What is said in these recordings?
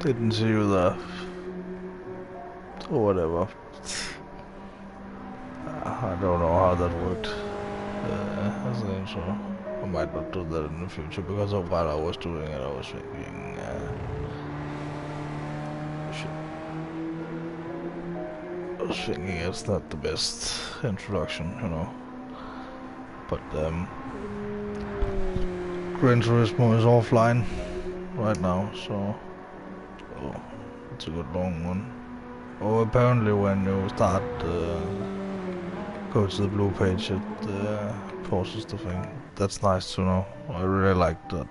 Didn't see you there. Or whatever. I don't know how that worked. I think so. I might not do that in the future because of while I was doing it, I was thinking, shit. I was thinking it's not the best introduction, you know. But Gran Turismo is offline right now, so it's a good long one. Oh, apparently when you start go to the blue page, it pauses the thing. That's nice to know. I really like that.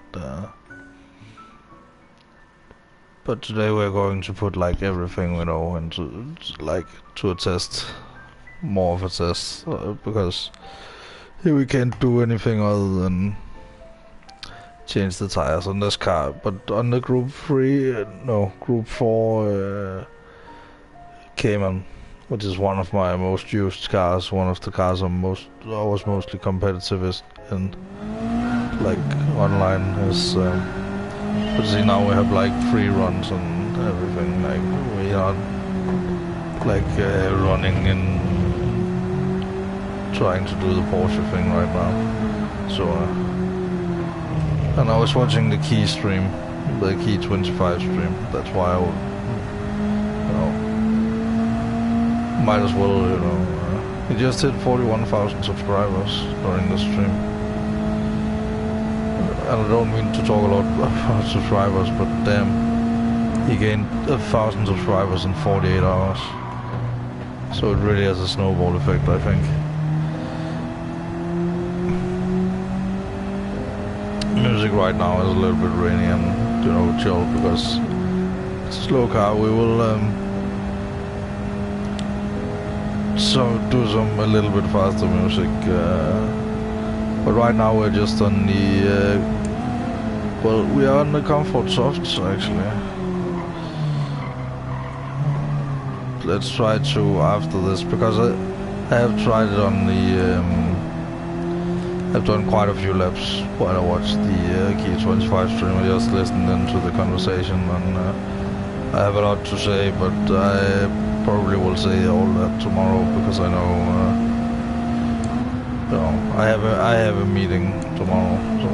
But today we're going to put like everything we know into like to a test, more of a test, because here we can't do anything other than change the tires on this car. But on the Group 4 Cayman, which is one of my most used cars, one of the cars I was mostly competitive in, like online, is but see, now we have like free runs and everything, like we are like running in trying to do the Porsche thing right now. So and I was watching the Key stream, the Gt7 stream. That's why I would, you know, might as well, you know. He just hit 41,000 subscribers during the stream. And I don't mean to talk a lot about subscribers, but damn, he gained 1,000 subscribers in 48 hours. So it really has a snowball effect, I think. Music right now is a little bit rainy and, you know, chill because it's a slow car. We will do some a little bit faster music, but right now we're just on the well, we are on the comfort softs actually. Let's try to after this, because I have tried it on the I've done quite a few laps while I watched the Gt7 stream. I just listened into the conversation, and I have a lot to say, but I probably will say all that tomorrow because I know, you know, I have a meeting tomorrow, so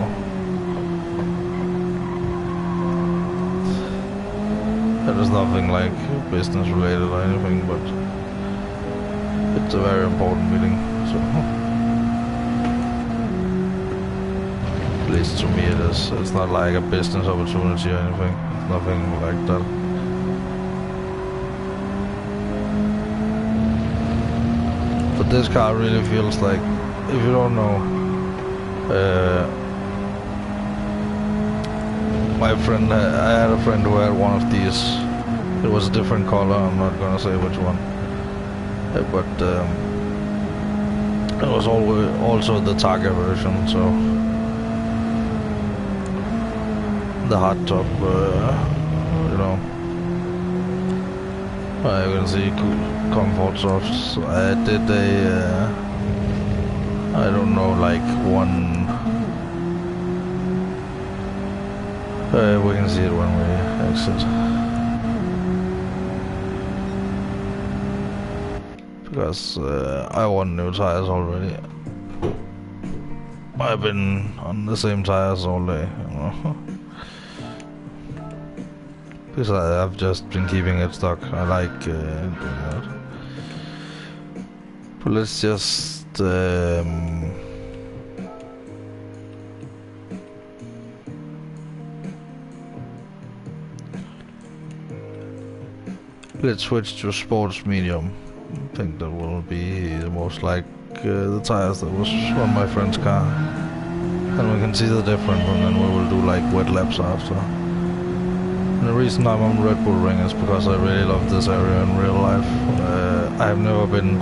it is nothing like business related or anything, but it's a very important meeting, so. At least to me it is. It's not like a business opportunity or anything. It's nothing like that. But this car really feels like, if you don't know, my friend, I had a friend who had one of these. It was a different color, I'm not gonna say which one. But it was also the Targa version, so the hardtop, you know, you can see comfort softs. I did a, I don't know, like one, we can see it when we exit, because I want new tires already. I've been on the same tires all day, you know. Because I've just been keeping it stuck. I like doing that. But let's just let's switch to sports medium. I think that will be the most like the tires that was on my friend's car, and we can see the difference, and then we will do like wet laps after. And the reason I'm on Red Bull Ring is because I really love this area in real life. I've never been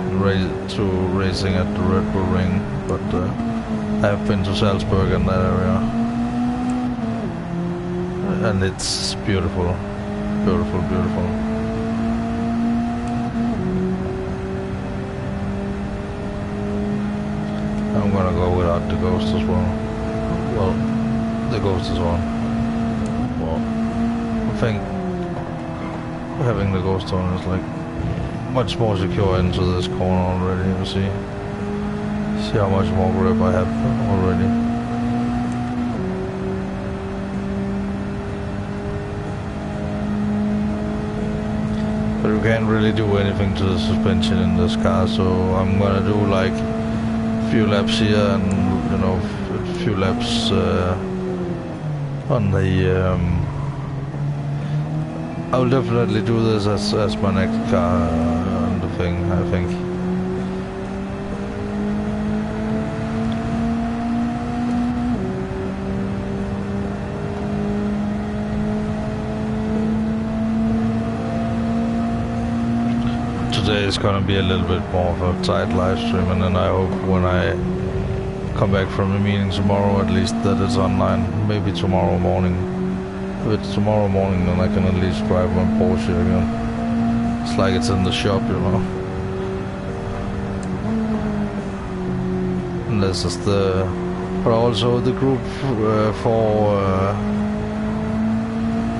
to racing at the Red Bull Ring, but I've been to Salzburg in that area, and it's beautiful, beautiful, beautiful. I'm gonna go without the ghost as well. Well, the ghost is on. Well, I think having the ghost on is like much more secure into this corner already. You see how much more grip I have already. But you can't really do anything to the suspension in this car, so I'm gonna do like a few laps here and, you know, a few laps on the I'll definitely do this as my next car on the thing, I think. Today is gonna be a little bit more of a tight live stream, and then I hope when I come back from the meeting tomorrow at least that it's online. Maybe tomorrow morning. If it's tomorrow morning, then I can at least drive my Porsche again. It's like it's in the shop, you know. And this is the... But also the group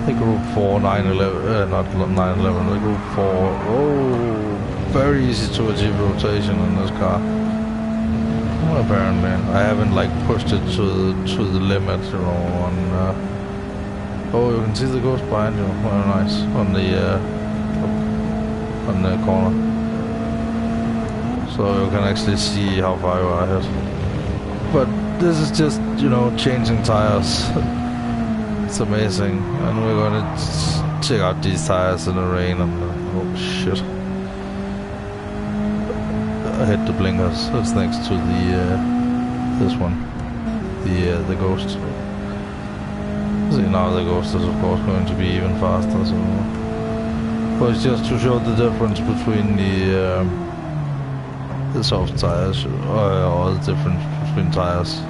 the group 4 911, not 911, the group 4, oh, very easy to achieve rotation in this car. Well, apparently, I haven't like pushed it to the limit, you know, on, oh, you can see the ghost behind you, very nice, on the corner. So you can actually see how far you are ahead. But this is just, you know, changing tires. It's amazing, and we're gonna check out these tires in the rain. And oh shit! I hit the blinkers. It's next to the this one, the ghost. See, now the ghost is of course going to be even faster. So, but it's just to show the difference between the soft tires or the difference between tires.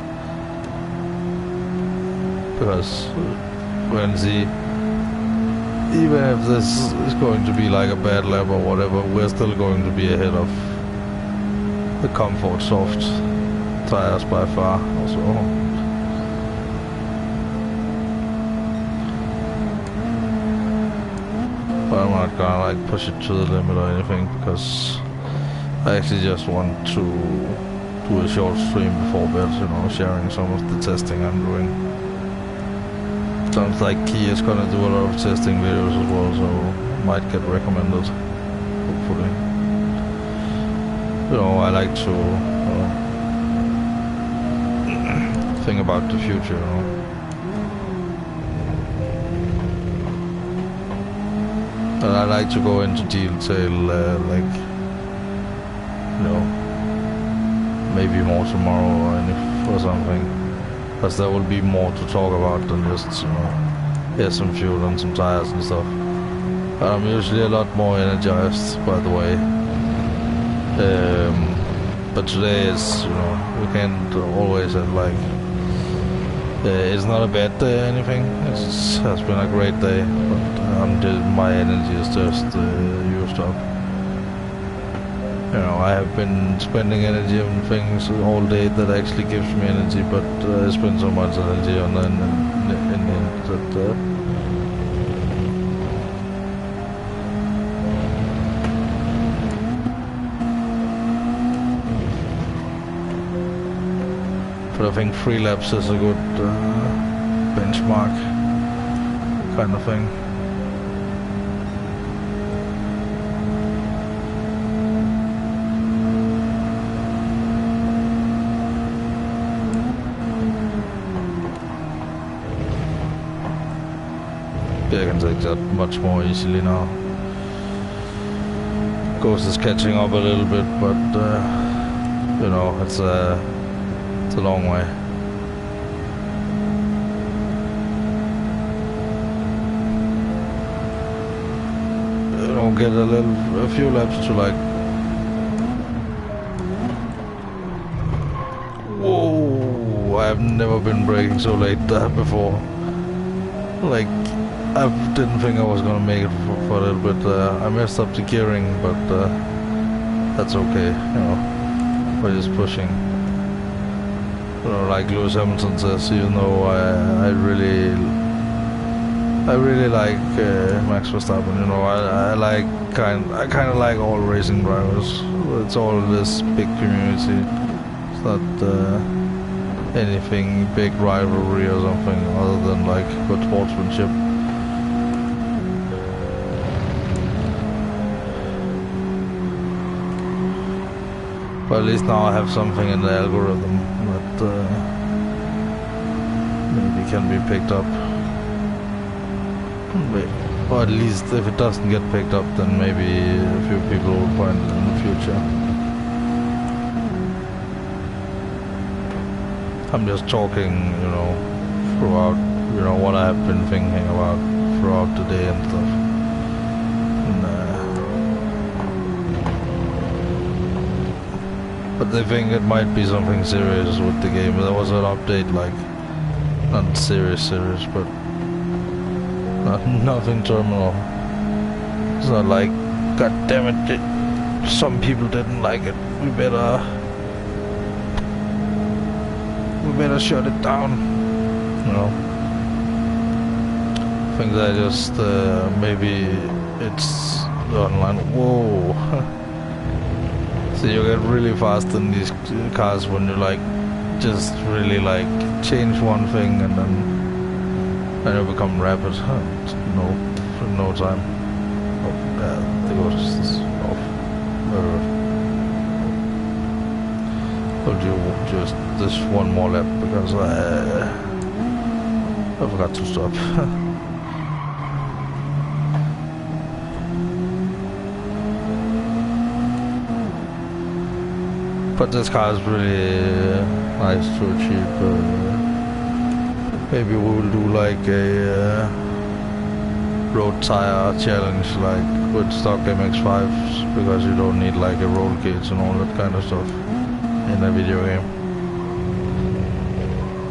Because we can see, even if this is going to be like a bad lap or whatever, we're still going to be ahead of the comfort soft tires by far. Also, but I'm not gonna like push it to the limit or anything, because I actually just want to do a short stream before bed, you know, sharing some of the testing I'm doing. Sounds like Kia is gonna do a lot of testing videos as well, so might get recommended, hopefully. You know, I like to think about the future, you know. And I like to go into detail, like, you know, maybe more tomorrow or something. Because there will be more to talk about than just, you know, here's some fuel and some tires and stuff. But I'm usually a lot more energized, by the way. But today is, you know, we can't always have like, it's not a bad day or anything. It has been a great day, but my energy is just used up. You know, I have been spending energy on things all day that actually gives me energy, but I spend so much energy on that in the end that but I think 3 laps is a good benchmark kind of thing. I can take that much more easily now. Ghost is catching up a little bit, but you know, it's a long way. You know, get a few laps to like. Whoa! I've never been braking so late before. Like, I didn't think I was gonna make it for a little bit. I messed up the gearing, but that's okay, you know. We're just pushing. You know, like Lewis Hamilton says, even though I really I really like Max Verstappen. You know, I kind of like all racing drivers. It's all this big community. It's not anything big rivalry or something other than like good sportsmanship. But at least now I have something in the algorithm that maybe can be picked up. Or at least if it doesn't get picked up, then maybe a few people will find it in the future. I'm just talking, you know, throughout, you know, what I have been thinking about throughout the day and stuff. But they think it might be something serious with the game. There was an update, like, not serious, but nothing terminal. It's not like, god damn it, some people didn't like it. We better shut it down. You know. I think that just maybe it's the online. Whoa. So you get really fast in these cars when you like just really like change one thing and then you become rapid. No time. Oh, there goes this off. I'll do just this one more lap because I forgot to stop. But this car is really nice to achieve. Maybe we will do like a road tire challenge like with stock MX-5s, because you don't need like a roll cage and all that kind of stuff in a video game.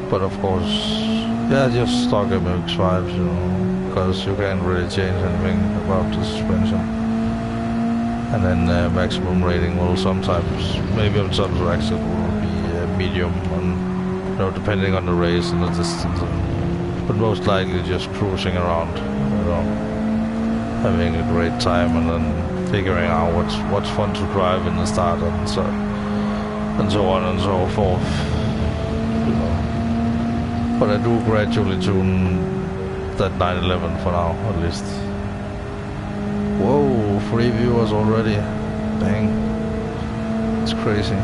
But of course, yeah, just stock MX-5s, you know, because you can't really change anything about the suspension. And then maximum rating will sometimes, maybe on some tracks it will be medium, on, you know, depending on the race and the distance. But most likely just cruising around, you know, having a great time and then figuring out what's fun to drive in the start and so on and so forth. You know. But I do gradually tune that 911 for now, at least. Whoa, 3 viewers already. Dang. It's crazy.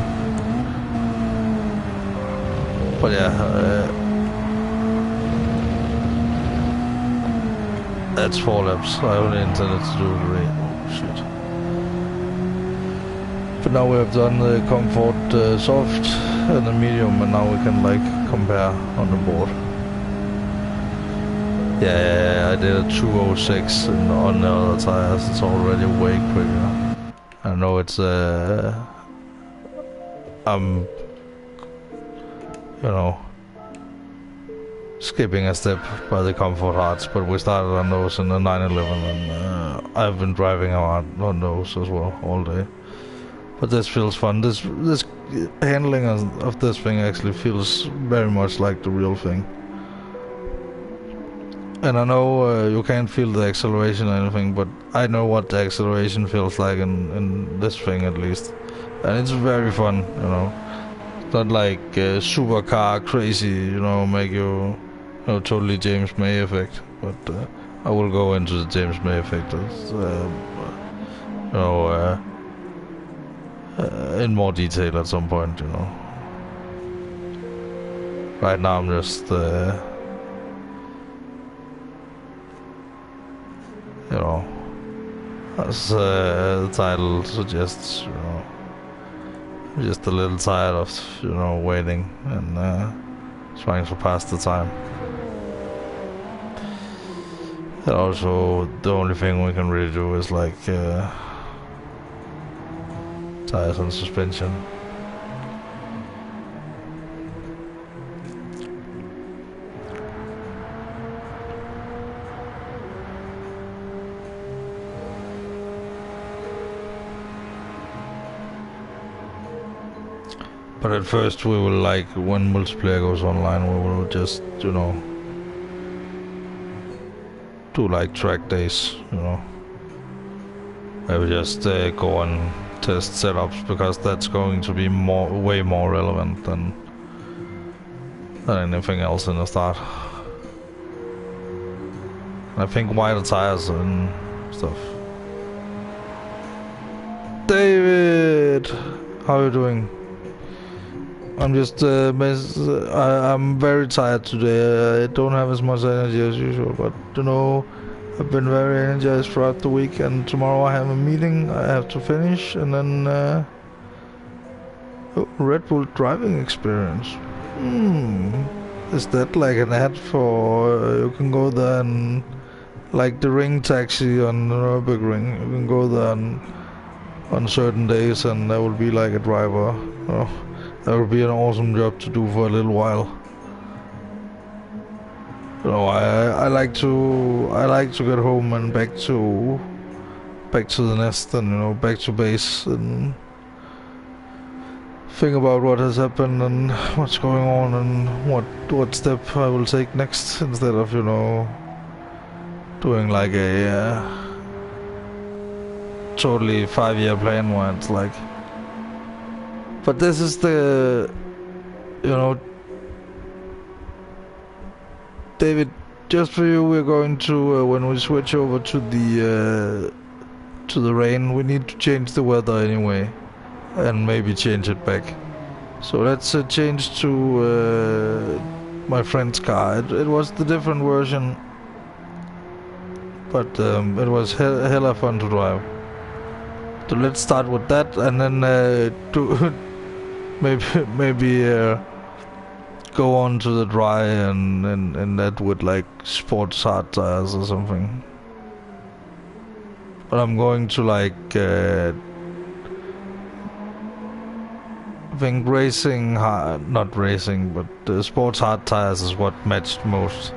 But yeah, that's 4 laps. I only intended to do 3. Oh, shit. But now we have done the comfort soft and the medium, and now we can like compare on the board. Yeah, I did a 206 on the other tires. It's already way quicker. I know it's I'm, you know, skipping a step by the comfort hearts, but we started on those in the 911, and I've been driving around on those as well all day. But this feels fun. This handling of this thing actually feels very much like the real thing. And I know you can't feel the acceleration or anything, but I know what the acceleration feels like in this thing at least. And it's very fun, you know. It's not like supercar crazy, you know, make you know, totally James May effect. But I will go into the James May effect as, you know, in more detail at some point, you know. Right now I'm just, you know, as the title suggests, you know, I'm just a little tired of, you know, waiting and trying to pass the time. And also, the only thing we can really do is like tires and suspension. But at first we will, like, when multiplayer goes online, we will just, you know, do like track days, you know. I would just go and test setups because that's going to be way more relevant than anything else in the start. I think wider tires and stuff. David, how are you doing? I'm just I'm very tired today. I don't have as much energy as usual, but you know, I've been very energized throughout the week, and tomorrow I have a meeting I have to finish, and then Red Bull driving experience. Is that like an ad for you can go there and like the ring taxi on the Nürburgring? You can go there on certain days, and there will be like a driver. Oh, that would be an awesome job to do for a little while. You know, I like to get home and back to the nest, and you know, back to base, and think about what has happened and what's going on and what step I will take next, instead of, you know, doing like a totally 5-year plan where it's like. But this is the, you know, David, just for you, we're going to when we switch over to the rain, we need to change the weather anyway, and maybe change it back. So let's change to my friend's car. It was the different version, but it was hella fun to drive. So let's start with that, and then do maybe go on to the dry and that with like sports hard tires or something. But I'm going to like I think racing not racing, but sports hard tires is what matched most,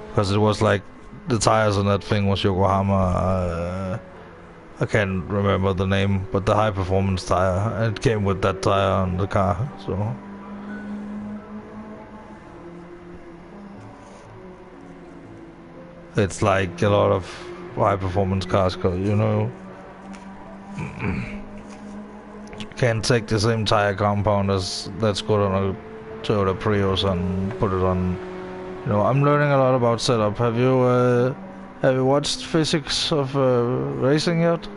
because it was like the tires on that thing was Yokohama. I can't remember the name, but the high performance tire, and it came with that tire on the car, so. It's like a lot of high performance cars, you know, can't take the same tire compound as that's good on a Toyota Prius and put it on. You know, I'm learning a lot about setup. Have you watched Physics of Racing yet?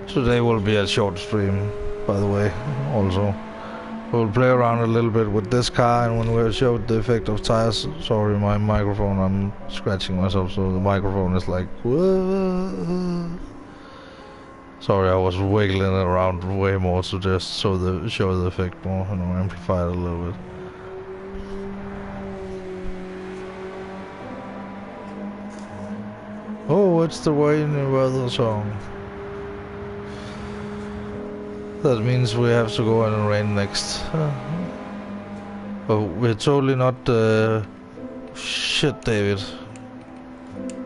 Today will be a short stream, by the way, also. We'll play around a little bit with this car, and when we showed the effect of tires, sorry, my microphone, I'm scratching myself, so the microphone is like, whoa. Sorry, I was wiggling it around way more to just show the effect more, and amplify it a little bit. Oh, it's the rainy weather song. That means we have to go in the rain next. But we're totally not shit, David.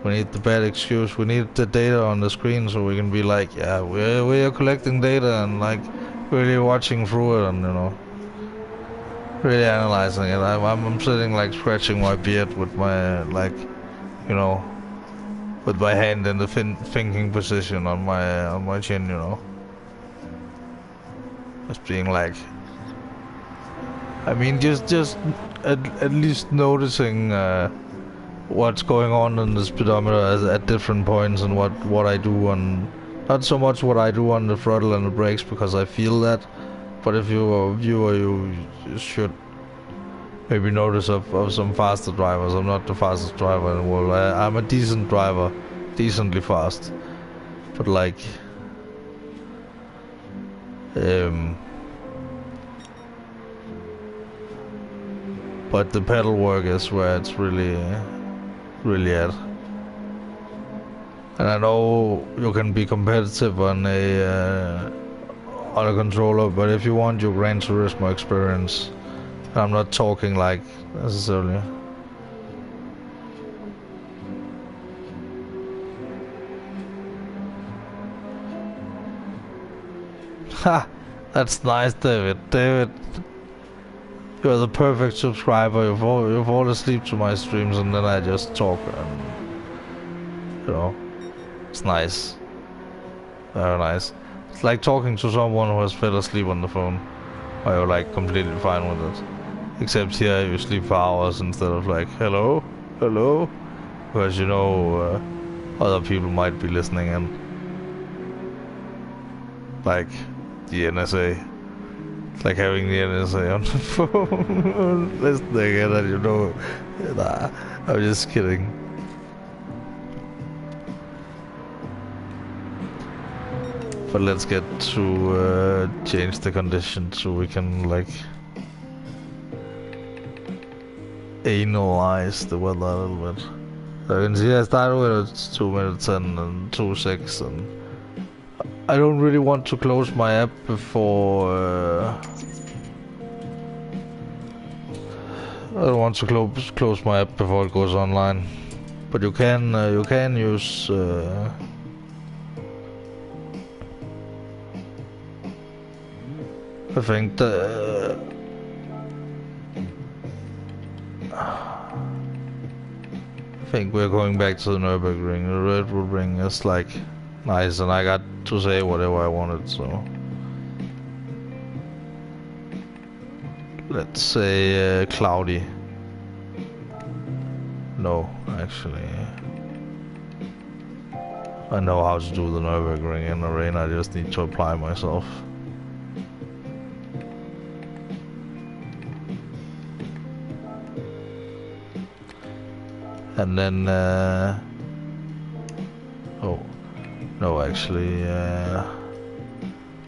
We need the bad excuse. We need the data on the screen so we can be like, yeah, we are collecting data and like really watching through it and, you know, really analyzing it. I'm sitting like scratching my beard with my, like, you know, with my hand in the thinking position on my chin, you know. Just being like, I mean, just at least noticing what's going on in the speedometer at different points, and what I do on, not so much what I do on the throttle and the brakes, because I feel that, but if you're a viewer, you should maybe notice of some faster drivers. I'm not the fastest driver in the world. I'm a decent driver, decently fast, but like. But the pedal work is where it's really at. And I know you can be competitive on a controller, but if you want your Gran Turismo experience, I'm not talking like necessarily. Ha! That's nice, David. David, you're the perfect subscriber. You fall asleep to my streams and then I just talk and, you know, it's nice. Very nice. It's like talking to someone who has fell asleep on the phone. Or you're like completely fine with it. Except here you sleep for hours instead of like, hello? Hello? Because you know, other people might be listening in. Like the NSA. It's like having the NSA on the phone listening in and you know, nah, I'm just kidding. But let's get to change the conditions so we can like analyze the weather a little bit. So you can see I started with 2 minutes and 2:06 and I don't really want to close my app before I don't want to close my app before it goes online. But you can use I think the I think we're going back to the Nürburgring. The Redwood Ring is like nice, and I got to say whatever I wanted. So let's say cloudy. No, actually, I know how to do the Nürburgring in the rain. I just need to apply myself. And then, oh, no, actually,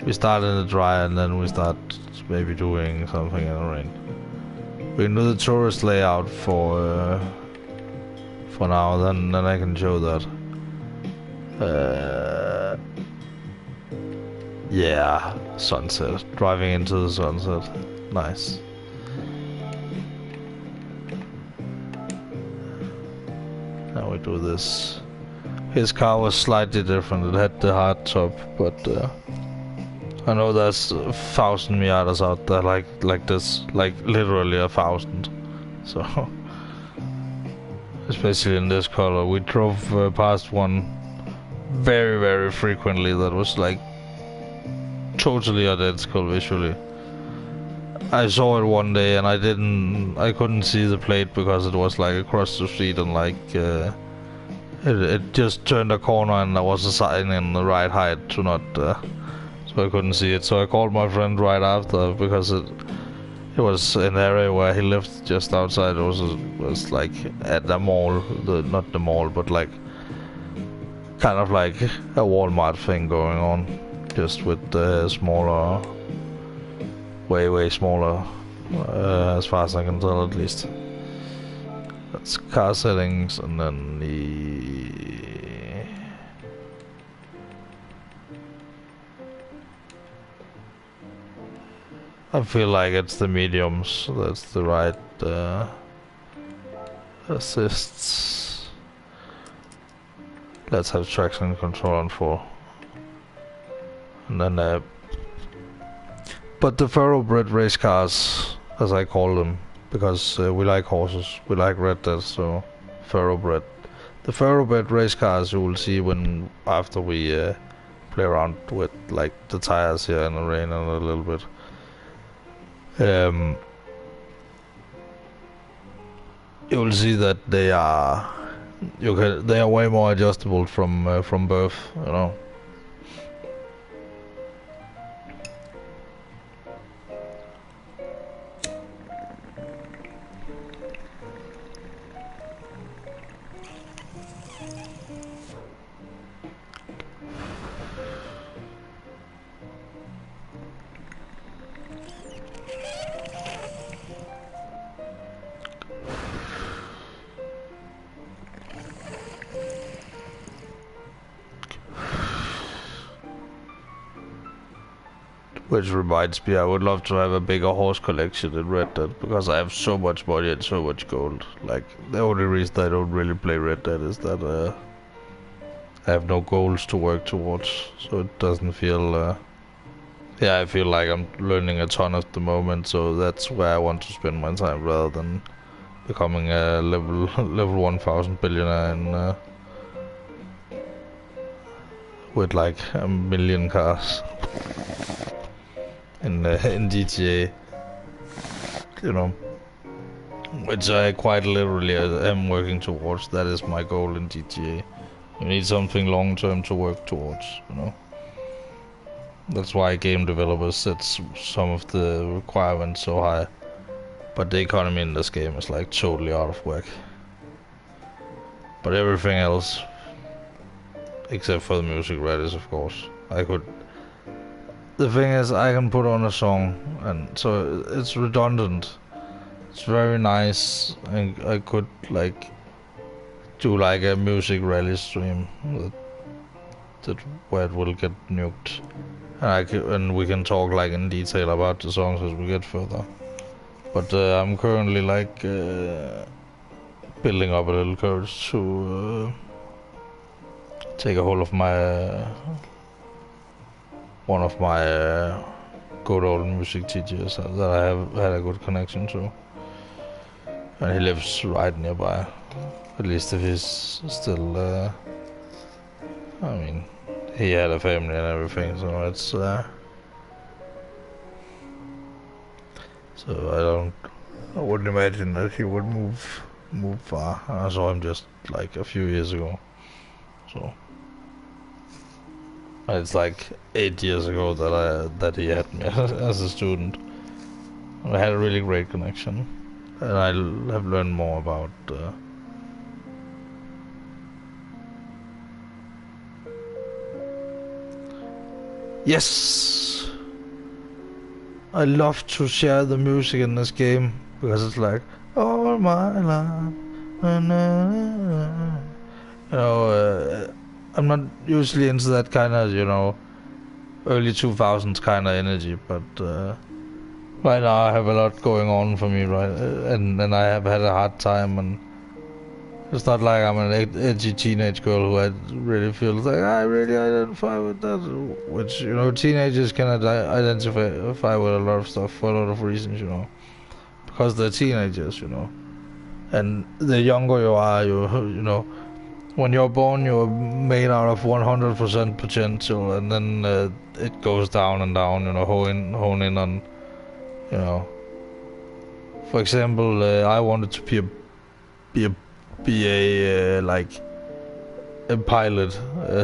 we start in the dry and then we start maybe doing something in the rain. We can do the tourist layout for now, then I can show that. Yeah, sunset, driving into the sunset, nice. Now we do this. His car was slightly different. It had the hard top, but I know there's 1,000 Miatas out there like this, like literally 1,000. So, especially in this color, we drove past one very, very frequently that was like totally identical visually. I saw it one day and I couldn't see the plate because it was like across the street and like it just turned a corner and there was a sign in the right height to not so I couldn't see it. So I called my friend right after because it was an area where he lived just outside. It was like at the mall, not the mall, but like kind of like a Walmart thing going on, just with smaller. Way smaller, as far as I can tell at least. That's car settings and then I feel like it's the mediums, that's the right assists. Let's have traction control on 4. And then but the thoroughbred race cars, as I call them, because we like horses, we like Red Dead, so thoroughbred. The thoroughbred race cars you will see when after we play around with like the tires here in the rain and a little bit. You will see that they are way more adjustable from birth, you know. Which reminds me, I would love to have a bigger horse collection in Red Dead, because I have so much money and so much gold. Like, the only reason I don't really play Red Dead is that I have no goals to work towards, so it doesn't feel Yeah, I feel like I'm learning a ton at the moment, so that's where I want to spend my time rather than becoming a level 1000 billionaire with like a million cars in GTA, you know, which I quite literally am working towards. That is my goal in GTA. You need something long term to work towards, you know. That's why game developers set some of the requirements so high. But the economy in this game is like totally out of whack. But everything else, except for the music credits, of course, I could. The thing is, I can put on a song, and so it's redundant. It's very nice, and I could like do like a music rally stream that where it will get nuked, and we can talk like in detail about the songs as we get further. But I'm currently like building up a little courage to take a hold of my one of my good old music teachers that I have had a good connection to, and he lives right nearby. At least if he's still, I mean, he had a family and everything, so it's, so I wouldn't imagine that he would move far. I saw him just like a few years ago, so it's like 8 years ago that he had me as a student. I had a really great connection, and I have learned more about. Yes! I love to share the music in this game because it's like all my life. You know, I'm not usually into that kind of, you know, early 2000s kind of energy, but right now I have a lot going on for me, right? And I have had a hard time, and it's not like I'm an edgy teenage girl who I really feels like I really identify with that, which, you know, teenagers can identify with a lot of stuff for a lot of reasons, you know, because they're teenagers, you know, and the younger you are, you know, when you're born, you're made out of 100% potential, and then it goes down and down, you know, hone in on, you know, for example, I wanted to be a be a like a pilot,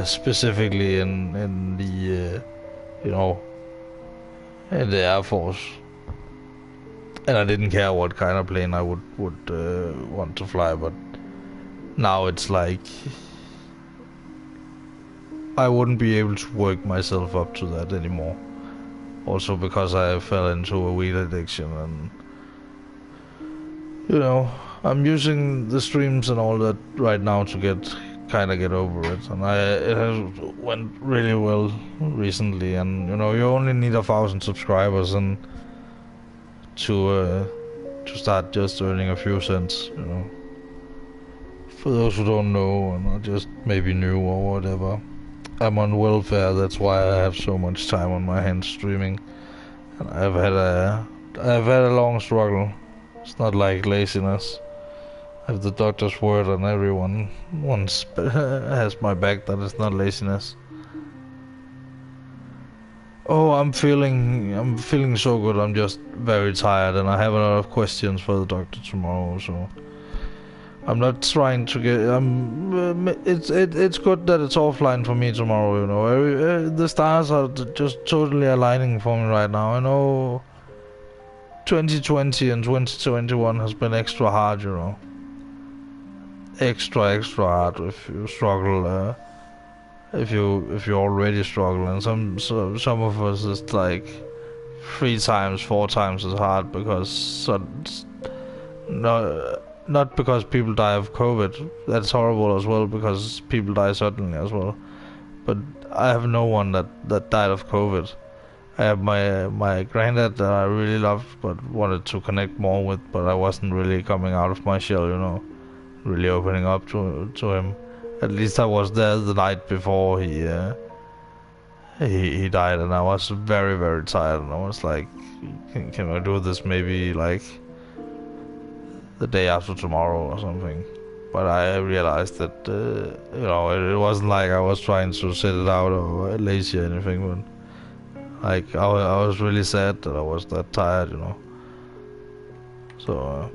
specifically in the you know, in the Air Force, and I didn't care what kind of plane I would want to fly. But now it's like I wouldn't be able to work myself up to that anymore. Also because I fell into a weed addiction, and you know, I'm using the streams and all that right now to get over it, and it has went really well recently. And you know, you only need 1,000 subscribers and to start just earning a few cents. You know, for those who don't know and are just maybe new or whatever, I'm on welfare. That's why I have so much time on my hands streaming, and I've had a long struggle. It's not like laziness. I have the doctor's word, and everyone has my back that it's not laziness. Oh, I'm feeling so good. I'm just very tired, and I have a lot of questions for the doctor tomorrow. So I'm not trying to get. It's good that it's offline for me tomorrow. You know, the stars are just totally aligning for me right now. I know 2020 and 2021 has been extra hard. You know, extra hard if you struggle. If you already struggle, and some of us is like 3 times, 4 times as hard because not because people die of COVID. That's horrible as well because people die suddenly as well. But I have no one that died of COVID. I have my granddad that I really loved but wanted to connect more with, but I wasn't really coming out of my shell, you know, really opening up to him. At least I was there the night before he died, and I was very, very tired, and I was like, can I do this maybe like the day after tomorrow or something? But I realized that, it wasn't like I was trying to sit it out or lazy or anything, but like I was really sad that I was that tired, So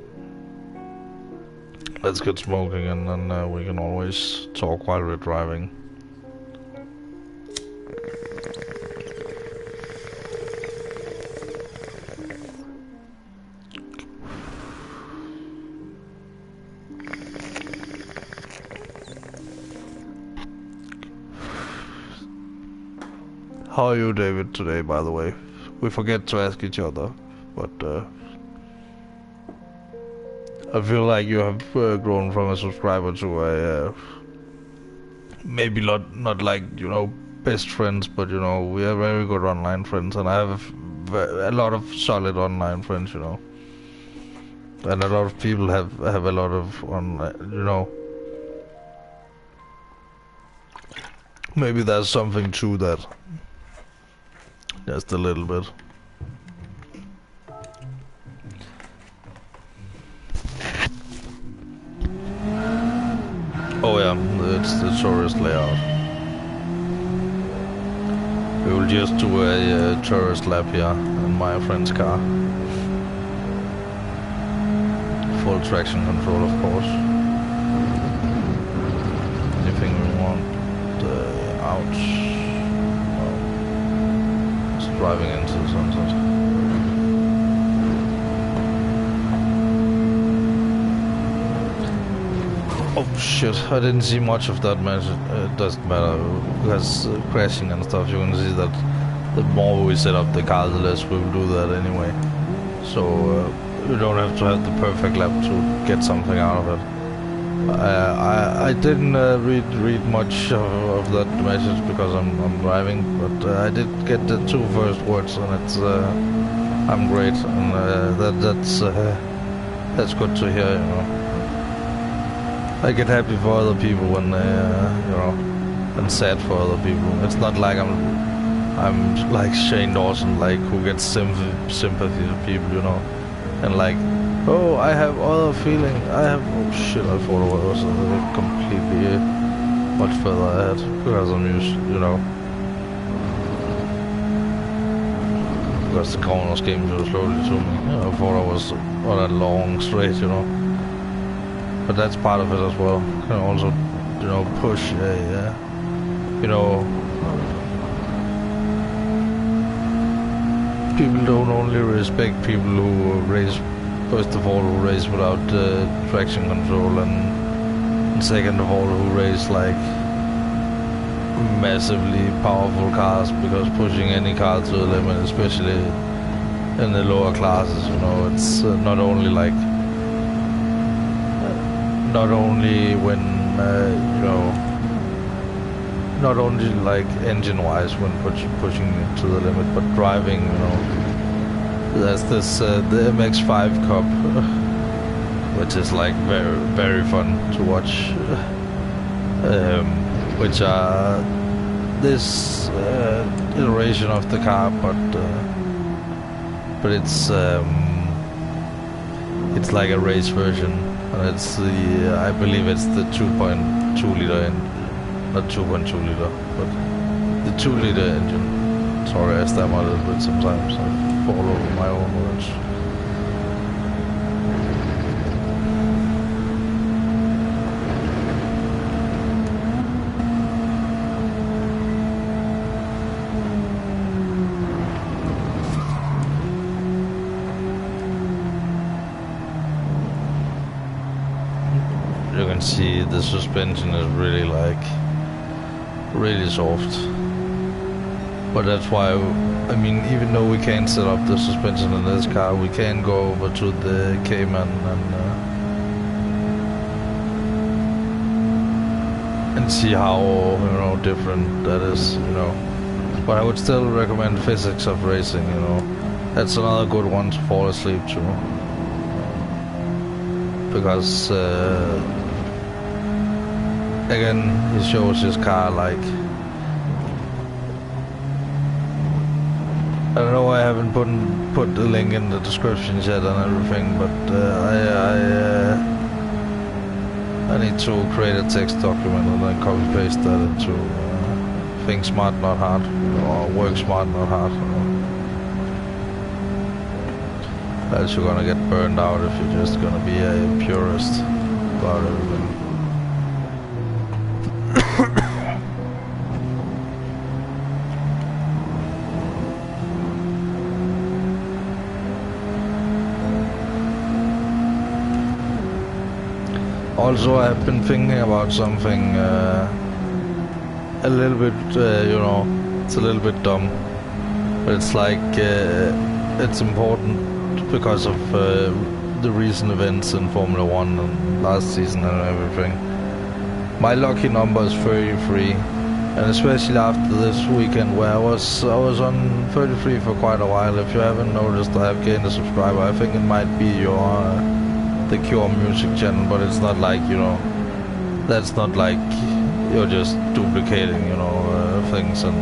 let's get smoking, and then we can always talk while we're driving. How are you, David, today, by the way? We forget to ask each other, but I feel like you have grown from a subscriber to a maybe not like best friends, but we are very good online friends, and I have a lot of solid online friends, and a lot of people have a lot of online, maybe there's something to that. Just a little bit. Oh yeah, it's the tourist layout. We will just do a tourist lap here in my friend's car. Full traction control, of course. Anything we want. Ouch. Driving into the sunset. Oh shit, I didn't see much of that match. It doesn't matter, because crashing and stuff, you can see that the more we set up the car, the less we will do that anyway. So you don't have to have the perfect lap to get something out of it. I didn't read much of that message because I'm driving, but I did get the two first words, and it's I'm great, and that's good to hear. I get happy for other people when and sad for other people. It's not like I'm like Shane Dawson, like who gets sympathy to people, and like. Oh, I have other feeling. Oh shit, I thought it was completely much further ahead because I'm used, because the corners came so slowly to me. I thought I was on a long straight, But that's part of it as well. You can also, push people don't only respect people who race. First of all, who race without traction control, and second of all, who race like massively powerful cars, because pushing any car to the limit, especially in the lower classes, it's not only like, not only when, not only like engine-wise when pushing it to the limit, but driving, There's this the MX-5 Cup, which is like very, very fun to watch. Which are this iteration of the car, but it's like a race version, and it's I believe it's the 2.2 liter not 2.2 liter, but the 2 liter engine. Sorry, I stammer a little bit sometimes. I fall over my own words. You can see the suspension is really really soft. But that's why, I mean, even though we can't set up the suspension in this car, we can go over to the Cayman and see how, different that is, But I would still recommend Physics of Racing, That's another good one to fall asleep to. Because, again, he shows his car I don't know why I haven't put the link in the description yet and everything, but I need to create a text document and then copy paste that into think smart not hard, or work smart not hard. Else you're gonna get burned out if you're just gonna be a purist about everything. Also, I've been thinking about something a little bit, you know, it's a little bit dumb, but it's like, it's important because of the recent events in Formula 1 and last season and everything. My lucky number is 33, and especially after this weekend where I was on 33 for quite a while. If you haven't noticed, I have gained a subscriber. I think it might be your the Cure music channel, but it's not like, you know, that's not like you're just duplicating, you know, things, and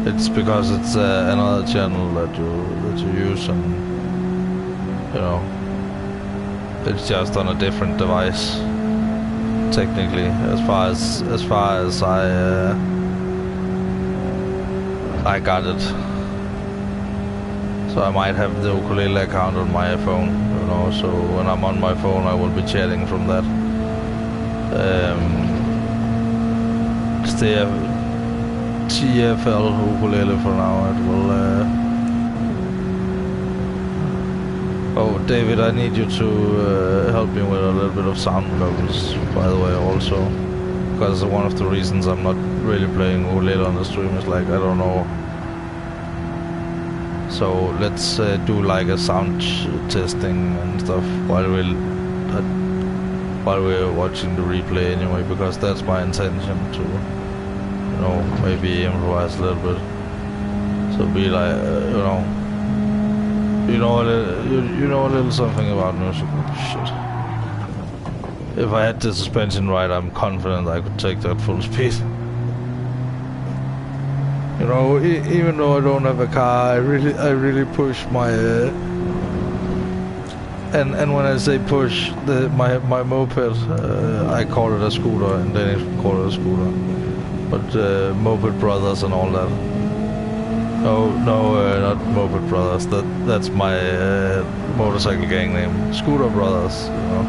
it's because it's another channel that you use, and you know, it's just on a different device technically, as far as I got it. So I might have the ukulele account on my phone, you know, so when I'm on my phone I will be chatting from that. Stay TFL ukulele for now. It will Oh, David, I need you to help me with a little bit of sound levels, by the way, also, because one of the reasons I'm not really playing ukulele on the stream is like, I don't know. So let's do like a sound testing and stuff while we're watching the replay anyway, because that's my intention to, you know, maybe improvise a little bit. So be like, you know a little something about music. Shit. If I had the suspension right, I'm confident I could take that full speed. You know, even though I don't have a car, I really push my and when I say push, my moped, I call it a scooter, and Danish call it a scooter, but Moped Brothers and all that. No, not Moped Brothers. That's my motorcycle gang name, Scooter Brothers. You know,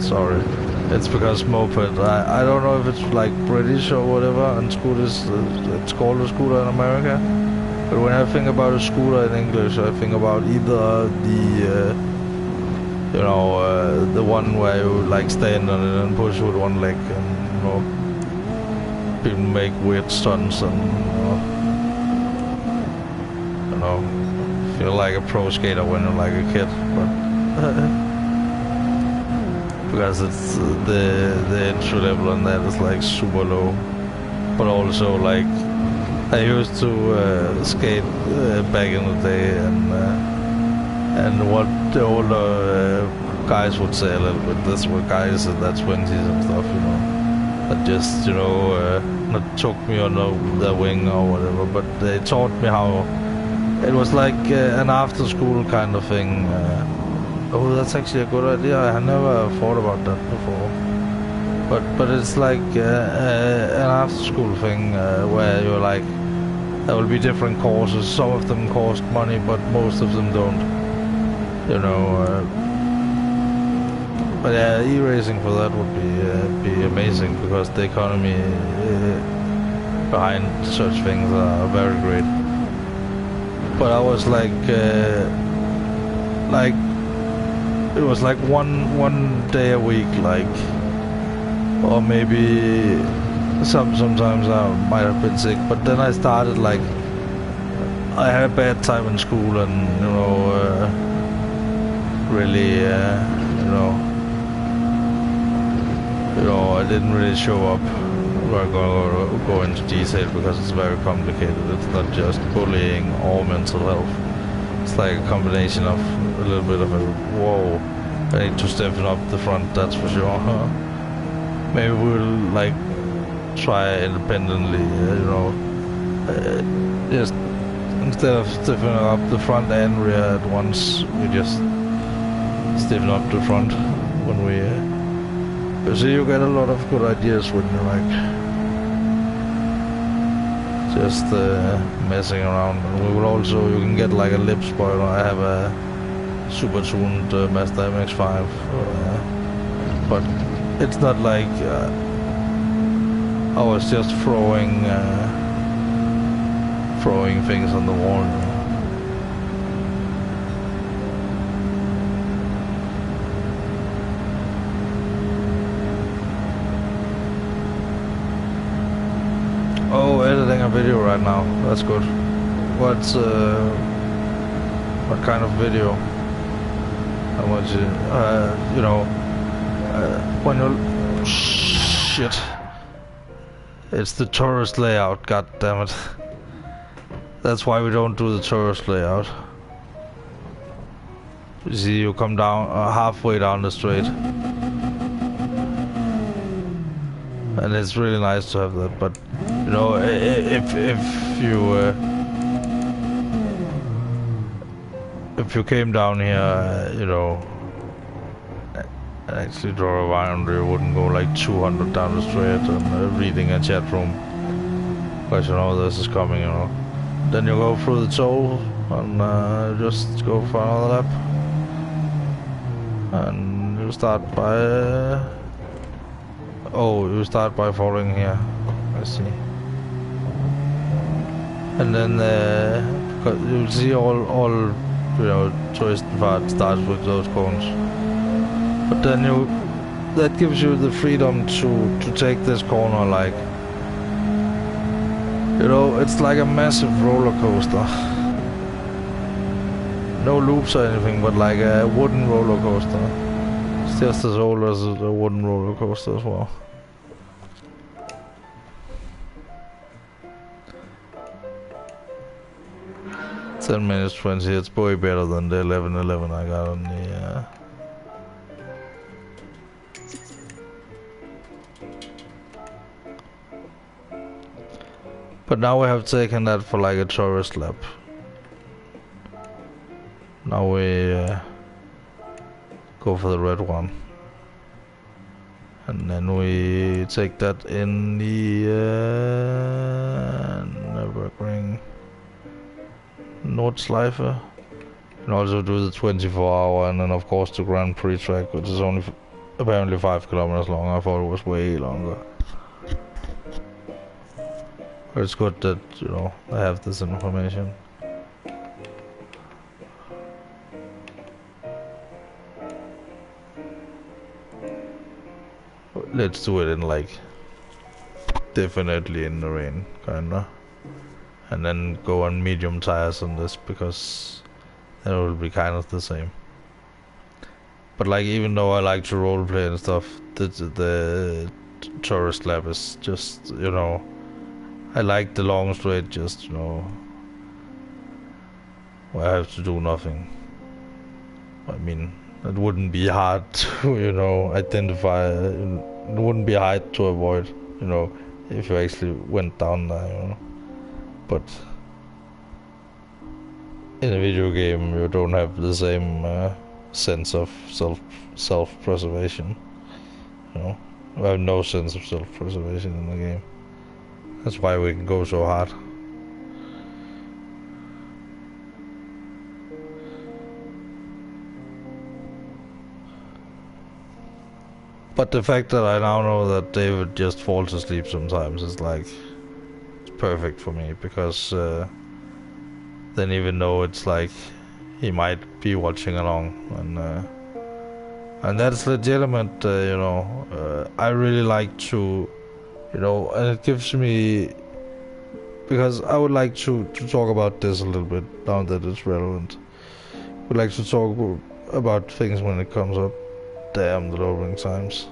sorry. It's because moped, I don't know if it's like British or whatever, and scooters, it's called a scooter in America. But when I think about a scooter in English, I think about either the, you know, the one where you like stand on it and push with one leg, and, you know, people make weird stunts and, you know, feel like a pro skater when you're like a kid, but... because it's the entry level on that is like super low, but also like I used to skate back in the day, and what the older guys would say a little bit, this were guys in their 20s and stuff, you know, that just, you know, not took me under their wing or whatever, but they taught me how it was like an after school kind of thing. Oh, that's actually a good idea. I had never thought about that before. But it's like an after-school thing where you're like, there will be different courses. Some of them cost money, but most of them don't. You know. But yeah, e-racing for that would be amazing, because the economy behind such things are very great. But I was like. It was like one day a week, like, or maybe sometimes I might have been sick. But then I started, like, I had a bad time in school, and, you know, really, you know, I didn't really show up. We're going to go into detail because it's very complicated. It's not just bullying or mental health. It's like a combination of a little bit of a, whoa, I need to stiffen up the front, that's for sure. Maybe we'll like try independently, you know, just Instead of stiffening up the front and rear at once, we just stiffen up the front when we... so you get a lot of good ideas when you like just messing around. And we will also, you can get like a lip spoiler. I have a super tuned Mazda MX-5, but it's not like I was just throwing things on the wall. Oh, editing a video right now. That's good. What kind of video? How much? You know, when you shit. It's the tourist layout. God damn it. That's why we don't do the tourist layout. You see, you come down halfway down the straight. And it's really nice to have that, but you know, if you came down here, you know, and actually draw around, you wouldn't go like 200 down the straight and reading a chat room, because you know this is coming, you know. Then you go through the toll and just go for another lap, and you start by. Oh, you start by following here. I see. And then you'll see all you know, twist part starts with those cones. But then that gives you the freedom to take this corner like, you know, it's like a massive roller coaster. No loops or anything, but like a wooden roller coaster. It's just as old as a wooden roller coaster as well. (10:20). It's way better than the 11:11 I got on the. But now we have taken that for like a tourist lap. Now we go for the red one. And then we take that in the Nürburgring Nordschleife. And also do the 24-hour, and then of course the Grand Prix track, which is only apparently 5 kilometers long. I thought it was way longer. But it's good that, you know, I have this information. Let's do it in like, definitely in the rain, kinda. And then go on medium tires on this, because then it will be kind of the same. But like, even though I like to roleplay and stuff, the tourist lap is just, you know, I like the long straight, just, you know, where I have to do nothing. I mean, it wouldn't be hard to, you know, identify, it wouldn't be hard to avoid, you know, if you actually went down there, you know. But in a video game, you don't have the same sense of self-preservation, you know. I have no sense of self-preservation in the game. That's why we can go so hard. But the fact that I now know that David just falls asleep sometimes is like, it's perfect for me, because then even though it's like he might be watching along, and that's legitimate, you know. I really like to, you know, and it gives me, because I would like to talk about this a little bit now that it's relevant. I would like to talk about things when it comes up. Damn, the loading times.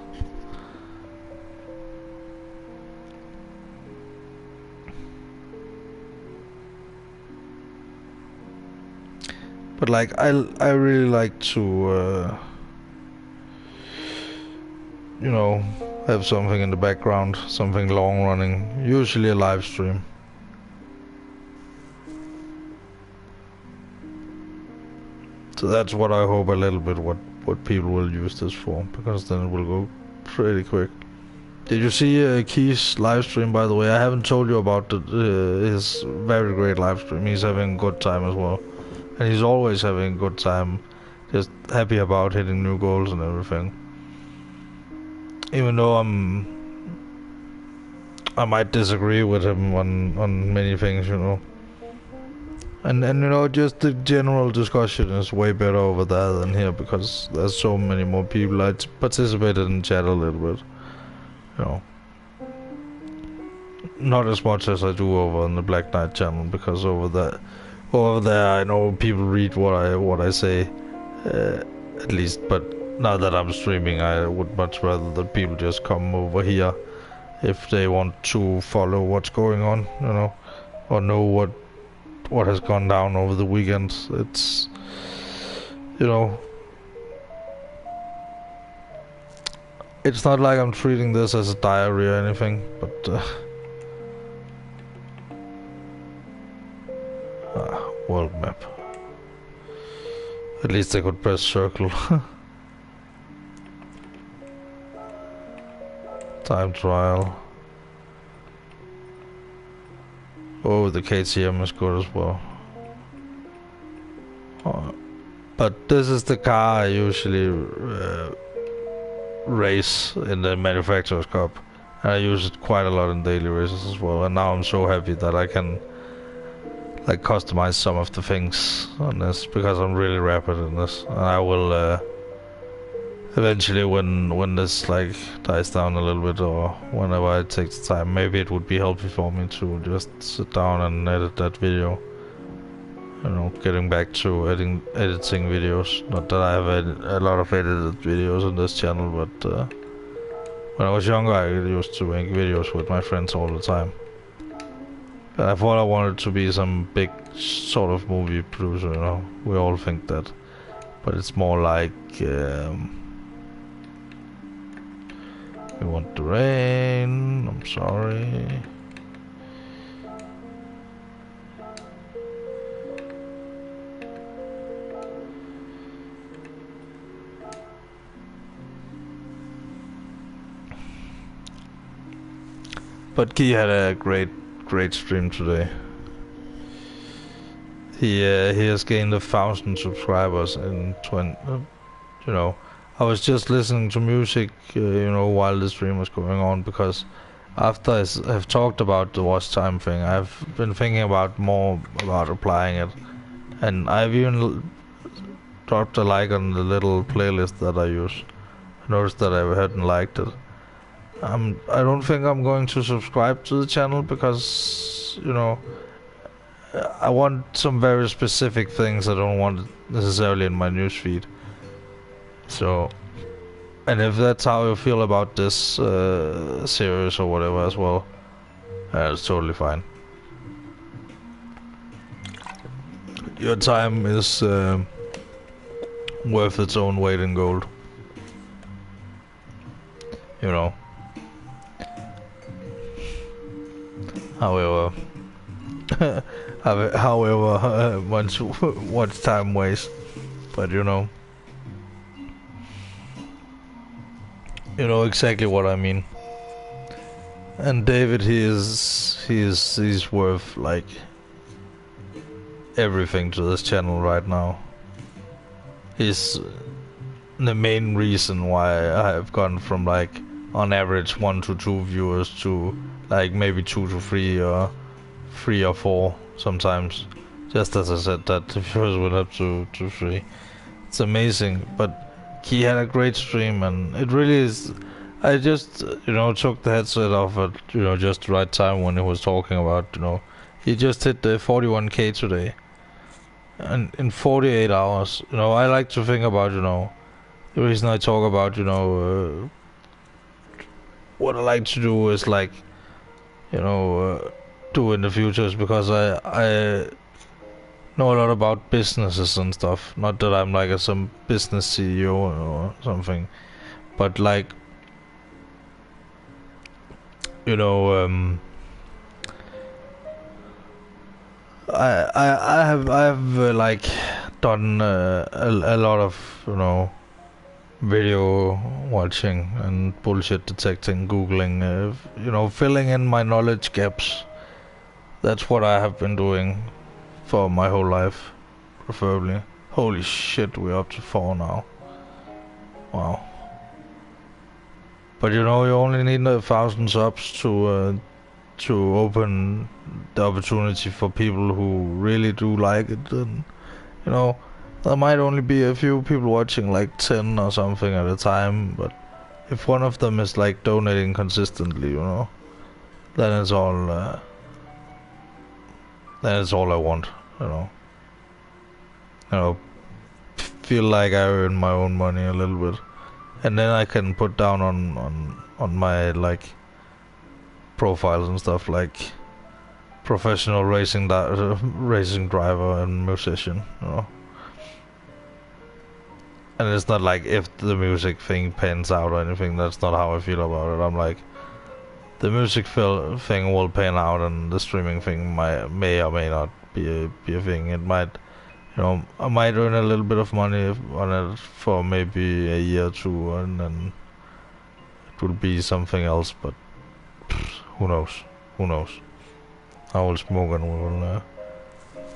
But like, I really like to, you know, have something in the background, something long running, usually a live stream. that's what I hope a little bit what people will use this for, because then it will go pretty quick. Did you see Key's live stream, by the way? I haven't told you about his very great live stream. He's having a good time as well. And he's always having a good time. Just happy about hitting new goals and everything. Even though I might disagree with him on many things, you know. And you know, just the general discussion is way better over there than here, because there's so many more people. I participated in chat a little bit, you know. Not as much as I do over on the Black Knight channel, because over there I know people read what I say, at least. But now that I'm streaming, I would much rather that people just come over here if they want to follow what's going on, you know, or know what has gone down over the weekend. It's, you know, it's not like I'm treating this as a diary or anything, but world map. At least I could press circle. Time trial. Oh, the KTM is good as well. But this is the car I usually race in the Manufacturers Cup. And I use it quite a lot in daily races as well. And now I'm so happy that I can like customize some of the things on this, because I'm really rapid in this. And I will eventually, when this like dies down a little bit, or whenever I take the time, maybe it would be helpful for me to just sit down and edit that video. You know, getting back to editing videos. Not that I have a lot of edited videos on this channel, but when I was younger I used to make videos with my friends all the time. And I thought I wanted to be some big sort of movie producer, you know. We all think that. But it's more like we want the rain. I'm sorry. But Key had a great stream today. He has gained 1,000 subscribers in 20. You know, I was just listening to music, you know, while the stream was going on, because after I have talked about the watch time thing, I've been thinking more about applying it, and I've even dropped a like on the little playlist that I use. I noticed that I hadn't liked it. I don't think I'm going to subscribe to the channel, because, you know, I want some very specific things I don't want necessarily in my newsfeed. So, and if that's how you feel about this series or whatever as well, it's totally fine. Your time is worth its own weight in gold. You know. However, much time waste, but you know exactly what I mean. And David, he's worth like everything to this channel right now. He's the main reason why I have gone from like on average 1 to 2 viewers to like maybe 2 to 3 or 3 or 4 sometimes. Just as I said, that the viewers went up to 3. It's amazing. But he had a great stream, and it really is. I just took the headset off at just the right time when he was talking about he just hit the 41k today, and in 48 hours. I like to think about the reason I talk about what I like to do is like do in the future, is because I know a lot about businesses and stuff. Not that I'm like some business CEO or something, but like I have like done a lot of, you know, video watching and bullshit detecting, googling, you know, filling in my knowledge gaps. That's what I have been doing for my whole life, preferably. Holy shit, we're up to 4 now. Wow. But you know, you only need 1,000 subs to open the opportunity for people who really do like it. And you know, there might only be a few people watching, like 10 or something at a time, but if one of them is like donating consistently, you know, then it's all I want, you know. You know, feel like I earn my own money a little bit, and then I can put down on my like profiles and stuff like professional racing driver and musician, you know. And it's not like if the music thing pans out or anything. That's not how I feel about it. I'm like, the music thing will pan out, and the streaming thing may or may not be a thing. It might, you know, I might earn a little bit of money on it for maybe a year or two, and then it will be something else. But who knows? Who knows? I will smoke and we will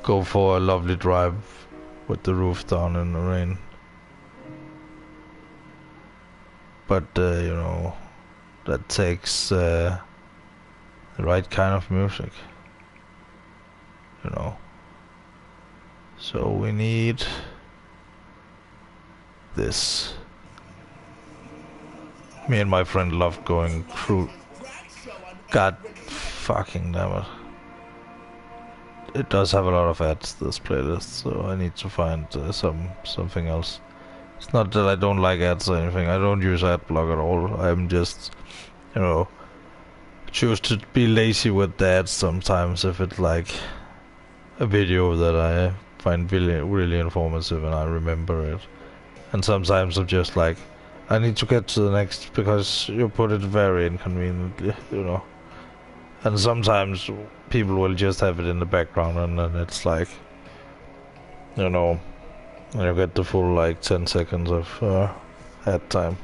go for a lovely drive with the roof down in the rain. But you know, that takes the right kind of music, you know. So we need this. Me and my friend loved going through. God fucking damn it. It does have a lot of ads, this playlist, so I need to find something else. It's not that I don't like ads or anything. I don't use adblock at all. I'm just, you know, choose to be lazy with the ads sometimes if it's like a video that I find really informative and I remember it. And sometimes I'm just like, I need to get to the next because you put it very inconveniently, you know. And sometimes people will just have it in the background, and then it's like, you know, you get the full like 10 seconds of ad time.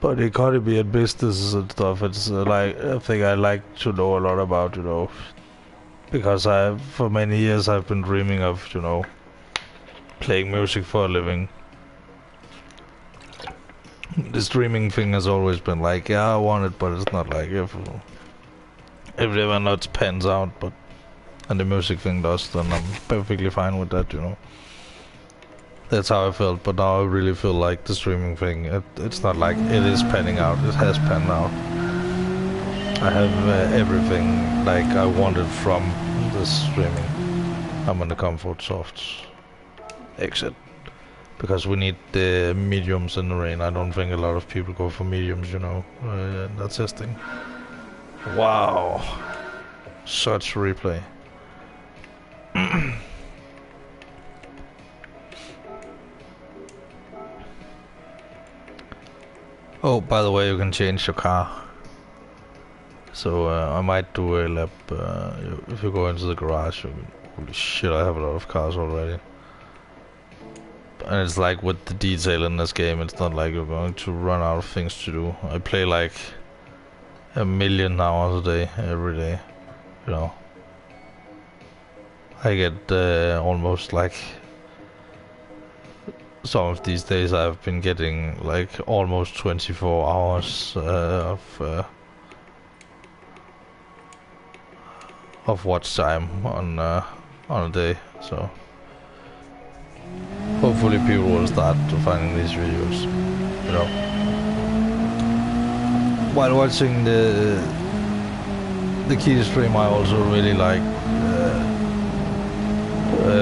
But economy and business and stuff, it's like a thing I like to know a lot about, you know. Because for many years I've been dreaming of, you know, playing music for a living. The streaming thing has always been like, yeah, I want it, but it's not like if it ever not pans out, but and the music thing does, then I'm perfectly fine with that, you know. That's how I felt, but now I really feel like the streaming thing, it's not like it is panning out, it has panned out. I have everything like I wanted from the streaming. I'm on the comfort soft exit because we need the mediums in the rain. I don't think a lot of people go for mediums, you know, in that testing. Wow, such replay. Oh, by the way, you can change your car. So I might do a lap. If you go into the garage, holy shit, I have a lot of cars already. And it's like with the detail in this game, it's not like you're going to run out of things to do. I play like 1,000,000 hours a day, every day, you know. I get almost like, some of these days I've been getting like almost 24 hours of watch time on a day, so hopefully people will start finding these videos, you know. While watching the key stream, I also really like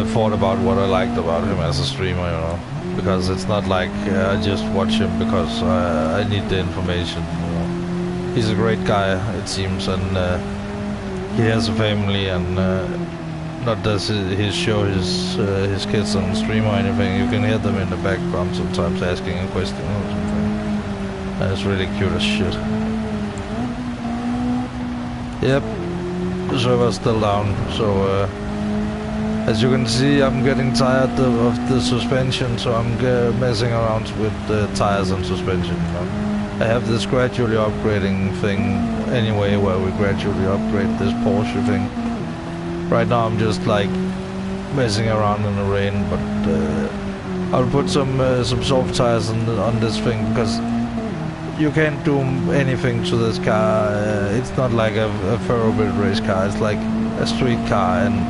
thought about what I liked about him as a streamer, you know, because it's not like I just watch him because I need the information, you know. He's a great guy, it seems, and he has a family and not does he show his kids on stream or anything. You can hear them in the background sometimes asking a question or something. And it's really cute as shit. Yep, the server's still down, so as you can see, I'm getting tired of the suspension, so I'm messing around with the tires and suspension. You know? I have this gradually upgrading thing anyway, where we gradually upgrade this Porsche thing. Right now I'm just like messing around in the rain, but I'll put some soft tires on this thing, because you can't do anything to this car. It's not like a thoroughbred race car, it's like a street car, and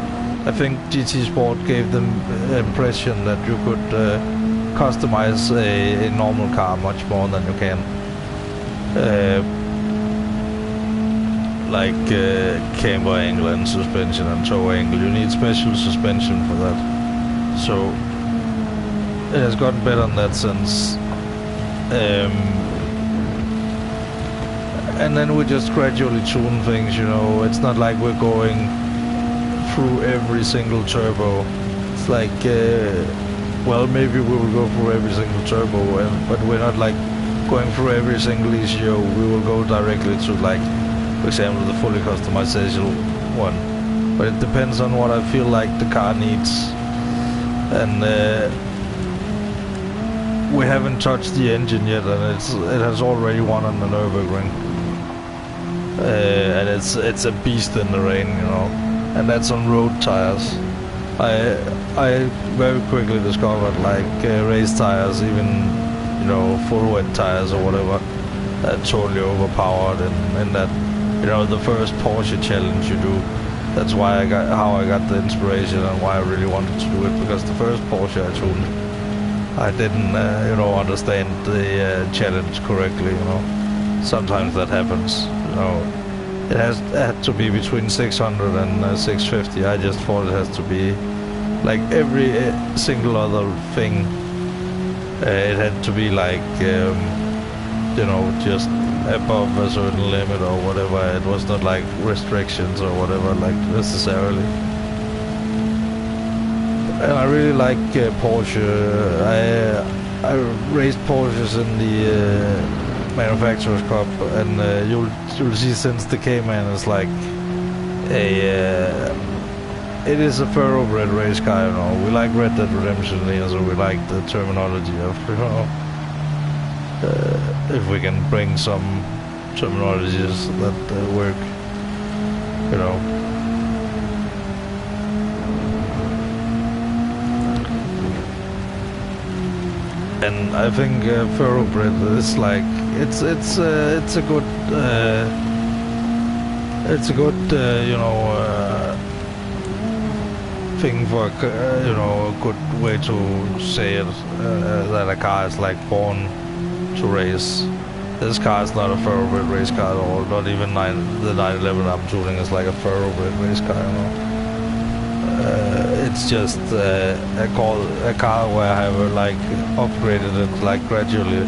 I think GT Sport gave them the impression that you could customize a normal car much more than you can. Like camber angle and suspension and tow angle. You need special suspension for that. So it has gotten better in that sense. And then we just gradually tune things, you know. It's not like we're going through every single turbo. It's like, well, maybe we will go through every single turbo, but we're not like going through every single ECO. We will go directly to, like, for example, the fully customization one. But it depends on what I feel like the car needs. And we haven't touched the engine yet, and it has already won on the Nürburgring. And it's a beast in the rain, you know. And that's on road tires. I very quickly discovered like race tires, even, you know, full wet tires or whatever, totally overpowered. And that, you know, the first Porsche challenge you do, that's why how I got the inspiration and why I really wanted to do it, because the first Porsche I tuned, I didn't you know, understand the challenge correctly, you know. Sometimes that happens, you know. It had to be between 600 and 650. I just thought it has to be like every single other thing. It had to be like, you know, just above a certain limit or whatever. It was not like restrictions or whatever, like necessarily. And I really like Porsche. I raced Porsches in the Manufacturers Cup, and you'll see since the Cayman is like it is a thoroughbred race car, you know. We like Red Dead Redemption here, so we like the terminology of, you know, if we can bring some terminologies that work, you know. And I think thoroughbred is like it's a good you know, thing for you know, a good way to say it, that a car is like born to race. This car is not a thoroughbred race car at all. Not even the 911 I'm tuning is like a thoroughbred race car, you know. It's just a car where I have like upgraded it like gradually.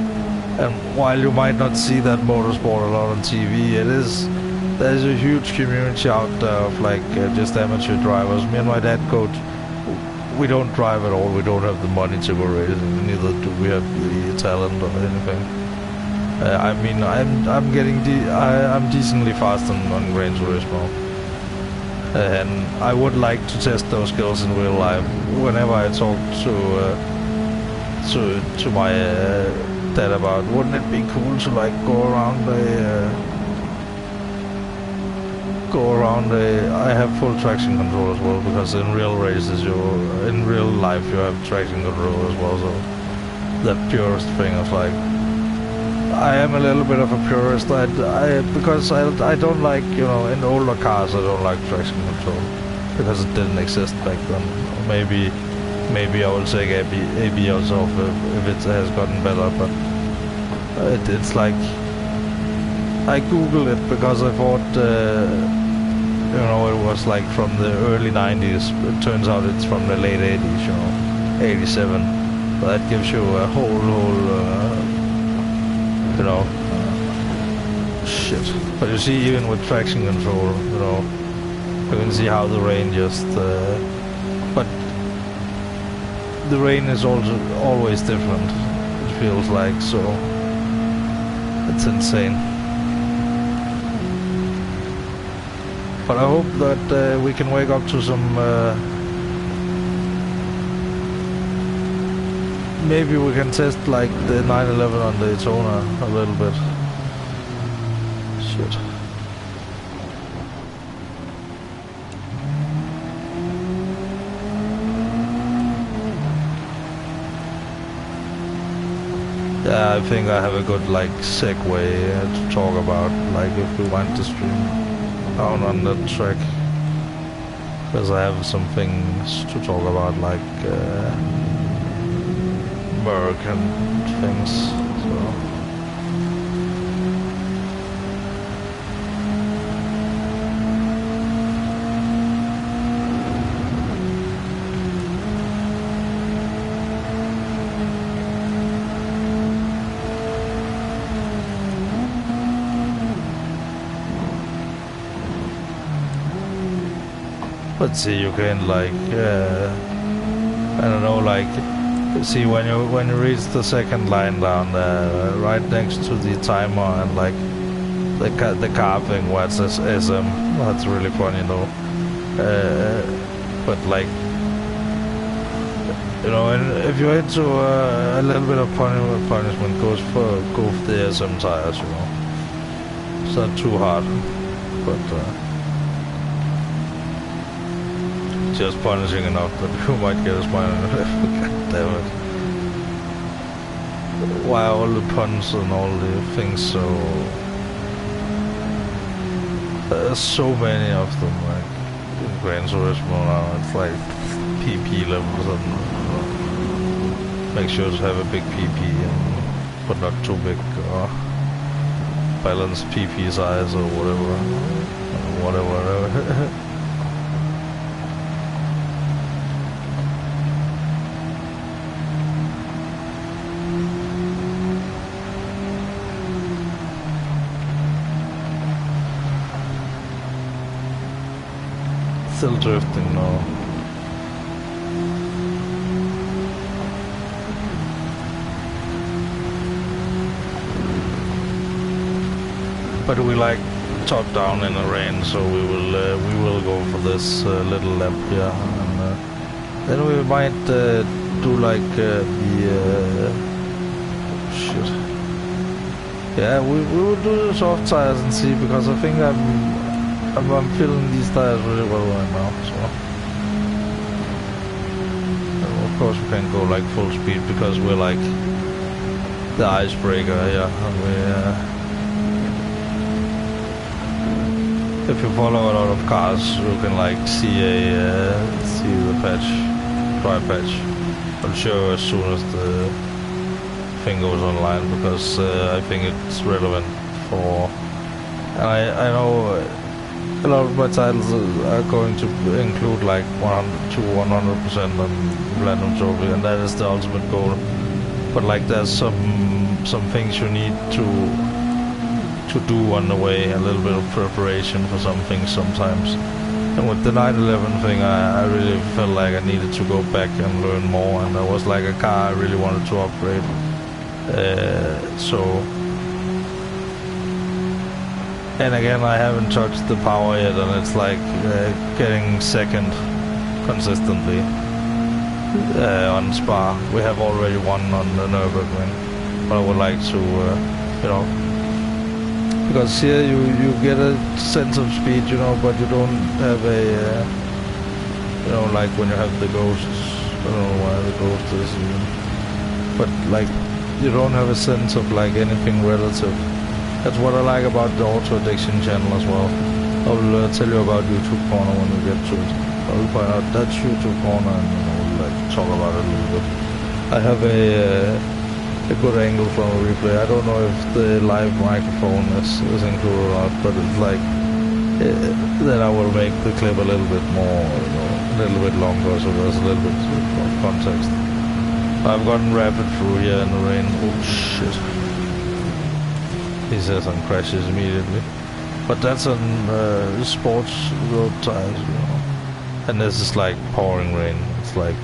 And while you might not see that motorsport a lot on TV, there's a huge community out there of like just amateur drivers. Me and my dad we don't drive at all. We don't have the money to go racing. Neither do we have the talent or anything. I mean, I'm decently fast on Gran Turismo. And I would like to test those skills in real life. Whenever I talk to my dad about, wouldn't it be cool to like go around I have full traction control as well, because in real races, in real life you have traction control as well. So the purest thing of like, I am a little bit of a purist. Because I don't like, you know, in older cars I don't like traction control because it didn't exist back then. Maybe I will take ABS off if it has gotten better, but it's like, I googled it because I thought you know, it was like from the early 90s. It turns out it's from the late 80s, you know, 87. But that gives you a whole you know, shit. But you see, even with traction control, you know, You can see how the rain just, but the rain is also always different. It feels like, so it's insane. But I hope that we can wake up to some. Maybe we can test like the 911 on Daytona a little bit. Shit. Yeah, I think I have a good like segue to talk about, like if we want to stream down on the track, because I have some things to talk about, like work and things. So. Let's see, you can like, I don't know, like, see when you reach the second line down there, right next to the timer and like the car thing where it says SM. That's really funny though. But like, you know, and if you're into a little bit of punishment, go for the SM tires. You know, it's not too hard, but. Just punishing enough that you might get a smile. God damn it. Why are all the puns and all the things so... There's so many of them, like in Gran Turismo now. It's like PP levels and make sure to have a big PP, but not too big, or balance PP size or whatever. Still drifting now. But we like top down in the rain, so we will go for this little lap here, and then we might do like the shit. Yeah, we will do the soft tires and see, because I think I'm feeling these tires really well right now, so. And of course we can go like full speed because we're like the icebreaker here. If you follow a lot of cars, you can like see the patch, dry patch. I'll show you as soon as the thing goes online, because I think it's relevant for. And I know. A lot of my titles are going to include like 100 to 100% on Platinum Trophy, and that is the ultimate goal. But like there's some things you need to do on the way, a little bit of preparation for some things sometimes. And with the 911 thing, I really felt like I needed to go back and learn more, and there was like a car I really wanted to upgrade. And again, I haven't touched the power yet, and it's like getting second consistently on Spa. We have already won on the Nürburgring, but I would like to, you know, because here you get a sense of speed, you know, but you don't have a, you know, like when you have the ghosts. I don't know why the ghost is even, but like you don't have a sense of like anything relative. That's what I like about the Auto Addiction channel as well. I will tell you about YouTube Corner when we get to it. I will point out that's YouTube Corner, and we'll like talk about it a little bit. I have a good angle from a replay. I don't know if the live microphone is included or not, but it's like then I will make the clip a little bit more, you know, a little bit longer, so there's a little bit of context. I've gotten rapid through here in the rain. Oh shit. He says some crashes immediately. But that's on sports road tires, you know. And this is like pouring rain. It's like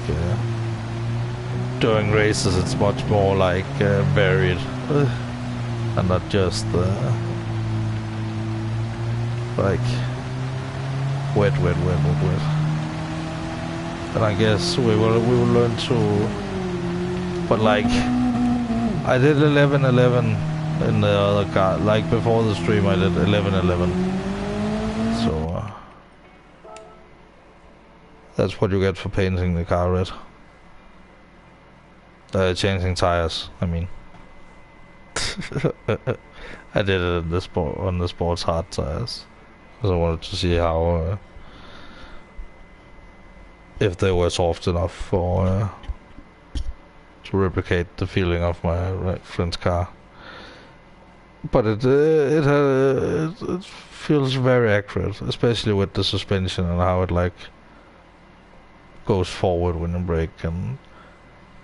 during races, it's much more like varied, and not just like wet. And I guess we will learn to. But like, I did 11:11 in the other car. Like before the stream, I did 11:11. So that's what you get for painting the car red. Changing tires, I mean. I did it in on the sports hard tires, because I wanted to see how if they were soft enough for to replicate the feeling of my friend's car. But it feels very accurate, especially with the suspension and how it like goes forward when you brake, and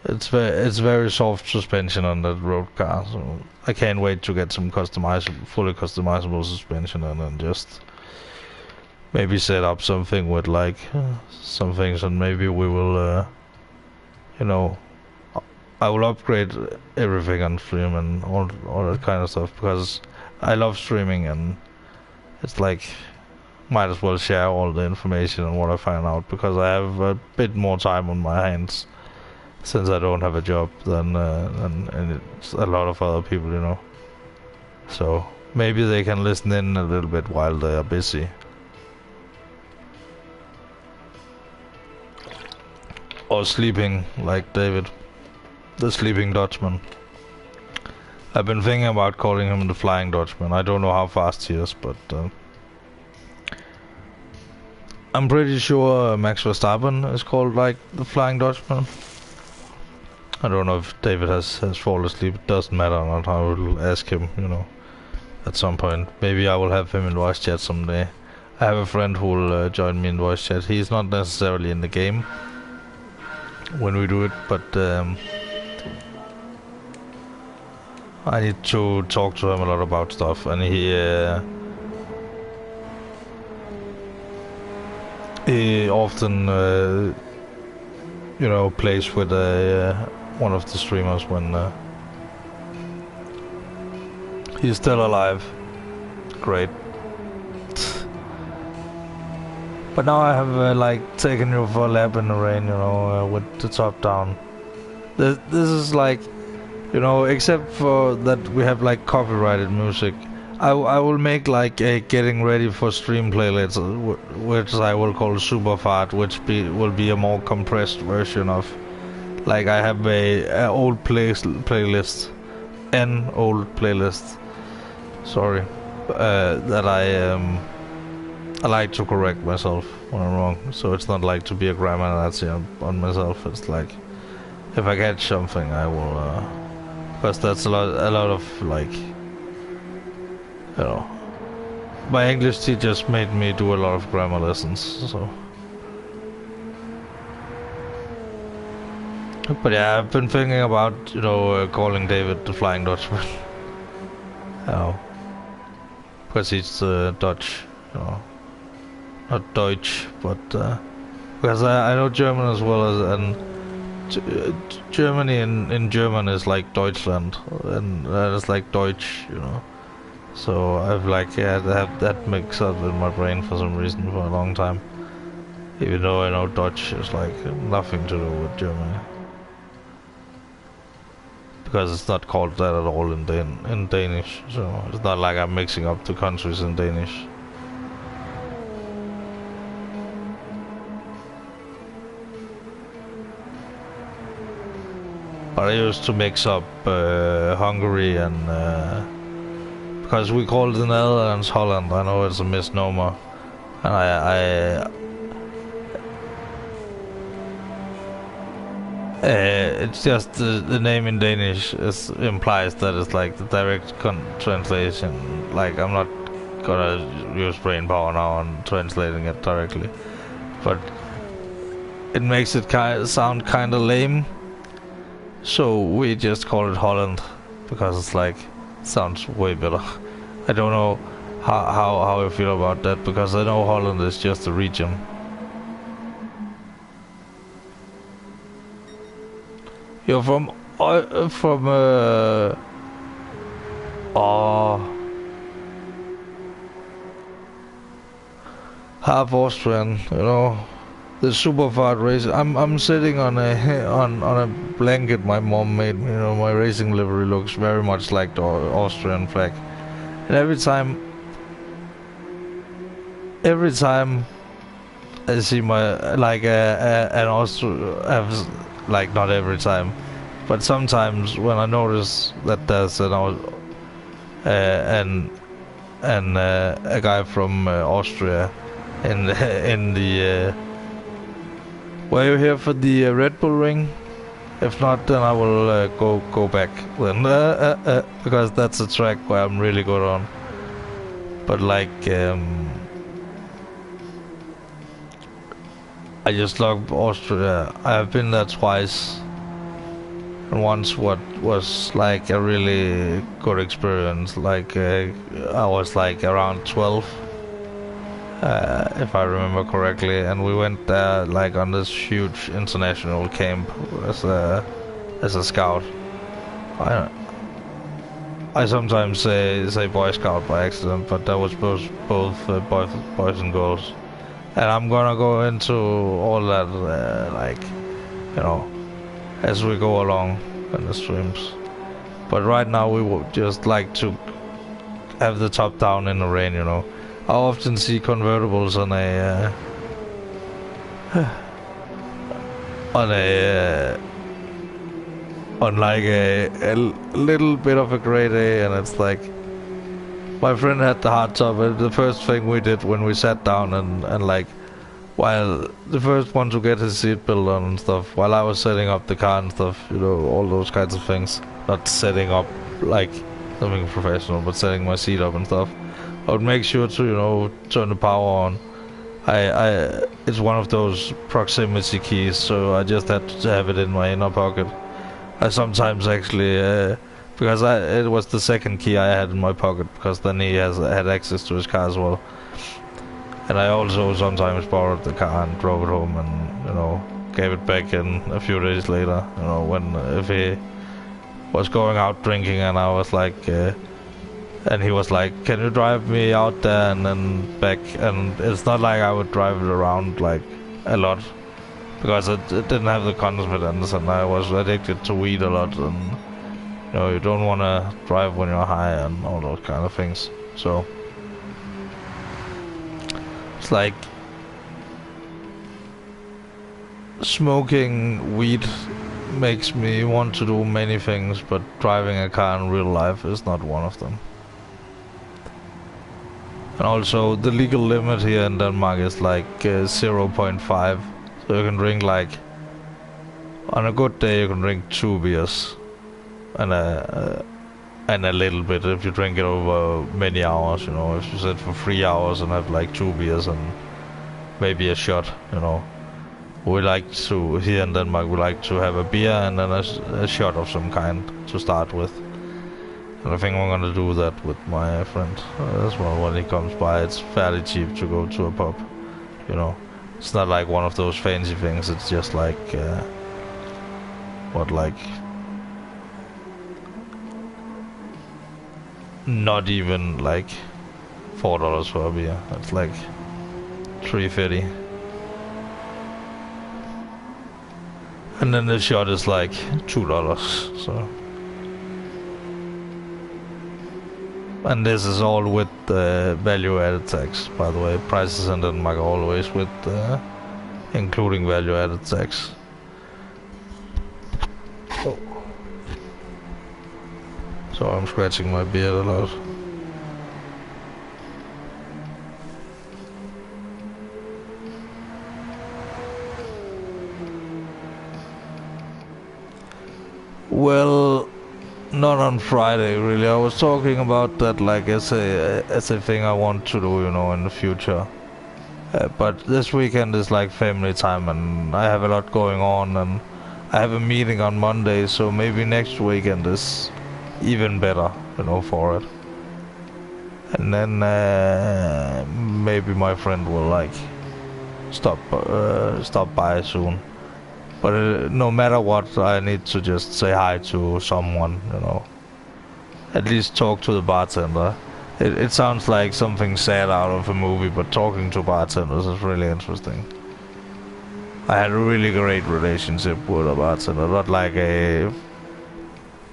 it's very soft suspension on that road car. So I can't wait to get some fully customizable suspension, and then just maybe set up something with like some things, and maybe we will, you know, I will upgrade everything on stream and all that kind of stuff, because I love streaming, and it's like might as well share all the information and what I find out, because I have a bit more time on my hands since I don't have a job than and it's a lot of other people, you know. So maybe they can listen in a little bit while they are busy. Or sleeping, like David, the sleeping Dutchman. I've been thinking about calling him the Flying Dutchman. I don't know how fast he is, but I'm pretty sure Max Verstappen is called like the Flying Dutchman. I don't know if David has fallen asleep. It doesn't matter or not. I will ask him, you know, at some point. Maybe I will have him in voice chat someday. I have a friend who will join me in voice chat. He's not necessarily in the game when we do it, but I need to talk to him a lot about stuff, and he often you know, plays with one of the streamers when he's still alive. Great. But now I have like taken you for a lap in the rain, you know, with the top down. This is like, you know, except for that we have like copyrighted music, I will make like a getting ready for stream playlist, which I will call Super Fart, which will be a more compressed version of, like, I have a old playlist, sorry, that I like to correct myself when I'm wrong, so it's not like to be a grammar Nazi on myself. It's like, if I catch something, I will, because that's a lot of like, you know, my English teachers made me do a lot of grammar lessons, so. But yeah, I've been thinking about, you know, calling David the Flying Dutchman. You know, because he's Dutch, you know, not Deutsch, but because I know German as well, and Germany in German is like Deutschland, and that is like Deutsch, you know. So I've like that mix up in my brain for some reason for a long time, even though I know Dutch is like nothing to do with Germany, because it's not called that at all in Danish. So it's not like I'm mixing up the countries in Danish. But I used to mix up Hungary and because we call the Netherlands Holland. I know it's a misnomer, and it's just the name in Danish implies that it's like the direct translation. Like, I'm not gonna use brain power now on translating it directly, but it makes it sound kind of lame. So we just call it Holland, because it's like, sounds way better. I don't know how you feel about that, because I know Holland is just a region. You're from oh, half Austrian, you know. The super fast race. I'm sitting on a on a blanket my mom made me. You know, my racing livery looks very much like the Austrian flag. And every time I see my like an Austrian, like not every time, but sometimes when I notice that there's an a guy from Austria in in the were you here for the Red Bull Ring? If not, then I will go back then, because that's a track where I'm really good on. But like, I just love Austria. I have been there twice, and once what was like a really good experience. Like I was like around 12. If I remember correctly, and we went there like on this huge international camp as a scout. I sometimes say Boy Scout by accident, but that was both boys and girls. And I'm gonna go into all that like, you know, as we go along in the streams. But right now we would just like to have the top down in the rain, you know. I often see convertibles on a on like a little bit of a grey day, and it's like my friend had the hard top. And the first thing we did when we sat down and like, while the first one to get his seatbelt on and stuff, while I was setting up the car and stuff, you know, all those kinds of things. Not setting up like something professional, but setting my seat up and stuff. I would make sure to, you know, turn the power on. It's one of those proximity keys, so I just had to have it in my inner pocket. I sometimes actually, because it was the second key I had in my pocket, because then he had access to his car as well. And I also sometimes borrowed the car and drove it home, and, you know, gave it back in a few days later. You know, if he was going out drinking, and I was like. And he was like, can you drive me out there and then back? And it's not like I would drive it around like a lot, because it didn't have the confidence, and I was addicted to weed a lot, and you know, you don't want to drive when you're high and all those kind of things. So it's like smoking weed makes me want to do many things, but driving a car in real life is not one of them. And also, the legal limit here in Denmark is like 0.5. So you can drink like, on a good day you can drink 2 beers. And a little bit if you drink it over many hours, you know. If you sit for 3 hours and have like 2 beers and maybe a shot, you know. We like to, here in Denmark, we like to have a beer and then a shot of some kind to start with. And I think I'm gonna do that with my friend as well when he comes by. It's fairly cheap to go to a pub, you know. It's not like one of those fancy things. It's just like like not even like $4 for a beer. It's like $3.50, and then the shot is like $2. So. And this is all with value-added tax, by the way. Prices in Denmark are always with including value-added tax. Oh. So I'm scratching my beard a lot. Well, not on Friday, really. I was talking about that like as a thing I want to do, you know, in the future. But this weekend is like family time, and I have a lot going on, and I have a meeting on Monday, so maybe next weekend is even better, you know, for it. and then maybe my friend will like stop by soon. But no matter what, I need to just say hi to someone, you know. At least talk to the bartender. It sounds like something sad out of a movie, but talking to bartenders is really interesting. I had a really great relationship with a bartender, not like a...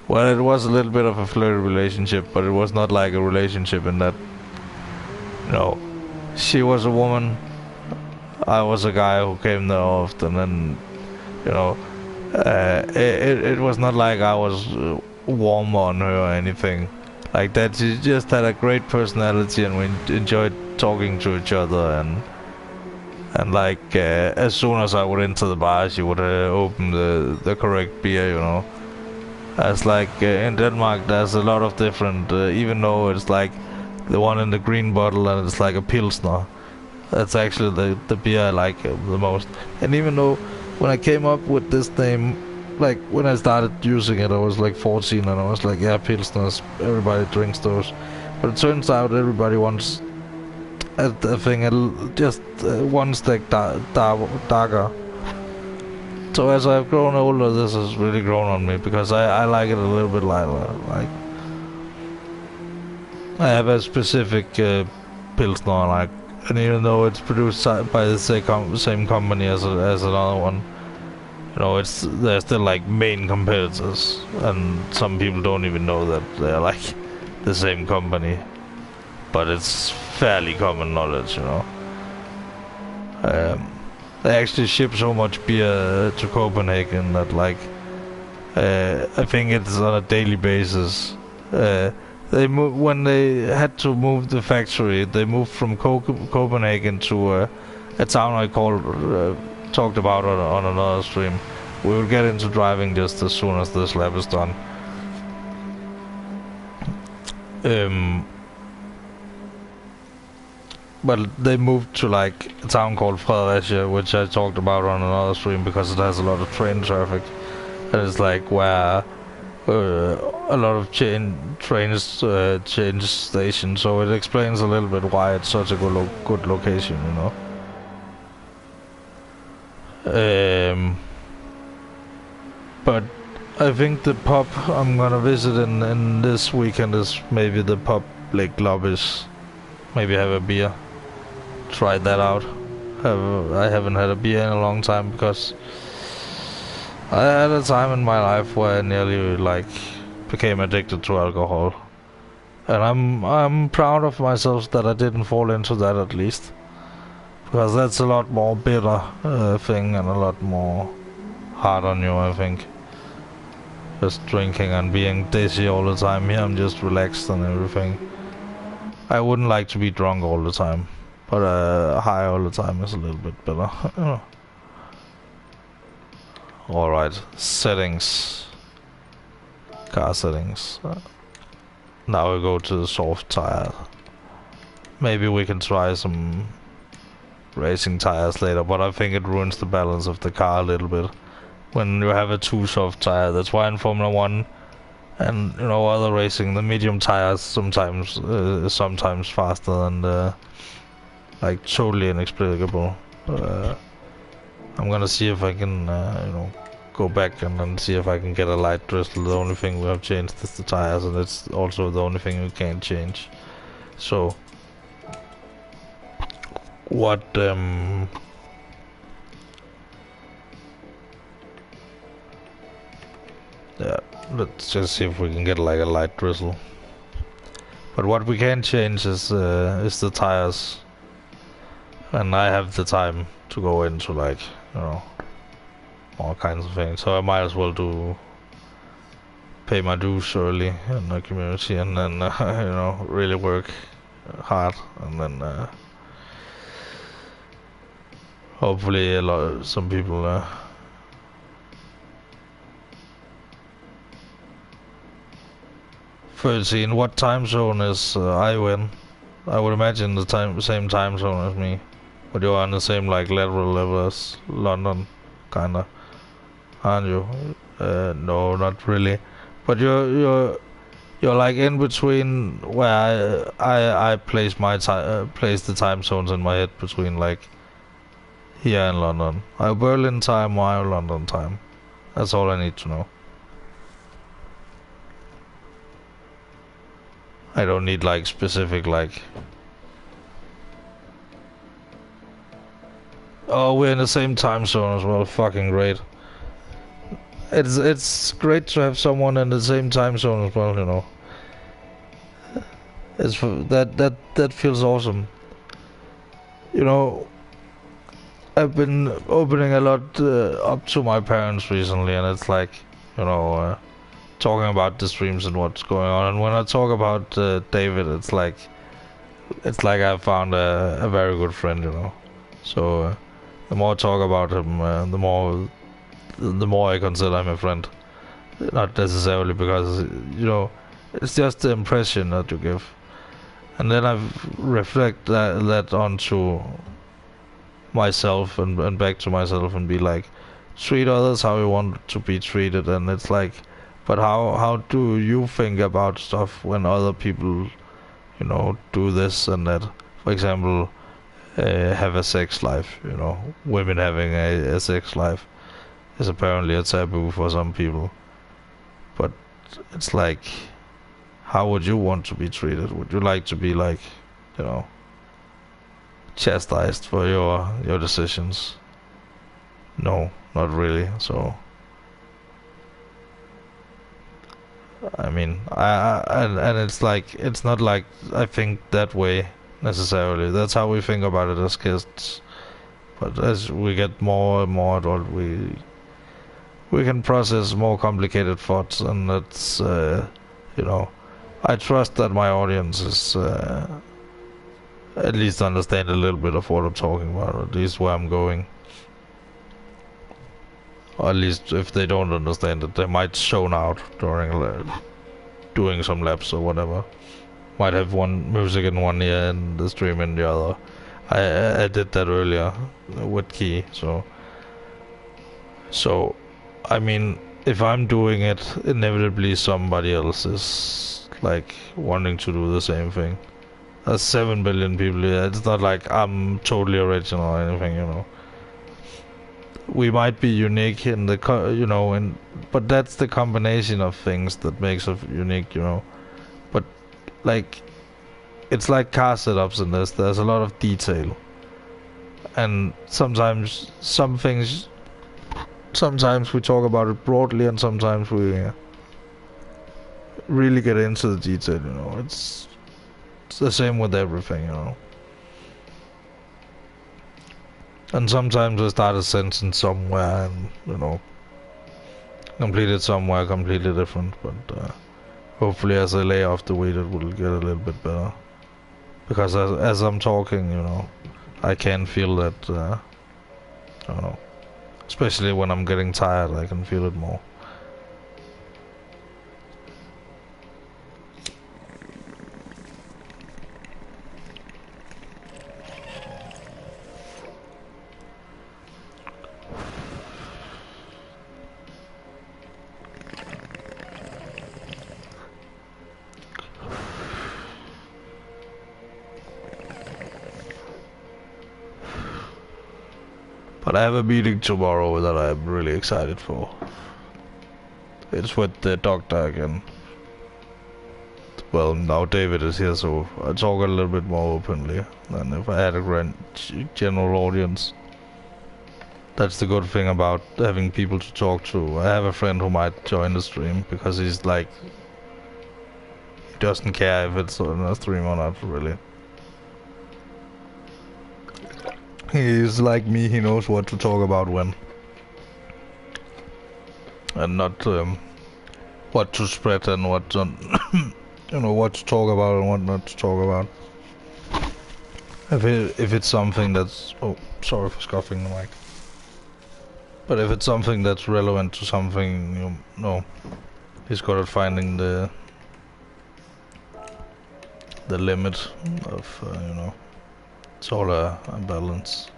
Well, it was a little bit of a flirty relationship, but it was not like a relationship in that... No. She was a woman, I was a guy who came there often, and, you know, it was not like I was warm on her or anything like that. She just had a great personality, and we enjoyed talking to each other, and like as soon as I would enter the bar, she would open the correct beer, you know. As like in Denmark, there's a lot of different, even though it's like the one in the green bottle and it's like a Pilsnor. That's actually the beer I like the most. And even though when I came up with this name, like when I started using it, I was like 14 and I was like, yeah, Pilsners, everybody drinks those. But it turns out everybody wants a thing just one step darker. So as I've grown older, this has really grown on me because I like it a little bit lighter. Like I have a specific Pilsner, like, and even though it's produced by the same company as another one, you know, they're still like main competitors, and some people don't even know that they're like the same company, but it's fairly common knowledge, you know. They actually ship so much beer to Copenhagen that like I think it's on a daily basis. When they had to move the factory, they moved from Copenhagen to a town I talked about on another stream. We will get into driving just as soon as this lab is done. But they moved to like a town called Fredericia, which I talked about on another stream because it has a lot of train traffic, and it's like where a lot of trains change stations. So it explains a little bit why it's such a good location, you know. But I think the pub I'm gonna visit in this weekend is maybe the pub Lake Lobbies. Maybe have a beer. Try that out. I haven't had a beer in a long time because I had a time in my life where I nearly like became addicted to alcohol, and I'm proud of myself that I didn't fall into that, at least, because that's a lot more bitter thing and a lot more hard on you, I think. Just drinking and being dizzy all the time. Here I'm just relaxed and everything. I wouldn't like to be drunk all the time, but high all the time is a little bit better. Alright, settings. Car settings. Now we go to the soft tire. Maybe we can try some racing tires later, but I think it ruins the balance of the car a little bit when you have a too soft tire. That's why in Formula 1 and, you know, other racing, the medium tires sometimes faster than the like totally inexplicable. I'm gonna see if I can you know, go back and then see if I can get a light drizzle. The only thing we have changed is the tires, and it's also the only thing we can't change. So what yeah, let's just see if we can get like a light drizzle. But what we can change is the tires, and I have the time to go into, like, you know, all kinds of things. So I might as well pay my dues early in the community, and then you know, really work hard, and then hopefully some people 13. What time zone is I in? I would imagine the same time zone as me. But you're on the same like lateral level as London, kinda, aren't you? No, not really. But You're like in between where I place my place the time zones in my head between like here and London. Berlin time or London time. That's all I need to know. I don't need like specific like. Oh, we're in the same time zone as well. Fucking great. It's great to have someone in the same time zone as well. You know. It's that feels awesome. You know, I've been opening a lot up to my parents recently, and it's like, you know, talking about the streams and what's going on. And when I talk about David, it's like I found a very good friend, you know. So the more I talk about him, the more I consider him a friend. Not necessarily because, you know, it's just the impression that you give. And then I reflect that onto myself and back to myself and be like, treat others how you want to be treated. And it's like, but how do you think about stuff when other people, you know, do this and that? For example, have a sex life, you know, women having a sex life is apparently a taboo for some people. But it's like, how would you want to be treated? Would you like to be like, you know, chastised for your decisions? No, not really. So I mean, and it's like it's not like I think that way necessarily. That's how we think about it as kids. But as we get more and more adult, we can process more complicated thoughts, and that's you know, I trust that my audience is at least understand a little bit of what I'm talking about, or at least where I'm going. Or at least if they don't understand it, they might zone out during doing some laps or whatever. Might have one music in one ear and the stream in the other. I did that earlier with Key, so I mean, if I'm doing it, inevitably somebody else is like wanting to do the same thing. There's 7 billion people here. It's not like I'm totally original or anything, you know. We might be unique in the, you know, but that's the combination of things that makes us unique, you know. But like, it's like car setups in this. There's a lot of detail, and sometimes sometimes we talk about it broadly, and sometimes we really get into the detail, you know. It's the same with everything, you know. And sometimes I start a sentence somewhere and, you know, complete it somewhere completely different, but hopefully as I lay off the weight it will get a little bit better. Because as I'm talking, you know, I can feel that, I don't know, especially when I'm getting tired, I can feel it more. But I have a meeting tomorrow that I'm really excited for. It's with the doctor again. Well, now David is here, so I talk a little bit more openly than if I had a general audience. That's the good thing about having people to talk to. I have a friend who might join the stream because he's like, he doesn't care if it's on a stream or not, really. He's like me, he knows what to talk about when. And not what to spread and what to, you know, what to talk about and what not to talk about. If it's something that's, oh, sorry for scuffing the mic. But if it's something that's relevant to something, you know, he's good at finding the limit of, you know, it's all a balance.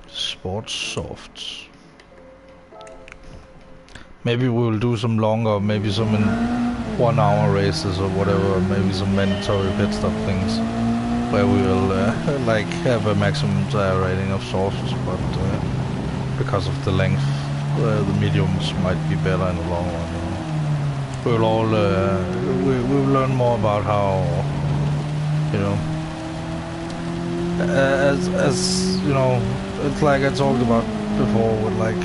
Sports softs. Maybe we'll do some longer, maybe some in 1 hour races or whatever, maybe some mandatory pit stop things, where we will like have a maximum tire rating of sources, but because of the length, the mediums might be better in the long run. You know. We'll all we'll learn more about how, you know, as you know, it's like I talked about before with like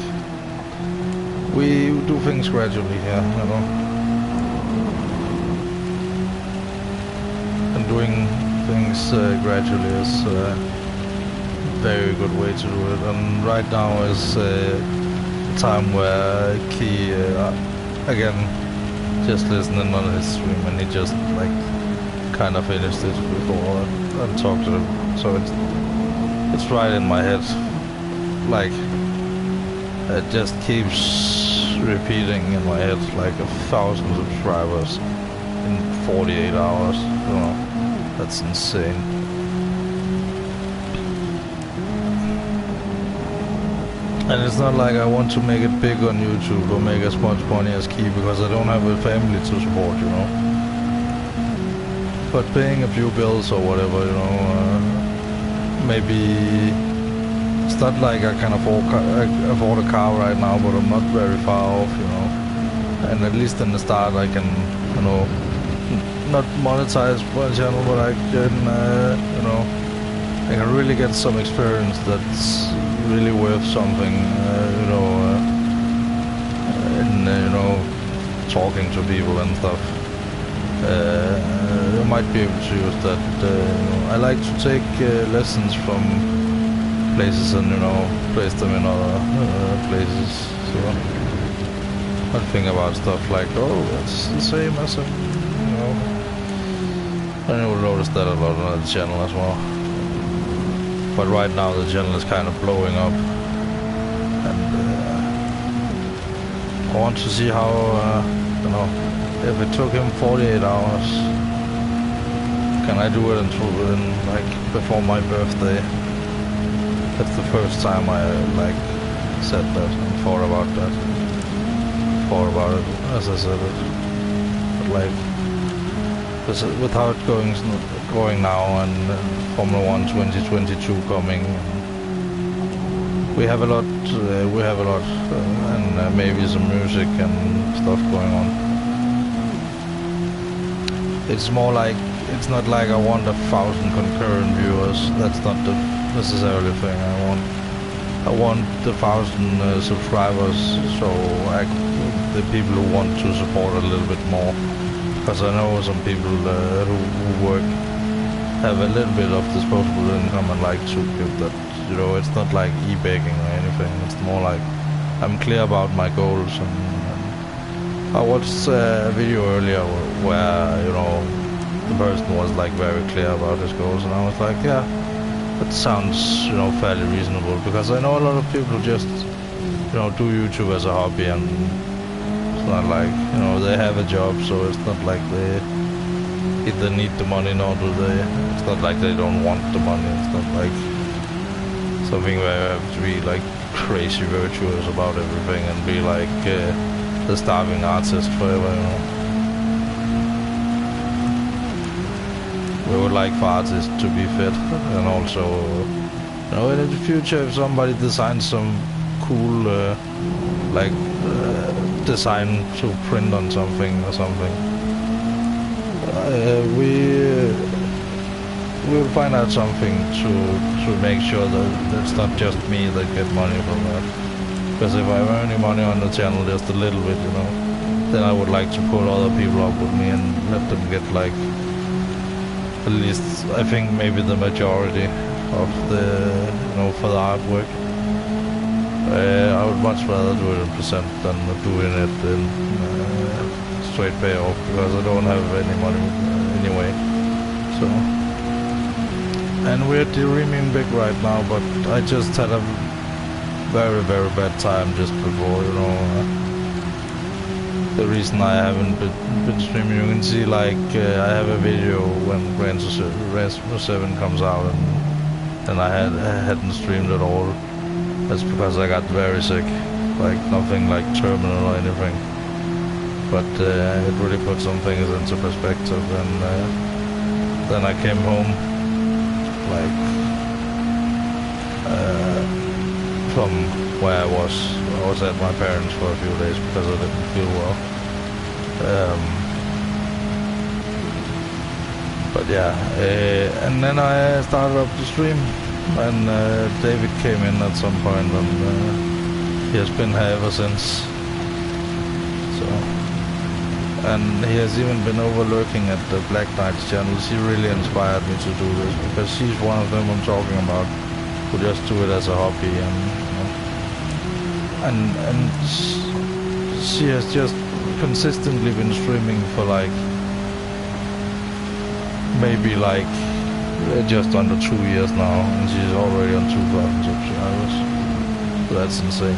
we do things gradually here, you know, and doing things gradually is a very good way to do it. And right now is a time where Key again just listening on his stream, and he just like kind of finished it before I talked to him, so it's right in my head, like it just keeps repeating in my head, like 1,000 subscribers in 48 hours, you know, that's insane. And it's not like I want to make it big on YouTube or make as much money as Key, because I don't have a family to support, you know. But paying a few bills or whatever, you know, maybe it's not like I can afford a car right now, but I'm not very far off, you know. And at least in the start I can, you know, not monetize my channel, but I can, you know, I can really get some experience that's really worth something, you know, in, you know, talking to people and stuff. You might be able to use that. You know, I like to take lessons from places and, you know, place them in other places. So I think about stuff like, oh, that's the same as a, you know, and you will notice that a lot on the channel as well. But right now the channel is kind of blowing up, and I want to see how, you know, if it took him 48 hours, can I do it in like before my birthday? That's the first time I like said that and thought about that. Thought about it as I said it. But like with how it's going now, and Formula 1 2022 coming, we have a lot, and maybe some music and stuff going on. It's more like, it's not like I want 1,000 concurrent viewers. That's not the necessarily thing I want the 1,000 subscribers, so the people who want to support a little bit more. Because I know some people who work have a little bit of disposable income and like to give that, you know, it's not like e-begging or anything. It's more like I'm clear about my goals, and I watched a video earlier where, you know, the person was like very clear about his goals, and I was like, yeah, that sounds, you know, fairly reasonable, because I know a lot of people just, you know, do YouTube as a hobby, and it's not like, you know, they have a job, so it's not like they either need the money nor do they. It's not like they don't want the money. It's not like something where you have to be like crazy virtuous about everything and be like the starving artist forever, you know. We would like for artists to be fit, and also, you know, in the future, if somebody designs some cool design to print on something or something, we'll find out something to make sure that it's not just me that get money from that. Because if I'm earning money on the channel just a little bit, you know, then I would like to pull other people up with me and let them get like, at least I think maybe the majority of the, you know, for the artwork. I would much rather do it in percent than doing it in straight payoff, because I don't have any money anyway. So, and we're dreaming big right now, but I just had a very, very bad time just before, you know. The reason I haven't been streaming, you can see like I have a video when Gt7 comes out, and I hadn't streamed at all. That's because I got very sick, like nothing like terminal or anything. but it really put some things into perspective. And then I came home, like from where I was at my parents for a few days because I didn't feel well. But yeah, and then I started up the stream, and David came in at some point, and he has been here ever since. So, and he has even been overlooking at the Black Knight's channels. He really inspired me to do this because she's one of them I'm talking about who just do it as a hobby, and she has just consistently been streaming for like maybe like just under 2 years now, and she's already on 2,000 subscribers. So that's insane.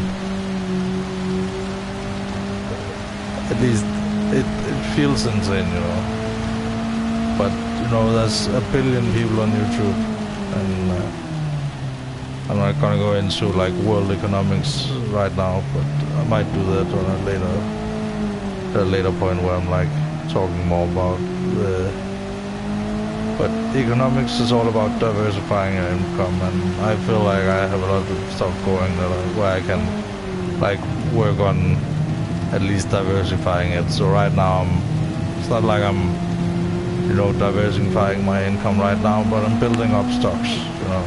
At least it feels insane, you know. But you know, there's a billion people on YouTube, and I'm not gonna go into like world economics right now, but I might do that on a later point where I'm like talking more about the. But economics is all about diversifying your income, and I feel like I have a lot of stuff going where I can like work on at least diversifying it. So right now it's not like I'm, you know, diversifying my income right now, but I'm building up stocks, you know,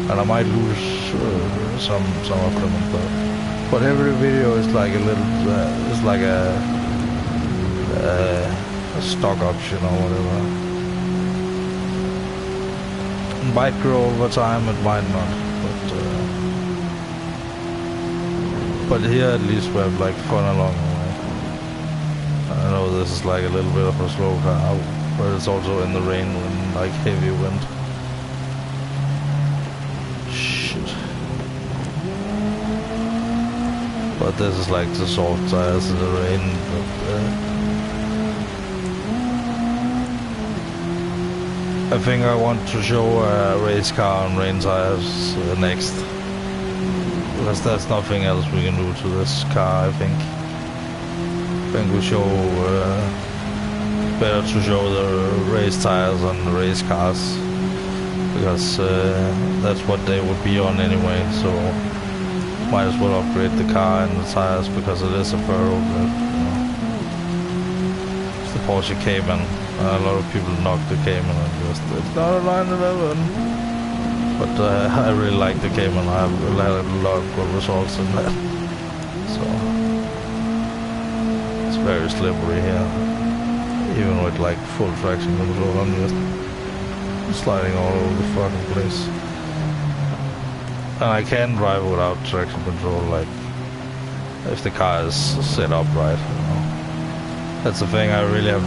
and I might lose some of them and stuff. But every video is like a little, it's like a stock option or whatever. It might grow over time, it might not, but here at least we have like fun along the way. I know this is like a little bit of a slow car, but it's also in the rain and like heavy wind. Shit. But this is like the soft tires in the rain, but I think I want to show a race car on rain tires next, because there's nothing else we can do to this car. I think we show better to show the race tires on the race cars, because that's what they would be on anyway. So might as well upgrade the car and the tires, because it is a thoroughbred. It's the Porsche Cayman. A lot of people knock the Cayman and just, it's not a 911. But I really like the Cayman. I've had a lot of good results in that. So it's very slippery here. Even with like full traction control, I'm just sliding all over the fucking place. And I can drive without traction control, like if the car is set up right, you know. That's the thing I really have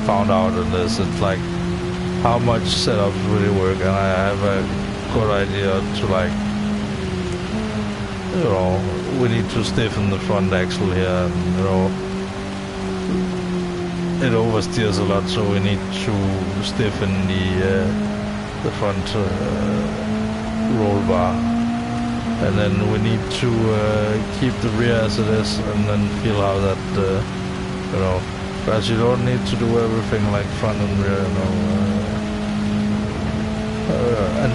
found out in this. It's like how much setups really work, and I have a good idea to, like, you know, we need to stiffen the front axle here, and you know, it oversteers a lot, so we need to stiffen the front roll bar, and then we need to keep the rear as it is, and then feel how that you know, because you don't need to do everything like front and rear, you know. And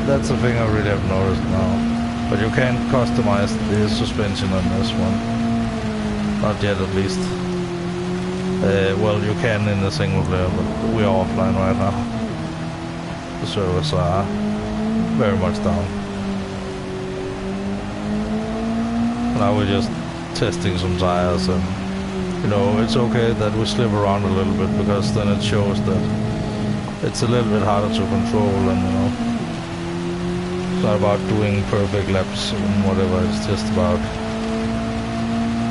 that's the thing I really have noticed now. But you can't customize the suspension on this one. Not yet, at least. Well, you can in the single player, but we are offline right now. The servers are very much down. Now we're just testing some tires, and you know, it's okay that we slip around a little bit, because then it shows that it's a little bit harder to control, and you know, it's not about doing perfect laps and whatever, it's just about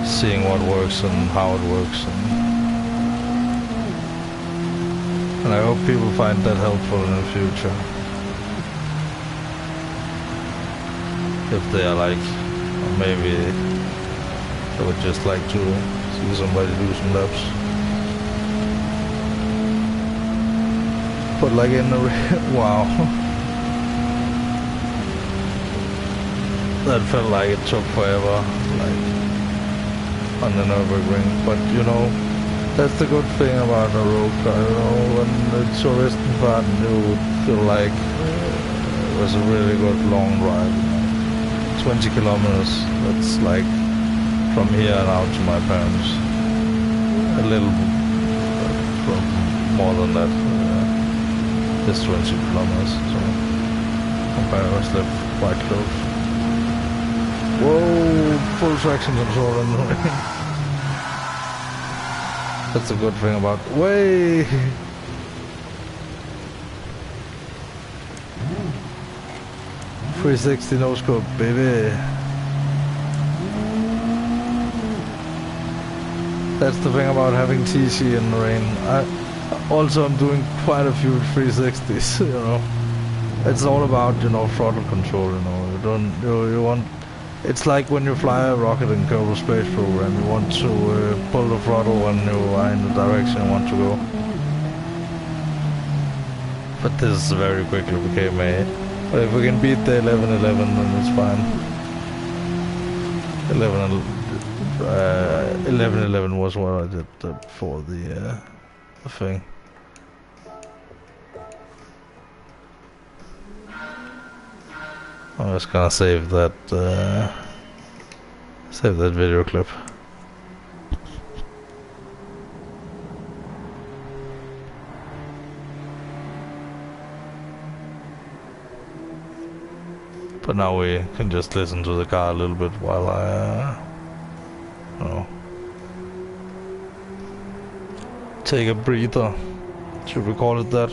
seeing what works and how it works, and I hope people find that helpful in the future. If they are like, maybe they would just like to see somebody do some laps. But like in the wow, that felt like it took forever. Like on the Nürburgring. But you know, that's the good thing about a road car. You know, when it's Touristenfahrt, you would feel like it was a really good long drive. You know? 20 kilometers. That's like from here and out to my parents. A little more than that. Just 20 kilometers. So my parents live quite close. Whoa! Full traction control in the way. That's a good thing about way. 360 no scope, baby. That's the thing about having TC in the rain. I'm doing quite a few 360s. You know, it's all about, you know, throttle control. You know, you want. It's like when you fly a rocket in Kerbal Space Program, you want to pull the throttle when you are in the direction you want to go. But this very quickly became a... But if we can beat the 1111, then it's fine. 1111 was what I did for the thing. I'm just gonna save that video clip. But now we can just listen to the car a little bit while I you know, take a breather. Should we call it that?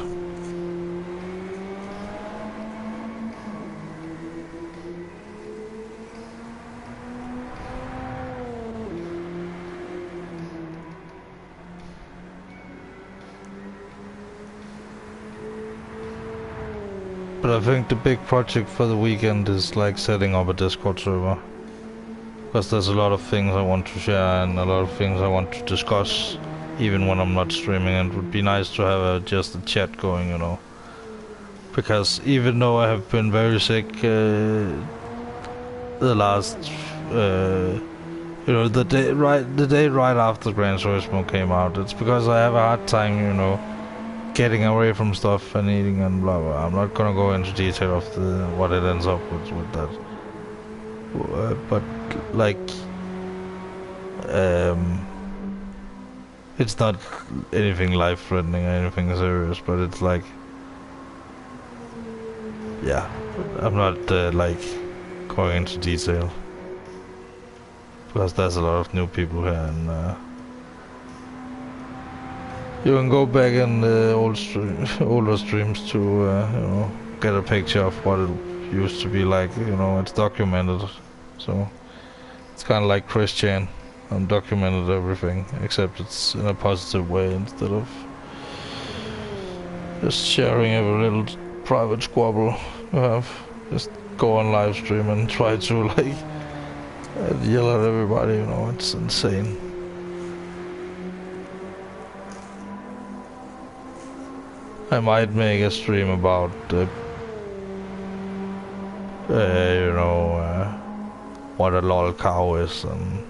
But I think the big project for the weekend is like setting up a Discord server. Because there's a lot of things I want to share and a lot of things I want to discuss even when I'm not streaming, and it would be nice to have just a chat going, you know. Because even though I have been very sick the last you know, the day right after Gran Turismo came out, it's because I have a hard time, you know, getting away from stuff and eating and blah blah. I'm not gonna go into detail of what it ends up with that. But like, it's not anything life-threatening or anything serious. But it's like, yeah, I'm not like going into detail because there's a lot of new people here and. You can go back in the older streams to, you know, get a picture of what it used to be like. You know, it's documented, so it's kind of like Christian. I'm documented everything, except it's in a positive way instead of just sharing every little private squabble you have. Just go on live stream and try to like yell at everybody. You know, it's insane. I might make a stream about, you know, what a lol cow is, and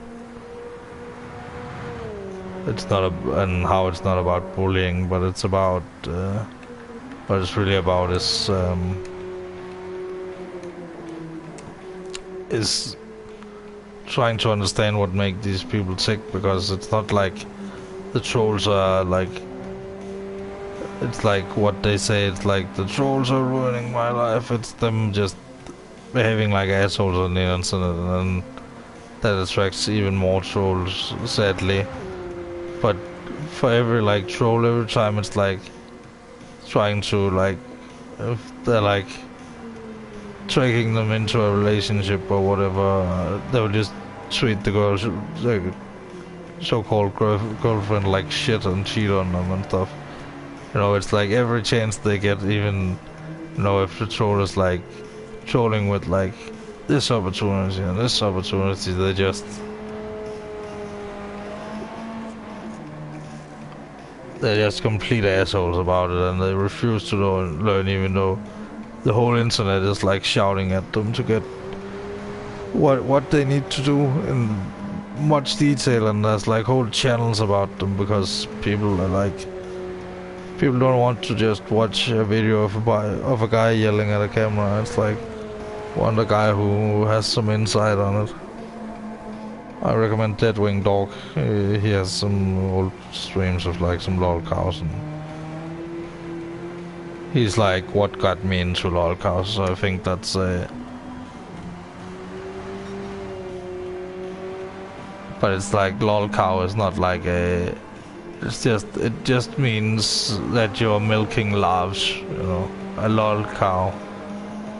it's not and how it's not about bullying, but it's about, what it's really about is trying to understand what makes these people tick, because it's not like the trolls are like. It's like what they say, it's like the trolls are ruining my life, it's them just behaving like assholes on the internet, and that attracts even more trolls, sadly. But for every like troll, every time it's like trying to like, if they're like tricking them into a relationship or whatever, they'll just treat the girl, the so-called girlfriend like shit and cheat on them and stuff. You know, it's like every chance they get, even, you know, if the troll is like trolling with like this opportunity and this opportunity, they're just complete assholes about it, and they refuse to learn, even though the whole internet is like shouting at them to get what they need to do in much detail, and there's like whole channels about them because people are like, people don't want to just watch a video of a guy yelling at a camera. It's like, want a guy who has some insight on it. I recommend Deadwing Dog. He has some old streams of like some lol cows, and he's like what got me into lol cows. So I think that's but it's like lol cow is not like a. It just means that you're milking larves, you know, a lol cow.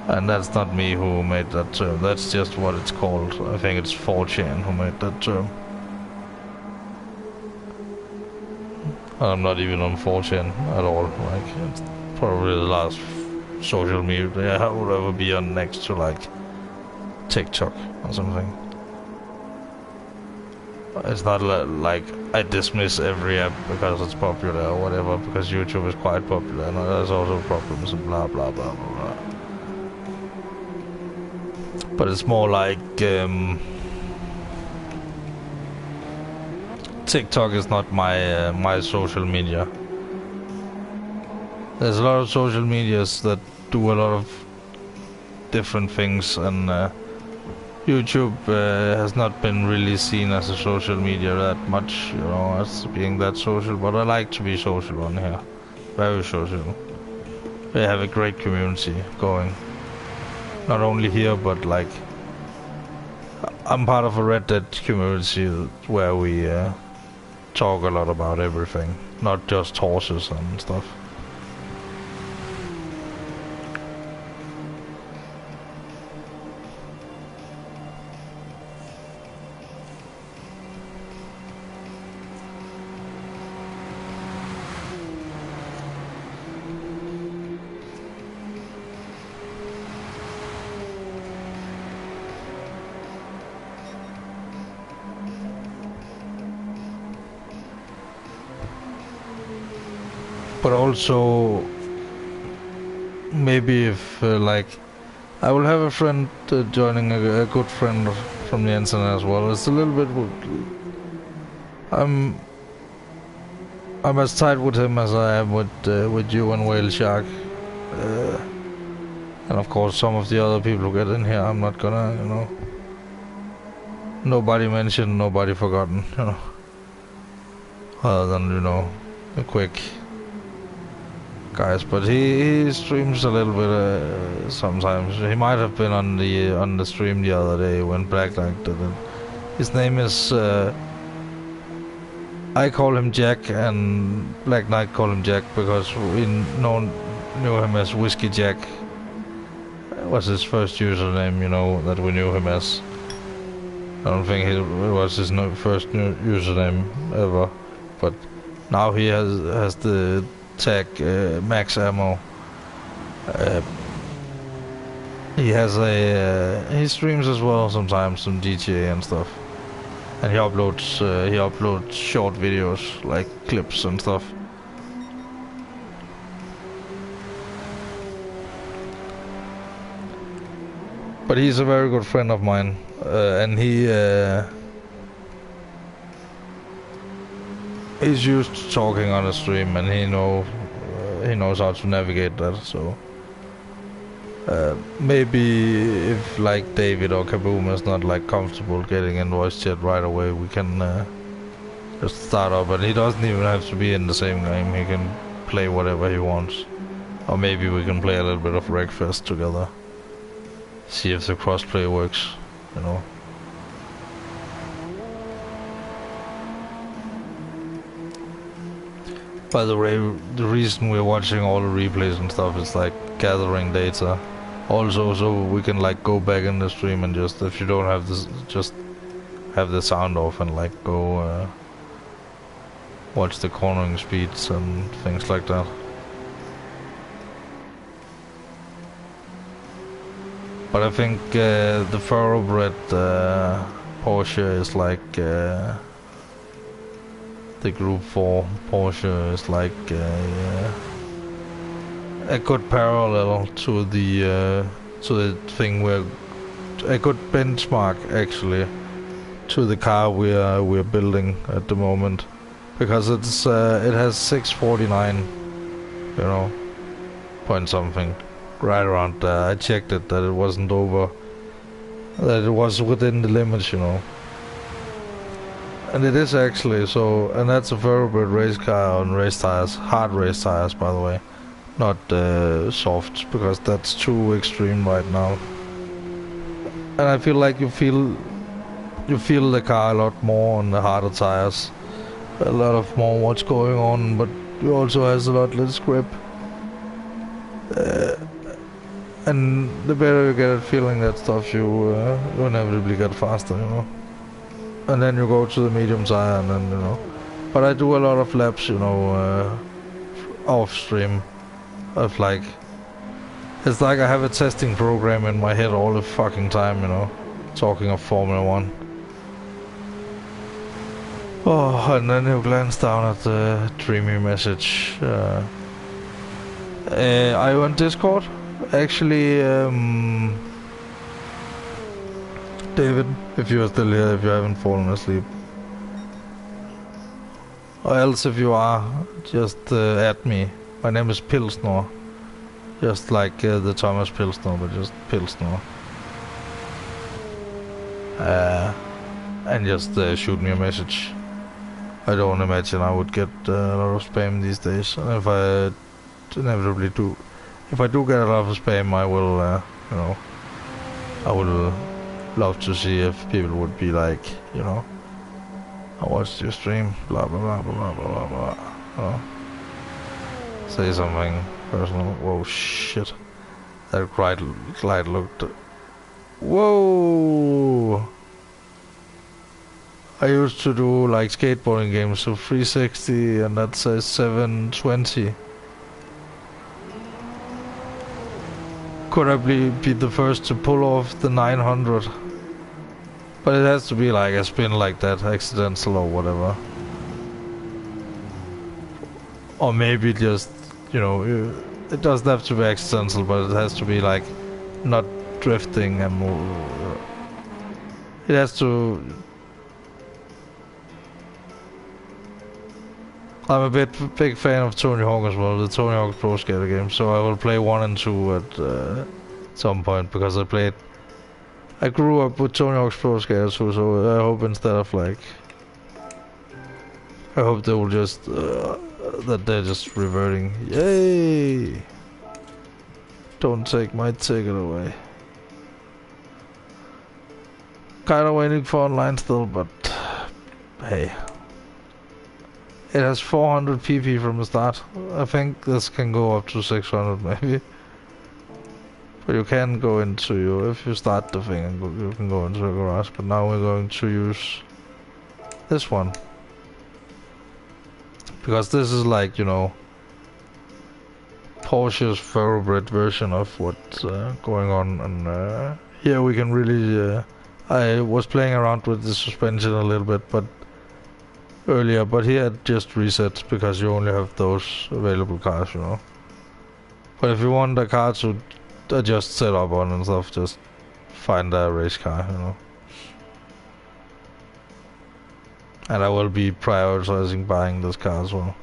And that's not me who made that term, that's just what it's called. I think it's 4chan who made that term. I'm not even on 4chan at all, like, it's probably the last social media I would ever be on, next to like TikTok or something. It's not like I dismiss every app because it's popular or whatever, because YouTube is quite popular and there's also problems and blah blah blah blah blah. But it's more like TikTok is not my my social media. There's a lot of social medias that do a lot of different things, and YouTube has not been really seen as a social media that much, you know, as being that social. But I like to be social on here, very social. They have a great community going. Not only here, but like I'm part of a Red Dead community where we talk a lot about everything, not just horses and stuff. But also, maybe if like, I will have a friend joining, a good friend from the internet as well. It's a little bit. I'm as tight with him as I am with you and Whale Shark, and of course some of the other people who get in here. I'm not gonna, you know. Nobody mentioned, nobody forgotten, you know. Other than, you know, a quick. Guys, but he streams a little bit sometimes. He might have been on the stream the other day when Black Knight did it. His name is I call him Jack, and Black Knight call him Jack because we knew him as Whiskey Jack. Was his first username, you know, that we knew him as. I don't think it was his first username ever, but now he has the tag Max Ammo. He has he streams as well sometimes, some GTA and stuff, and he uploads short videos like clips and stuff. But he's a very good friend of mine, and he's used to talking on a stream, and he knows how to navigate that. So maybe if like David or Kaboom is not like comfortable getting in voice chat right away, we can just start up, and he doesn't even have to be in the same game. He can play whatever he wants, or maybe we can play a little bit of Wreckfest together. See if the crossplay works, you know. By the way, the reason we're watching all the replays and stuff is like gathering data. Also, so we can like go back in the stream and just, if you don't have this, just have the sound off and like go watch the cornering speeds and things like that. But I think the thoroughbred Porsche is like the Group 4 Porsche is like a good parallel to the thing where a good benchmark actually to the car we're building at the moment, because it has 649, you know, point something, right around there. I checked it that it wasn't over, that it was within the limits, you know. And it is actually, so, and that's a thoroughbred race car on race tires, hard race tires, by the way, not soft, because that's too extreme right now. And I feel like you feel the car a lot more on the harder tires, a lot of more what's going on, but it also has a lot less grip. And the better you get at feeling that stuff, you inevitably get faster, you know. And then you go to the medium tire, and then, you know. But I do a lot of laps, you know, off stream. Of like, it's like I have a testing program in my head all the fucking time, you know. Talking of Formula 1. Oh, and then you glance down at the dreamy message. Are you on Discord? Actually, David, if you are still here, if you haven't fallen asleep. Or else if you are, just add me. My name is Pilsnor. Just like the Thomas Pilsnor, but just Pilsnor. And just shoot me a message. I don't imagine I would get a lot of spam these days. And if I inevitably do, if I do get a lot of spam, I will, you know, I would love to see if people would be like, you know, I watched your stream, blah blah blah blah blah blah blah. You know, say something personal. Whoa, shit! That glide looked. Whoa! I used to do like skateboarding games, so 360, and that says 720. Could I be the first to pull off the 900? But it has to be like a spin like that, accidental or whatever. Or maybe just, you know, it doesn't have to be accidental, but it has to be like not drifting and it has to. I'm a big fan of Tony Hawk as well, the Tony Hawk Pro Skater game, so I will play 1 and 2 at some point, because I grew up with Tony Hawk's Pro Skater too, so I hope instead of like, I hope they will just, that they're just reverting. Yay! Don't take my ticket away. Kinda waiting for online still, but hey. It has 400 PP from the start. I think this can go up to 600 maybe. But you can go into if you start the thing, and you can go into the garage. But now we're going to use this one. Because this is like, you know, Porsche's thoroughbred version of what's going on. And here we can really, I was playing around with the suspension a little bit, but earlier, but here it just resets because you only have those available cars, you know. But if you want a car to just set up on and stuff, just find a race car, you know. And I will be prioritizing buying this car as well.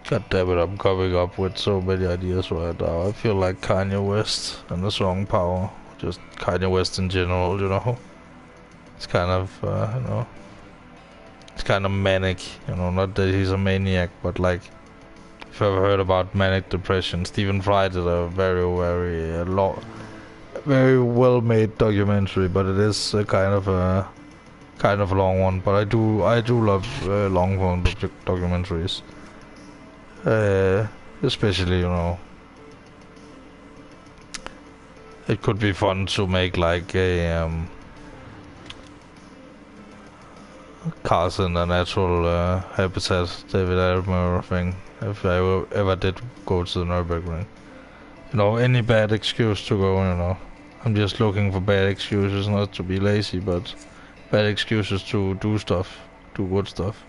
God damn it, I'm coming up with so many ideas right now. I feel like Kanye West and the song Power. Just Kanye West in general, you know. It's kind of, you know, it's kind of manic, you know, not that he's a maniac, but like, if you've ever heard about manic depression, Stephen Fry did a very well-made documentary, but it is a kind of a long one. But I do love long form documentaries. Especially, you know, it could be fun to make like a cars in a natural habitat, David Attenborough thing. If I ever did go to the Nürburgring, you know, any bad excuse to go. You know, I'm just looking for bad excuses, not to be lazy, but bad excuses to do stuff, do good stuff.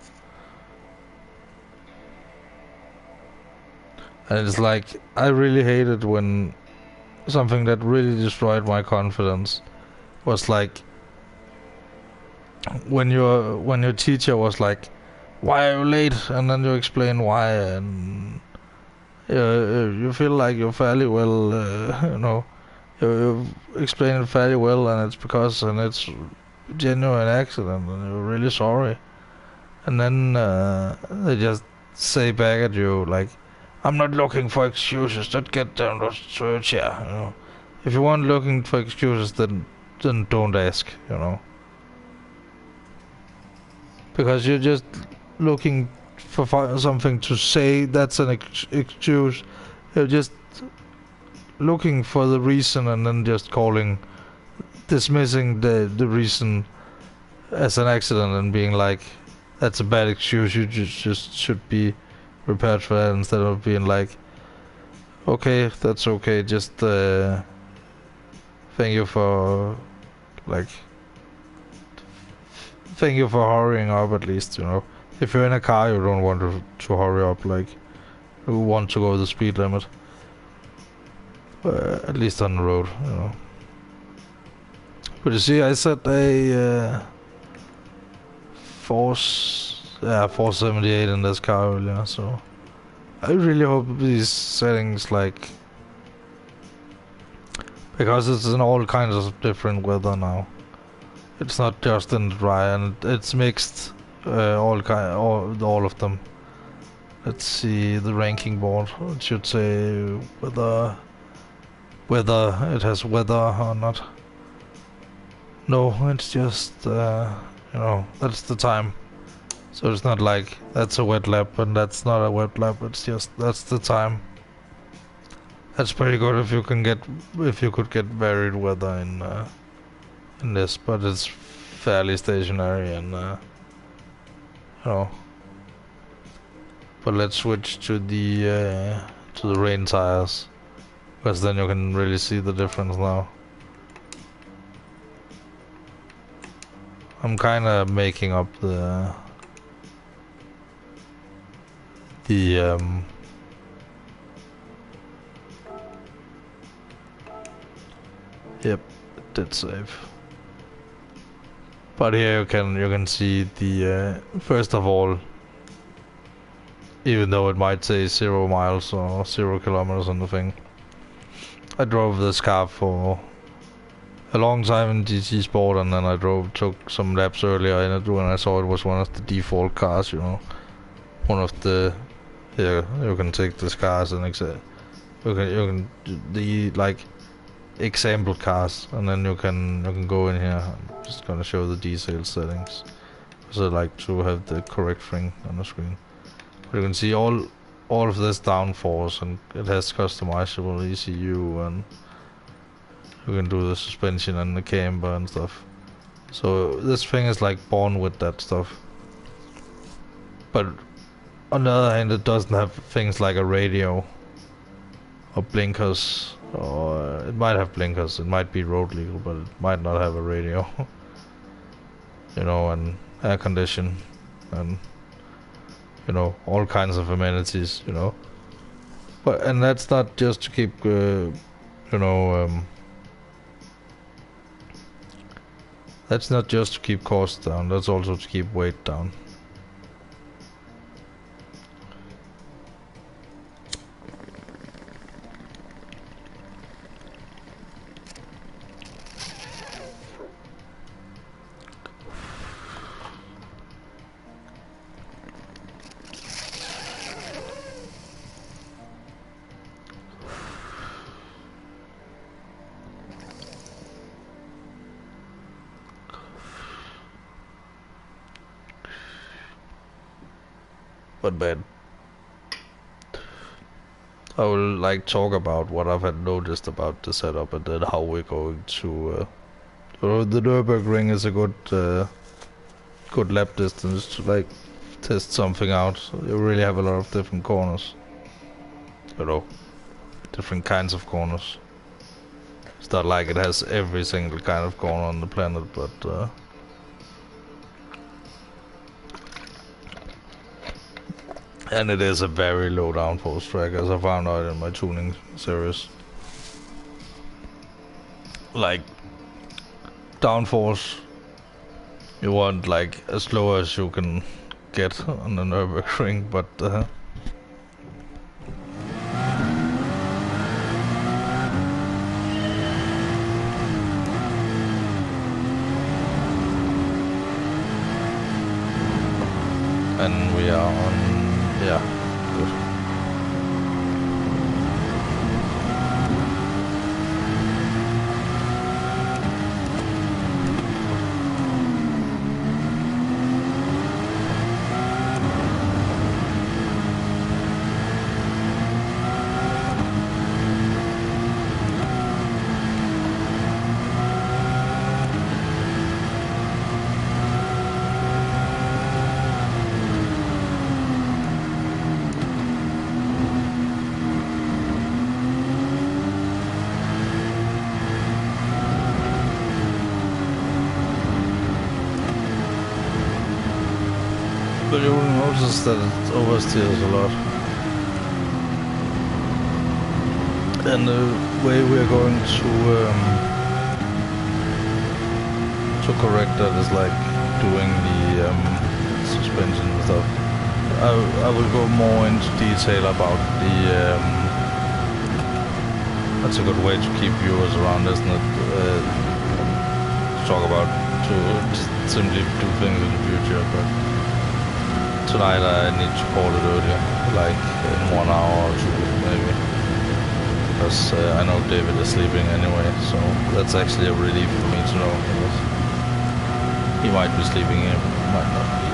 And it's like I really hated when something that really destroyed my confidence was like when your teacher was like, "Why are you late?" and then you explain why, and you feel like you're fairly well, you know, you explain it fairly well, and it's because and it's genuine accident, and you're really sorry, and then they just say back at you like, "I'm not looking for excuses. Just get down to your chair." You know, if you weren't looking for excuses, then don't ask. You know. Because you're just looking for something to say that's an excuse. You're just looking for the reason and then just dismissing the reason as an accident and being like, that's a bad excuse, you just should be prepared for that, instead of being like, okay, that's okay, just thank you for, like, thank you for hurrying up at least, you know. If you're in a car, you don't want to hurry up, like, you want to go the speed limit. At least on the road, you know. But you see, I set a 478 in this car earlier, so I really hope these settings, like, because it's in all kinds of different weather now. It's not just in dry, and it's mixed, all of them. Let's see the ranking board. It should say whether it has weather or not. No, it's just you know, that's the time. So it's not like that's a wet lap and that's not a wet lap. It's just that's the time. That's pretty good if you could get varied weather in this, but it's fairly stationary and you know. But let's switch to the rain tires, because then you can really see the difference now. I'm kind of making up the yep, it did save. But here you can see the first of all, even though it might say 0 miles or 0 kilometers on the thing, I drove this car for a long time in GT Sport, and then I took some laps earlier in it when I saw it was one of the default cars, you know. One of the, yeah, you can take this car as an example. You can the like example cars, and then you can go in here. I'm just gonna show the detail settings, because I like to have the correct thing on the screen. But you can see all of this downforce, and it has customizable ECU, and you can do the suspension and the camber and stuff. So this thing is like born with that stuff. But on the other hand, it doesn't have things like a radio or blinkers, or it might have blinkers, it might be road legal, but it might not have a radio. You know, and air condition, and you know, all kinds of amenities, you know. But and that's not just to keep you know, that's not just to keep costs down, that's also to keep weight down. But bad. I will like talk about what I've had noticed about the setup and then how we're going to. The Nürburgring is a good lap distance to like test something out. You really have a lot of different corners. You know, different kinds of corners. It's not like it has every single kind of corner on the planet, but and it is a very low downforce track, as I found out in my tuning series. Like, downforce, you want like as low as you can get on the Nürburgring, but and we are on, yeah, good. But you will notice that it oversteers a lot. And the way we are going to correct that is like doing the suspension and stuff. I will go more into detail about the that's a good way to keep viewers around, isn't it? Talk about to simply do things in the future, but tonight I need to call it earlier, like in 1 hour or 2 maybe, because I know David is sleeping anyway, so that's actually a relief for me to know, because he might be sleeping, he might not be.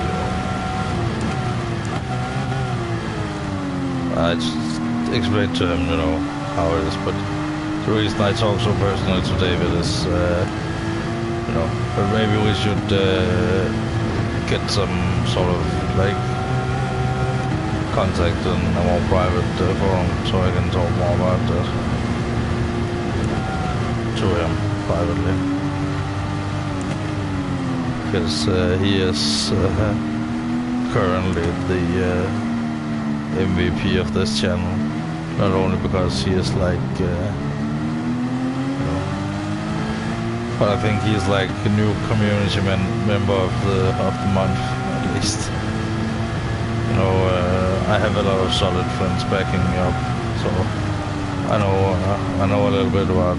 I just explained to him, you know, how it is, but the reason I talk so personally to David is, you know, but maybe we should get some sort of like contact in a more private forum so I can talk more about that to him privately, because he is currently the MVP of this channel, not only because he is like you know, but I think he's like a new community member of the month at least. You know, I have a lot of solid friends backing me up, so I know a little bit about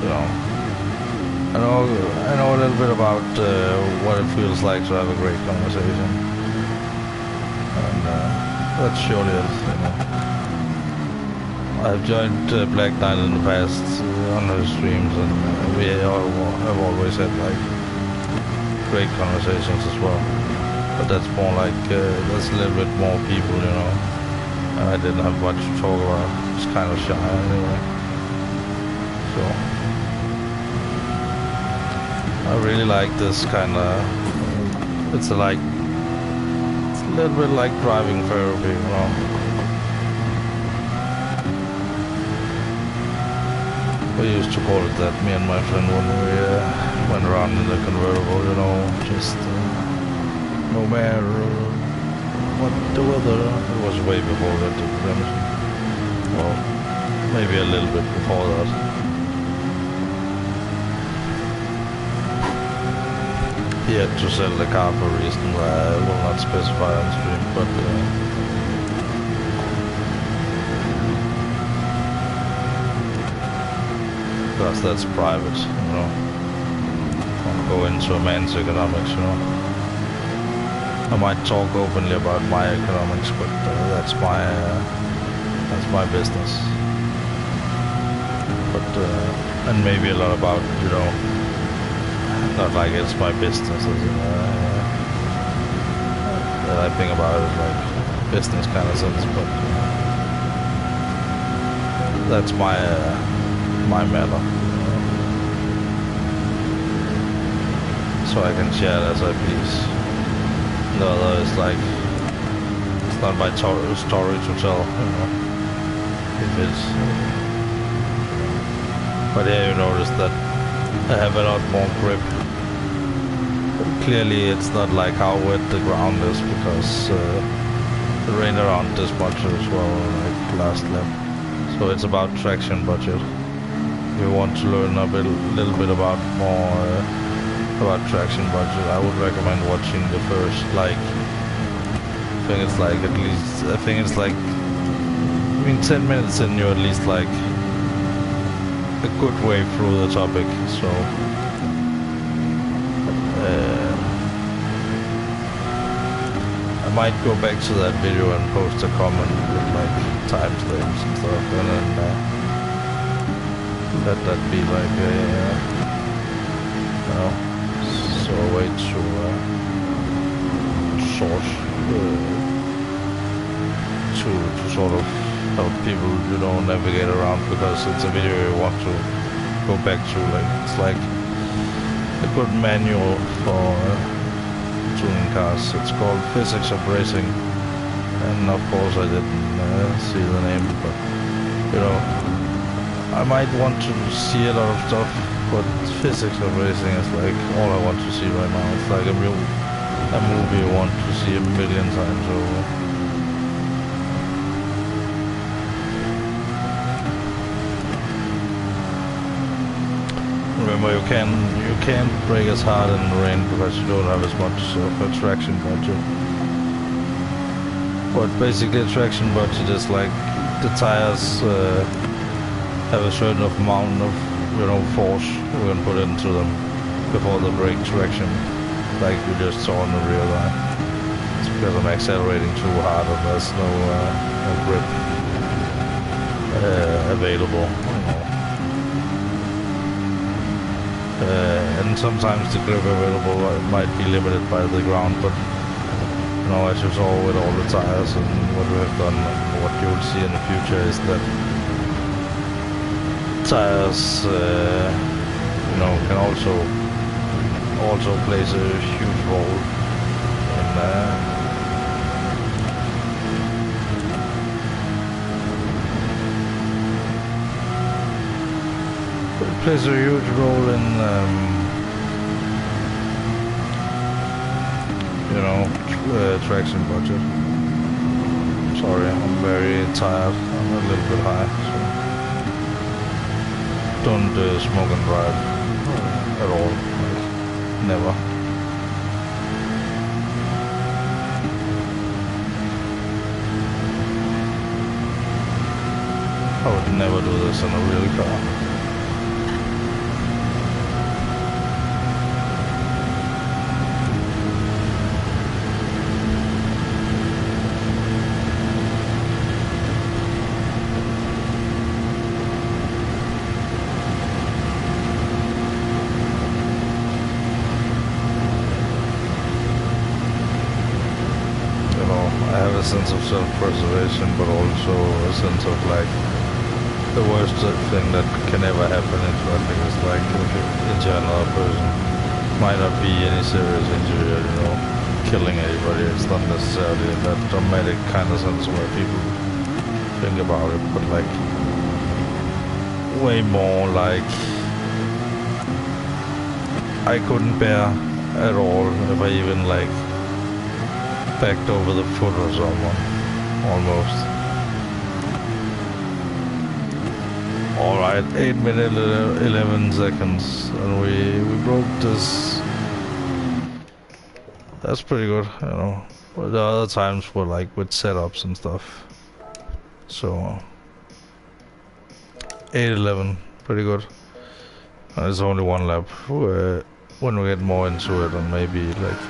you know, I know a little bit about what it feels like to have a great conversation, and that's surely it. You know, I've joined Black Knight in the past on her streams, and we have always had like great conversations as well. But that's more like there's a little bit more people, you know. And I didn't have much to talk about. It's kind of shy anyway. So I really like this kind of. It's a little bit like driving therapy, you know. We used to call it that, me and my friend, when we went around in the convertible, you know, just no matter what the weather. It was way before that, to be honest. Well, maybe a little bit before that. He had to sell the car for a reason I will not specify on stream, but because that's private, you know. Don't go into a man's economics, you know. I might talk openly about my economics, but that's my business. But and maybe a lot about, you know, not like it's my business, that I think about it like business kind of sense, but that's my matter. So I can share it as I please. The other is like, it's not my story to tell, you know, if it's... But here you notice that I have a lot more grip. Clearly it's not like how wet the ground is, because it rained around this much as well, like last lap. So it's about traction budget. If you want to learn a little bit about more about traction budget, I would recommend watching the first, like, I think it's like at least, I think it's like, I mean 10 minutes in you're at least like a good way through the topic, so I might go back to that video and post a comment with like timestamps and stuff, and then let that be like a, you know, so a way to sort of help people, you know, navigate around, because it's a video you want to go back to. Like, it's like a good manual for tuning cars. It's called Physics of Racing, and of course I didn't see the name, but you know, I might want to see a lot of stuff, but Physics of Racing is like all I want to see right now. It's like a movie you want to see a million times over. Remember, you can't brake as hard in the rain because you don't have as much of a traction budget. But basically, a traction budget is like the tires have a certain amount of, you know, force we can put into them before the brake traction, like we just saw on the rear line. It's because I'm accelerating too hard and there's no grip available. You know. And sometimes the grip available might be limited by the ground, but you know, as you saw with all the tires and what we have done, and what you will see in the future is that tires, you know, can also plays a huge role in plays a huge role in, you know, traction budget. Sorry, I'm very tired. I'm a little bit high, so don't smoke and drive at all. Like, never. I would never do this in a real car. A sense of self-preservation, but also a sense of like the worst thing that can ever happen in traffic is like if you injure another person. Might not be any serious injury, you know, killing anybody. It's not necessarily in that dramatic kind of sense where people think about it, but like way more like I couldn't bear at all if I even like backed over the foot of someone, almost. Alright, 8 minutes 11 seconds, and we broke this. That's pretty good, you know. But the other times were like with setups and stuff. So 8:11, pretty good. And it's only one lap. When we get more into it, and maybe like,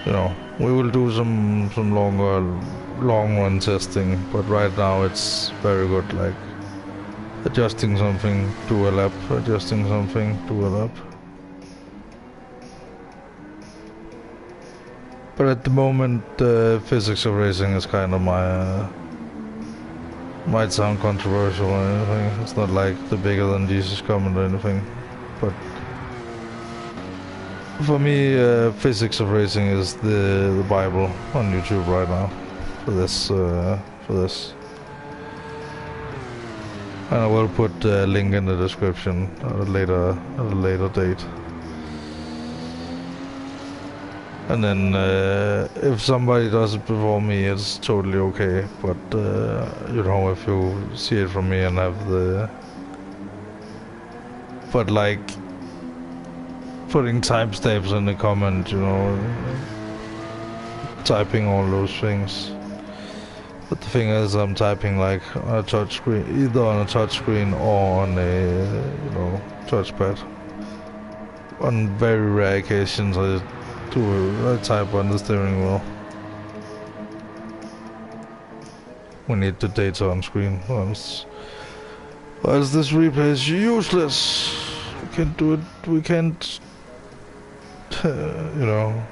you know, we will do some long run testing, but right now it's very good, like adjusting something to a lap, adjusting something to a lap. But at the moment, physics of racing is kind of my. Might sound controversial or anything. It's not like the bigger than Jesus comment or anything, but for me, physics of racing is the Bible on YouTube right now. For this. And I will put a link in the description at a later date. And then if somebody does it before me, it's totally okay. But you know, if you see it from me and have the, but like putting timestamps in the comment, you know, typing all those things. But the thing is, I'm typing like on a touch screen, either on a touch screen or on a, you know, touchpad. On very rare occasions, I type on the steering wheel. We need the data on screen. Else this replay is useless. We can't do it. We can't, you know.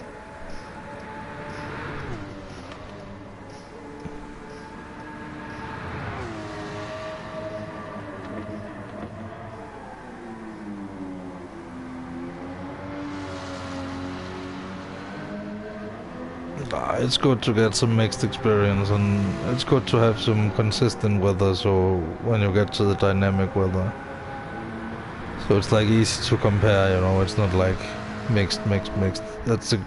It's good to get some mixed experience, and it's good to have some consistent weather, so when you get to the dynamic weather, so it's like easy to compare, you know. It's not like mixed. That's the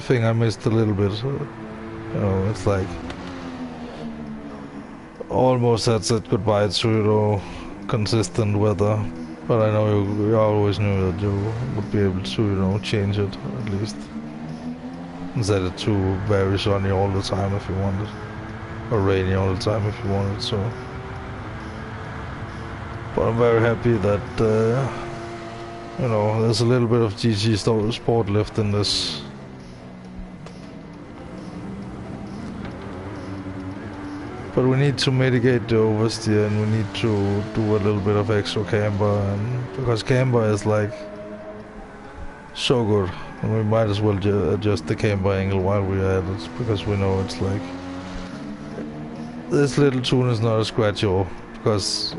thing I missed a little bit, you know. It's like almost had said goodbye to, you know, consistent weather, but I know you always knew that you would be able to, you know, change it at least. Set it to very sunny all the time if you wanted, or rainy all the time if you wanted. So, but I'm very happy that you know, there's a little bit of GT Sport left in this. But we need to mitigate the oversteer, and we need to do a little bit of extra camber, and because camber is like so good. And we might as well adjust the camber angle while we're at it, because we know it's like this little tune is not a scratch-off, because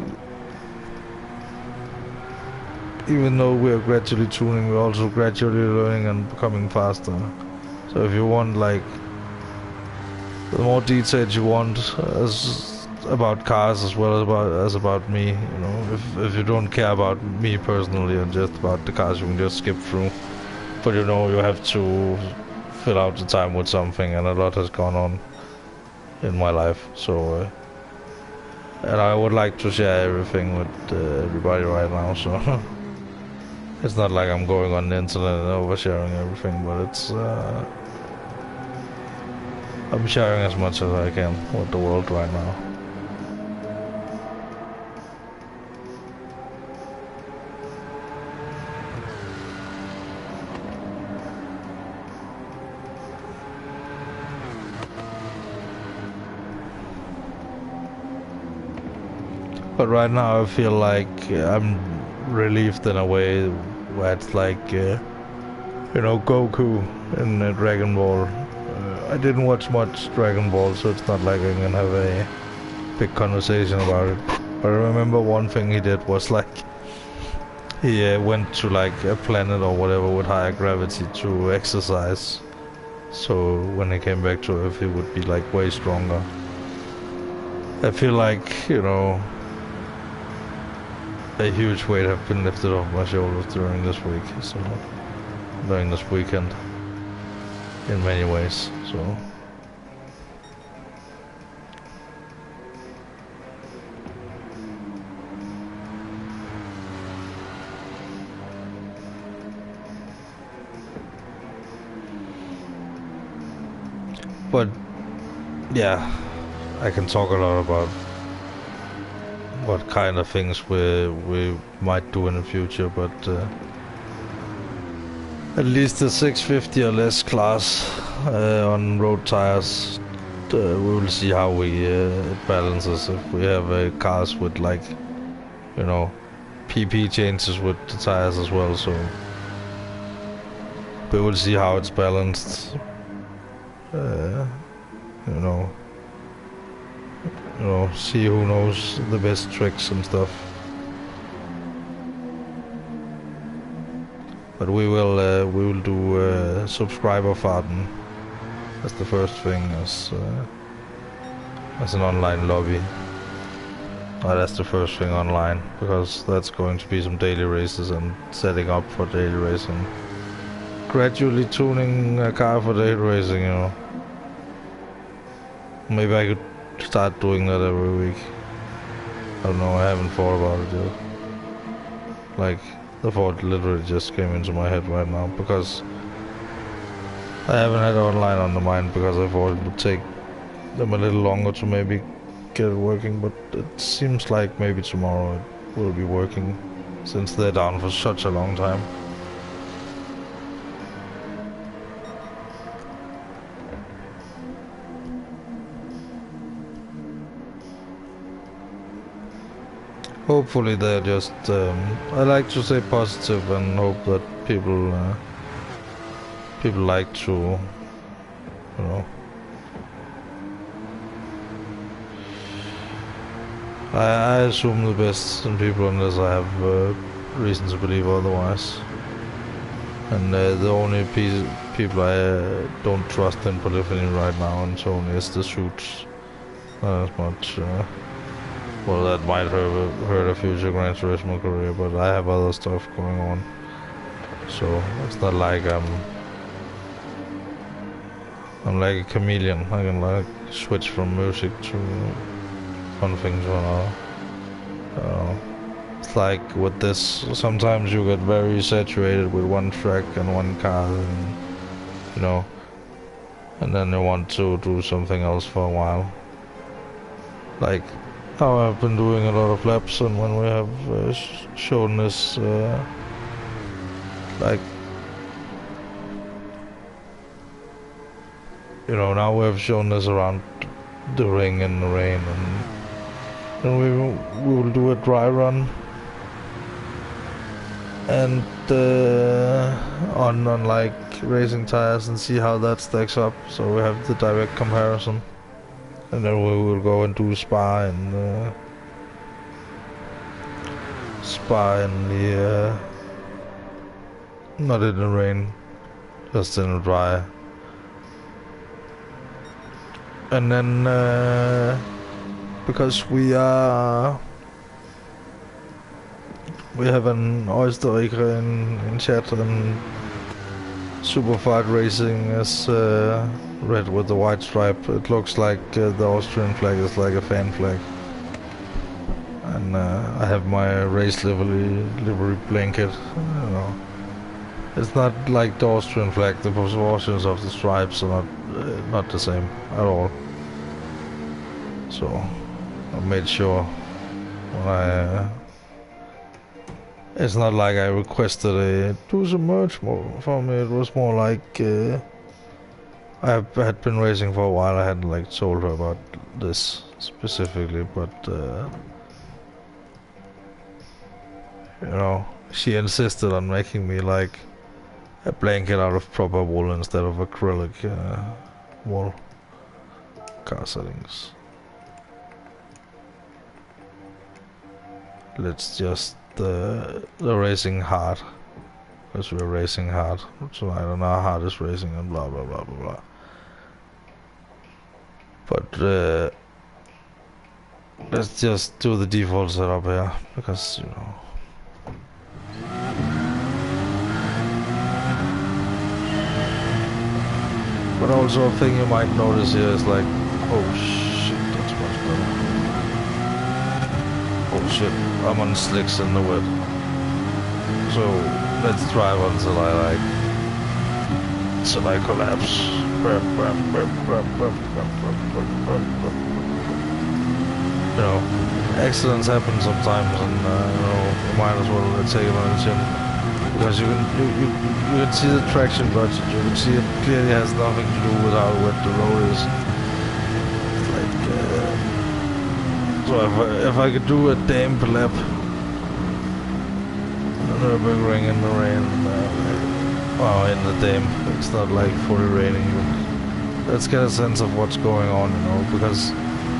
even though we're gradually tuning, we're also gradually learning and becoming faster. So if you want, like, the more details you want as about cars as well as about me, you know, if you don't care about me personally and just about the cars, you can just skip through. But you know, you have to fill out the time with something, and a lot has gone on in my life. So, and I would like to share everything with everybody right now. So it's not like I'm going on the internet and oversharing everything, but it's I'm sharing as much as I can with the world right now. But right now I feel like I'm relieved in a way where it's like, you know, Goku in Dragon Ball. I didn't watch much Dragon Ball, so it's not like I can have a big conversation about it. But I remember one thing he did was like, he went to like a planet or whatever with higher gravity to exercise. So when he came back to Earth, he would be like way stronger. I feel like, you know, a huge weight have been lifted off my shoulders during this week, so during this weekend, in many ways. So but yeah, I can talk a lot about what kind of things we might do in the future, but at least the 650 or less class on road tires, we will see how it balances. If we have cars with, like, you know, PP changes with the tires as well, so we will see how it's balanced. you know, see who knows the best tricks and stuff. But we will do subscriber farting. That's the first thing as an online lobby. That's the first thing online, because that's going to be some daily races and setting up for daily racing. Gradually tuning a car for daily racing, you know. Maybe I could start doing that every week. I don't know, I haven't thought about it yet. Like, the thought literally just came into my head right now, because I haven't had online on the mind, because I thought it would take them a little longer to maybe get it working, but it seems like maybe tomorrow it will be working, since they're down for such a long time. Hopefully they're just, I like to stay positive and hope that people like to, you know, I assume the best in people unless I have reason to believe otherwise. And the only people I don't trust in polyphony right now and Sony is the suits. Not as much. Well, that might hurt a future Gran Turismo career, but I have other stuff going on. So it's not like I'm like a chameleon. I can like switch from music to one thing to another. It's like with this, sometimes you get very saturated with one track and one car, and, you know, and then you want to do something else for a while. Like how I've been doing a lot of laps, and when we have shown this, like, you know, now we have shown this around the ring in the rain, and we will do a dry run, and on like racing tires, and see how that stacks up, so we have the direct comparison. And then we will go and do Spa in the not in the rain, just in the dry. And then because we have an Oyster in chat, and Superfight Racing is red with the white stripe. It looks like the Austrian flag is like a fan flag. And I have my race livery blanket. You know, it's not like the Austrian flag. The proportions of the stripes are not the same at all. So I made sure when I. It's not like I requested do some merch for me. It was more like I had been racing for a while. I hadn't like told her about this specifically, but you know, she insisted on making me like a blanket out of proper wool instead of acrylic wool. Car settings. Let's just the racing hard, because we're racing hard, so I don't know how hard is racing and blah blah blah blah blah. But let's just do the default setup here, because, you know, but also a thing you might notice here is like, oh shit, that's much better. Oh shit, I'm on slicks in the wet. So let's drive until I collapse. You know, accidents happen sometimes, and you know, you might as well take it on the chin, because you can see the traction budget. You can see it clearly has nothing to do with how wet the road is. So if I could do a damp lap on the Nürburgring in the rain, well, in the damp, it's not like fully raining, but let's get a sense of what's going on, you know, because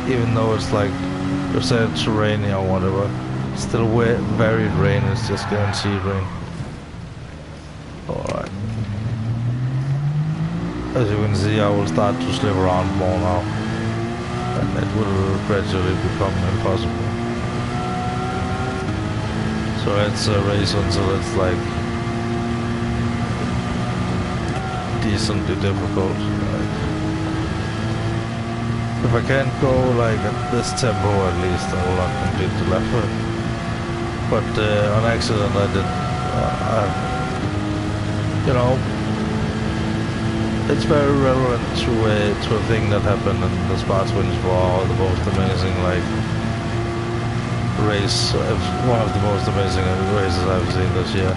even though it's like you said it's rainy or whatever, still varied rain is just guaranteed rain. Alright. As you can see, I will start to slip around more now, and it will gradually become impossible. So let's race until it's like decently difficult. Like, if I can't go like at this tempo, at least I will not complete the lap. But on accident I did. You know, it's very relevant to a thing that happened in the Spa 24, the most amazing like race, one of the most amazing races I've seen this year.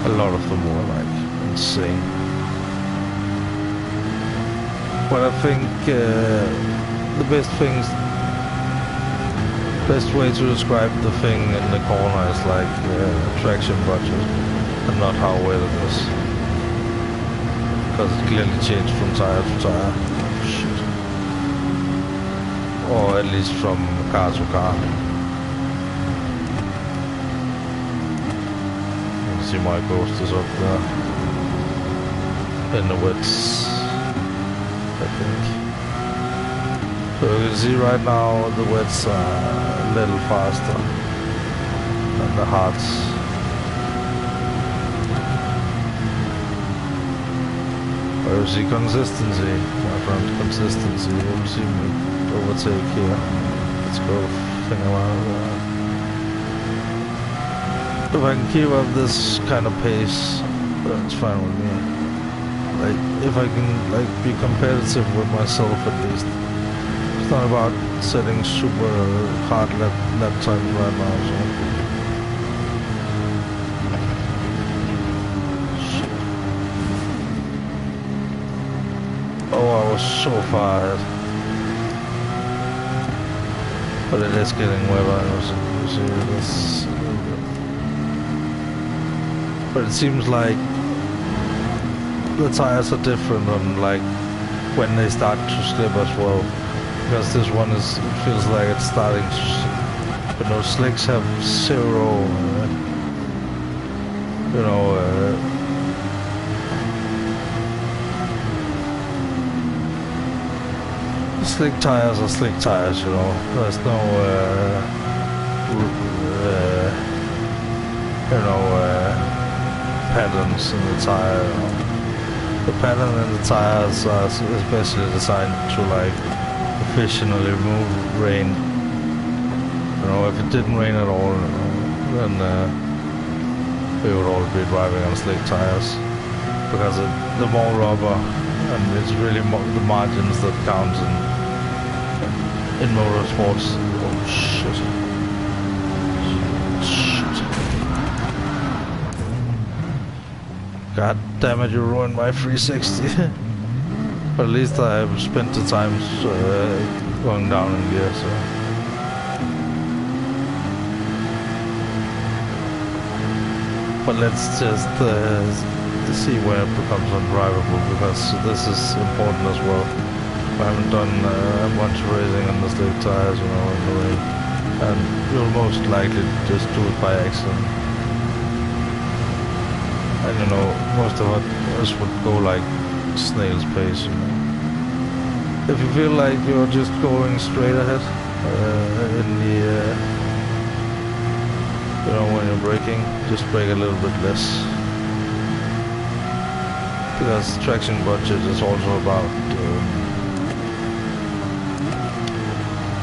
A lot of them were like insane. But I think the best way to describe the thing in the corner is like traction budget and not how well it is. Because it clearly changed from tire to tire. Oh, shit. Or at least from car to car. You can see my ghost is up there. In the wets, I think. So you can see right now the wets are a little faster than the hards. But you see consistency, my friend, consistency. You'll see me overtake here. Let's go thing around there. If I can keep up this kind of pace, that's fine with me. Like, if I can like be competitive with myself at least. It's not about setting super hard lap times right now, so. Shit. Oh, I was so far ahead. But it is getting weather, you see this. But it seems like the tires are different on like when they start to slip as well, because this one is, it feels like it's starting to, but those slicks have zero, you know, slick tires are slick tires, you know. There's no you know, patterns in the tire, you know. The pattern in the tires are especially designed to like efficiently remove rain. You know, if it didn't rain at all, you know, then we would all be driving on slick tires, because the more rubber, and it's really the margins that count in motorsports. Oh shit. God damn it, you ruined my 360. But at least I've spent the time going down in gear, so. But let's just see where it becomes undrivable, because this is important as well. I haven't done much racing on the slick tires, you know, in the rain. And you'll most likely just do it by accident. And you know, most of us would go like snail's pace, you know. If you feel like you're just going straight ahead in the, you know, when you're braking, just brake a little bit less. Because traction budget is also about,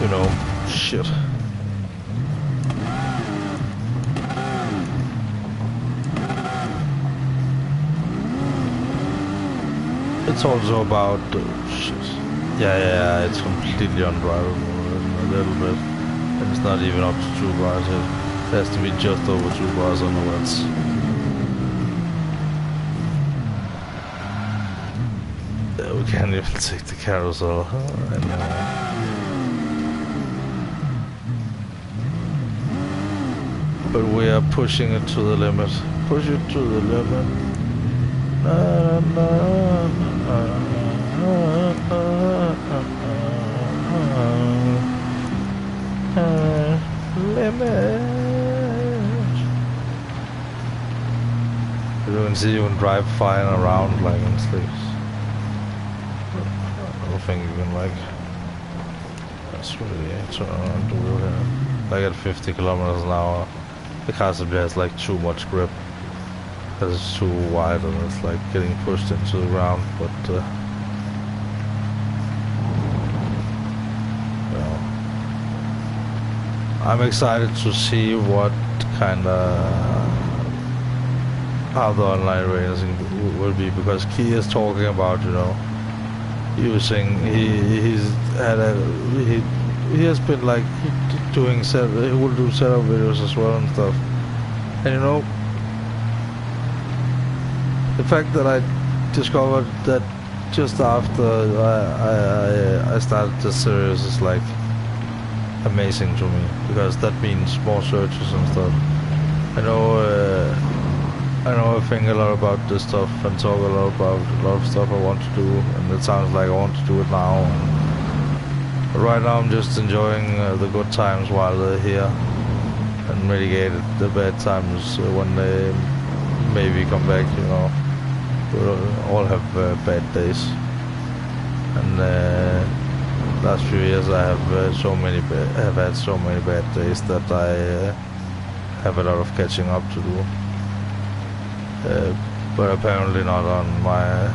you know, shit. It's also about shit. Yeah, it's completely undrivable a little bit, and it's not even up to 2 bars yet. It has to be just over 2 bars on the wets. We can't even take the carousel anymore. But we are pushing it to the limit. Push it to the limit. Na, na, na, na. Limit. You can see you can drive fine around like in sleeves. I don't think you can like. That's really turn around the wheel here. Like at 50 kilometers an hour, the car simply has like too much grip. Because it's too wide and it's like getting pushed into the ground, but you know, I'm excited to see what kind of how the online racing will be, because Key is talking about, you know, using he has been like doing he will do setup videos as well and stuff, and you know, the fact that I discovered that just after I started this series is like amazing to me, because that means more searches and stuff. I know I think a lot about this stuff and talk a lot about a lot of stuff I want to do, and it sounds like I want to do it now. But right now I'm just enjoying the good times while they're here, and mitigate the bad times when they maybe come back, you know. We'll all have bad days, and last few years I have had so many bad days that I have a lot of catching up to do. But apparently not on my,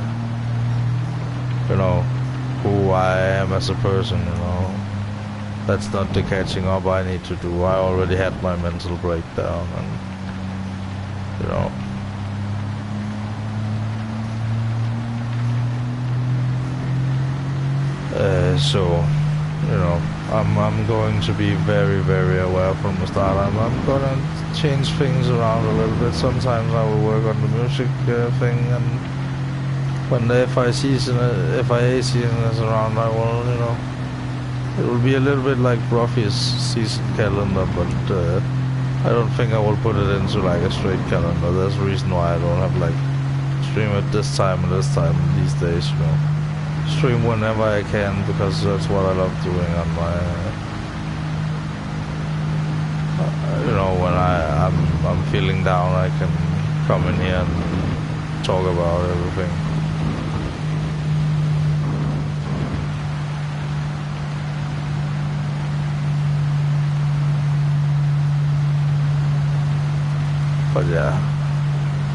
you know, who I am as a person, you know. That's not the catching up I need to do. I already had my mental breakdown, and, you know. So, you know, I'm going to be very, very aware from the start. I'm gonna change things around a little bit. Sometimes I will work on the music thing, and when the FIA season is around, I will, you know, it will be a little bit like Bruffy's season calendar, but I don't think I will put it into like a straight calendar. There's a reason why I don't have like stream at this time and this time these days, you know. Stream whenever I can, because that's what I love doing on my, you know, when I'm feeling down, I can come in here and talk about everything. But yeah,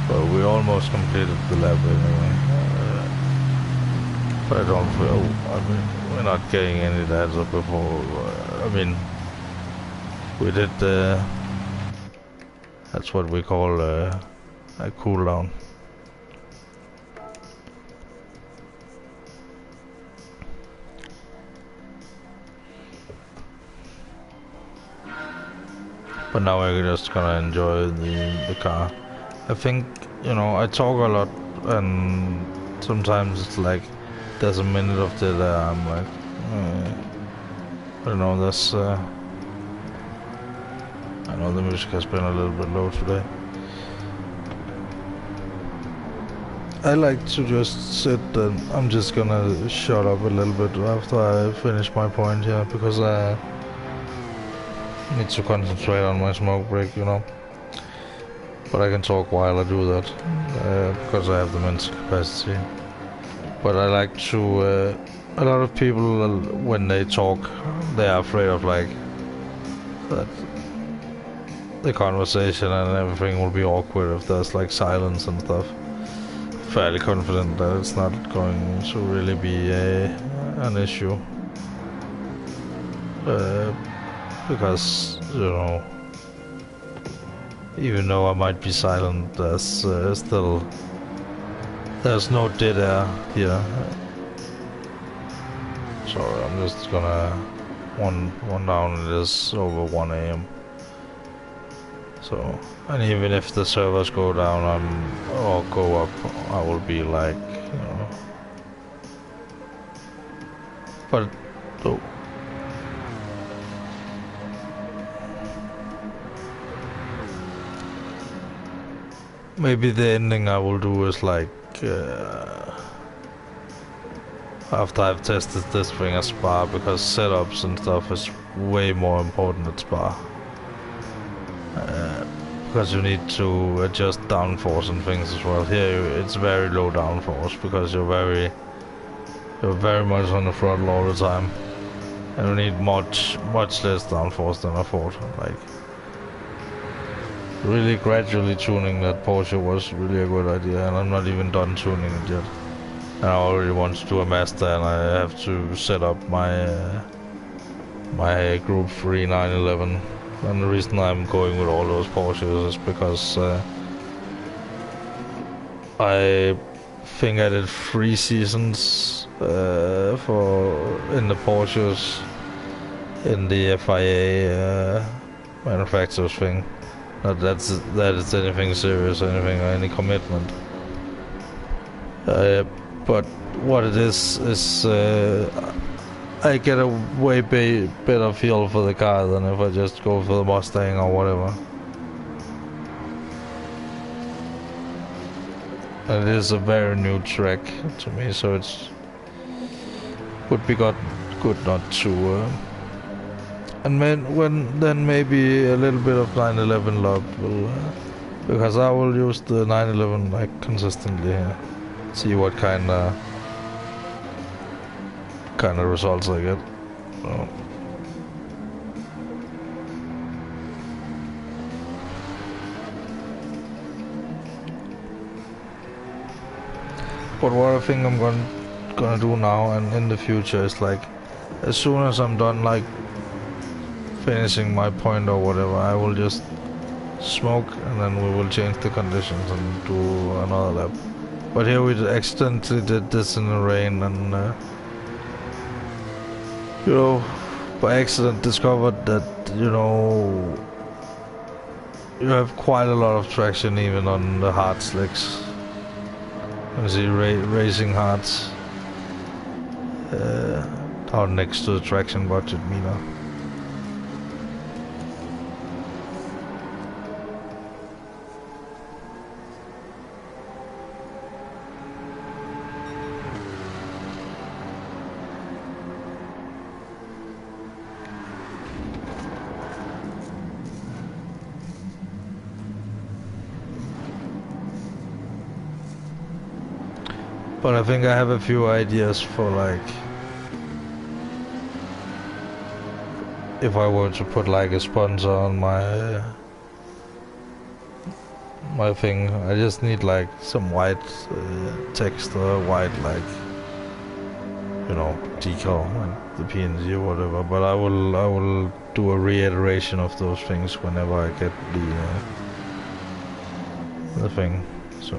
well, we almost completed the lap anyway. But I don't feel, I mean, we're not getting any laps up before, I mean, we did, that's what we call a cooldown. But now we're just gonna enjoy the car. I think, you know, I talk a lot, and sometimes it's like, there's a minute of dead air, I'm like, I don't know, that's, I know the music has been a little bit low today. I like to just sit, and I'm just gonna shut up a little bit after I finish my point here, because I need to concentrate on my smoke break, you know. But I can talk while I do that, because I have the mental capacity. But I like to, a lot of people, when they talk, they are afraid of like, that the conversation and everything will be awkward if there's like silence and stuff. Fairly confident that it's not going to really be an issue. Because, you know, even though I might be silent, there's still, there's no dead air here. Sorry, I'm just gonna one down. It is over 1 AM. So, and even if the servers go down or go up, I will be like, you know. But oh. Maybe the ending I will do is like, after I've tested this thing at Spa, because setups and stuff is way more important at Spa. Because you need to adjust downforce and things as well. Here it's very low downforce because you're very much on the throttle all the time, and you need much less downforce than I thought. Like, really gradually tuning that Porsche was really a good idea, and I'm not even done tuning it yet. And I already want to do a master, and I have to set up my my Group 3 911. And the reason I'm going with all those Porsches is because I think I did 3 seasons in the Porsches in the FIA manufacturers thing. Not that it's anything serious or anything or any commitment. But what it is I get a way better feel for the car than if I just go for the Mustang or whatever. And it is a very new track to me, so it's would be good not to. And then maybe a little bit of 911 love will, because I will use the 911 like consistently here. See what kind of results I get. So. But what I think I'm gonna do now and in the future is, like, as soon as I'm done like finishing my point or whatever, I will just smoke, and then we will change the conditions and do another lap. But here we accidentally did this in the rain, and you know, by accident discovered that, you know, you have quite a lot of traction even on the hard slicks. You see racing hards down next to the traction budget meter. But I think I have a few ideas for, like, if I were to put like a sponsor on my thing. I just need like some white text or white, like, you know, decal, like the PNG or whatever. But I will do a reiteration of those things whenever I get the thing. So.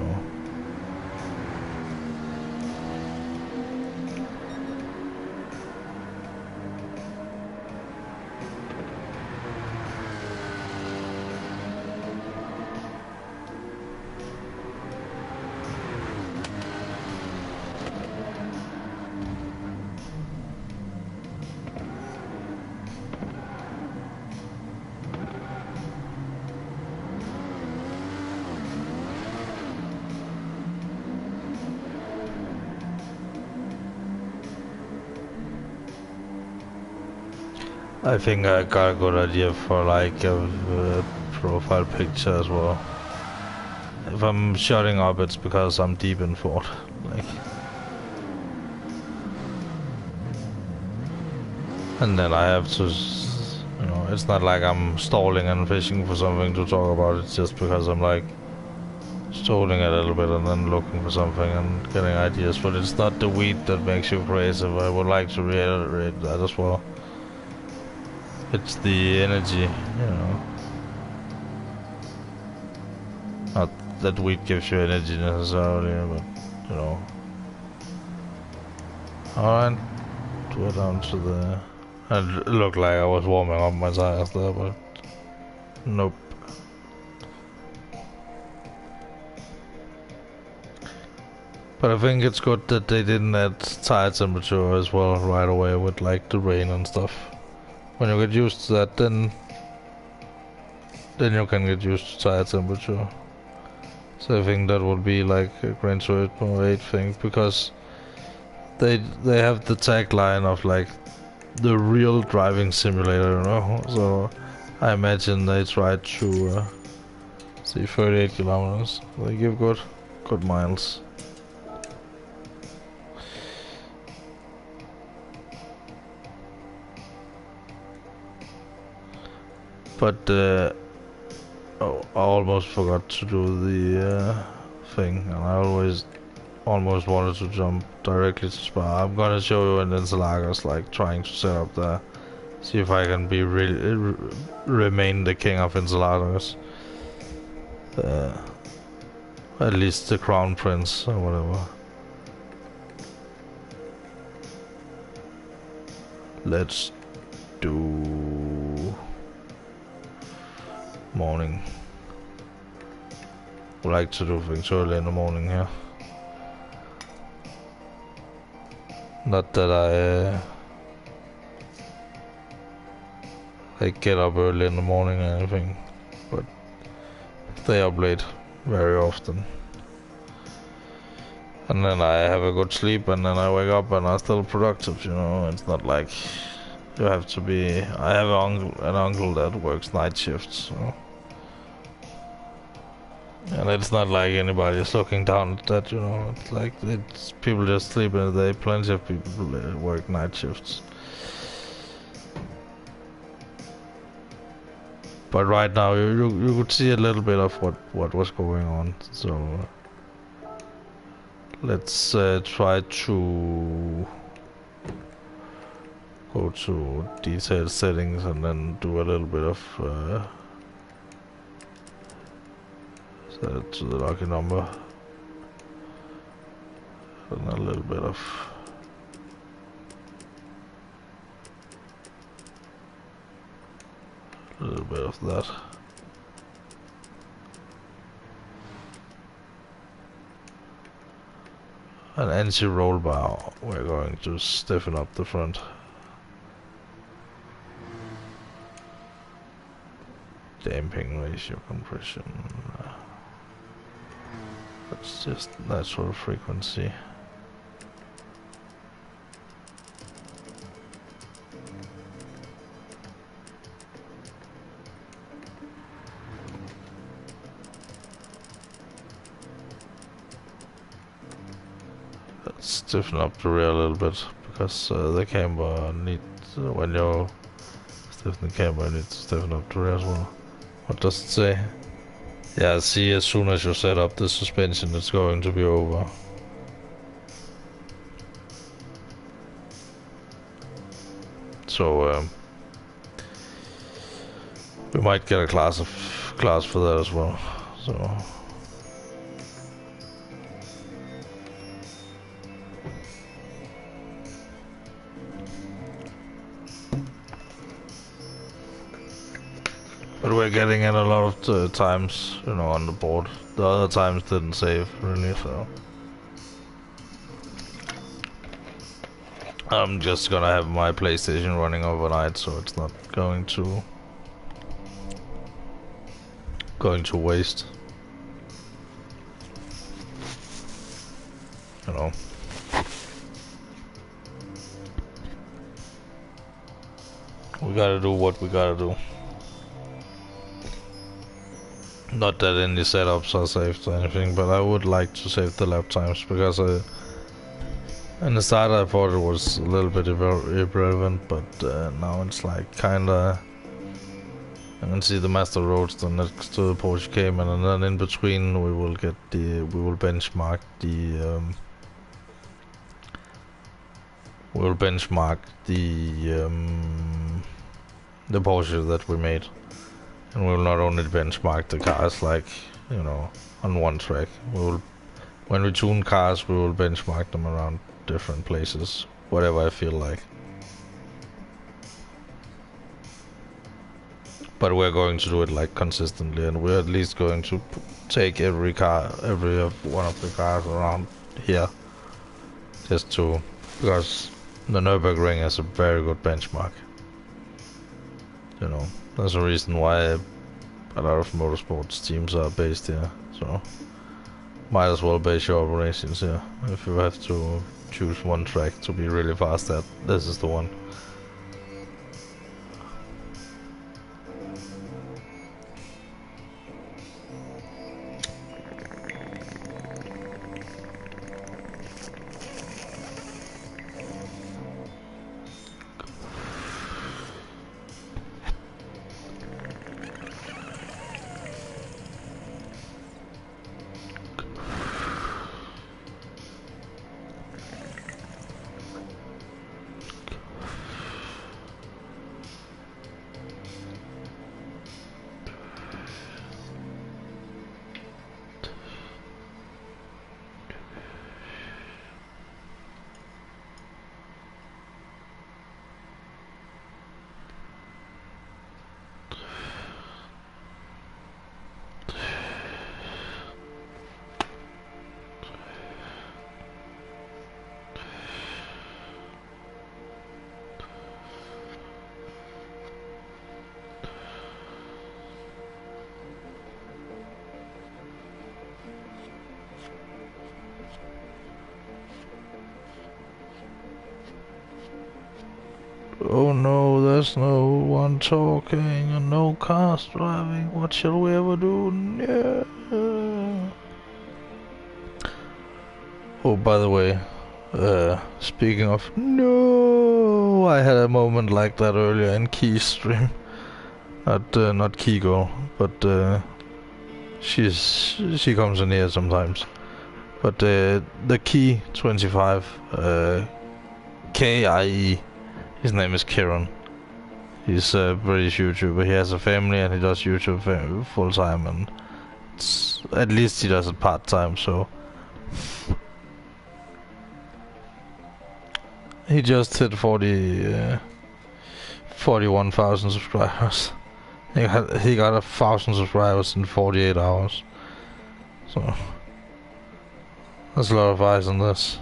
I think I got a good idea for like a profile picture as well. If I'm shutting up, it's because I'm deep in thought. Like, and then I have to, you know, it's not like I'm stalling and fishing for something to talk about. It's just because I'm like stalling a little bit and then looking for something and getting ideas. But it's not the weed that makes you creative. I would like to reiterate that as well. It's the energy, you know. Not that weed gives you energy necessarily, but, you know. Alright, we're down to the... It looked like I was warming up my tires there, but nope. But I think it's good that they didn't add tire temperature as well right away with like the rain and stuff. When you get used to that, then you can get used to tire temperature. So I think that would be like a Gran Turismo 8 thing, because they have the tagline of like the real driving simulator, you know. So I imagine they tried to see 38 kilometers. They give good miles. But oh, I almost forgot to do the thing, and I almost wanted to jump directly to Spa. I'm gonna show you in Interlagos, like trying to set up there. See if I can be really remain the king of Interlagos. At least the crown prince or whatever. Let's do morning. We like to do things early in the morning here. Not that I get up early in the morning or anything, but stay up late very often. And then I have a good sleep, and then I wake up and I'm still productive, you know. It's not like you have to be. I have an uncle that works night shifts, so. And it's not like anybody is looking down at that, you know. It's like it's people just sleep in the day. Plenty of people work night shifts. But right now, you could see a little bit of what was going on. So let's try to go to detailed settings and then do a little bit of set it to the lucky number and a little bit of that. An anti-roll bar. We're going to stiffen up the front. Damping ratio compression. That's just natural frequency. Let's stiffen up the rear a little bit because the camber needs, when you're stiffen the camber, you need to stiffen up the rear as well. What does it say? Yeah, see, as soon as you set up the suspension, it's going to be over. So we might get a class for that as well. So but we're getting in a lot of times, you know, on the board. The other times didn't save, really, so. I'm just gonna have my PlayStation running overnight, so it's not going to waste. You know. We gotta do what we gotta do. Not that any setups are saved or anything, but I would like to save the lap times because in the start I thought it was a little bit irrelevant, but now it's like kinda. I can see the Master Roadster next to the Porsche Cayman, and then in between we will benchmark the Porsche that we made. And we will not only benchmark the cars, like, you know, on one track. When we tune cars, we will benchmark them around different places, whatever I feel like. But we're going to do it like consistently, and we're at least going to take every one of the cars around here, because the Nürburgring is a very good benchmark. You know. There's a reason why a lot of motorsports teams are based here, so might as well base your operations here if you have to choose one track to be really fast at, this is the one. Oh no, there's no one talking and no cars driving. What shall we ever do? No. Oh, by the way, speaking of no, I had a moment like that earlier in Key's stream. Not Key Girl, but she comes in here sometimes. But the Key 25, KIE. His name is Kieran. He's a British YouTuber. He has a family and he does YouTube full time, and at least he does it part time. So he just hit 41,000 subscribers. He got 1,000 subscribers in 48 hours. So there's a lot of eyes on this.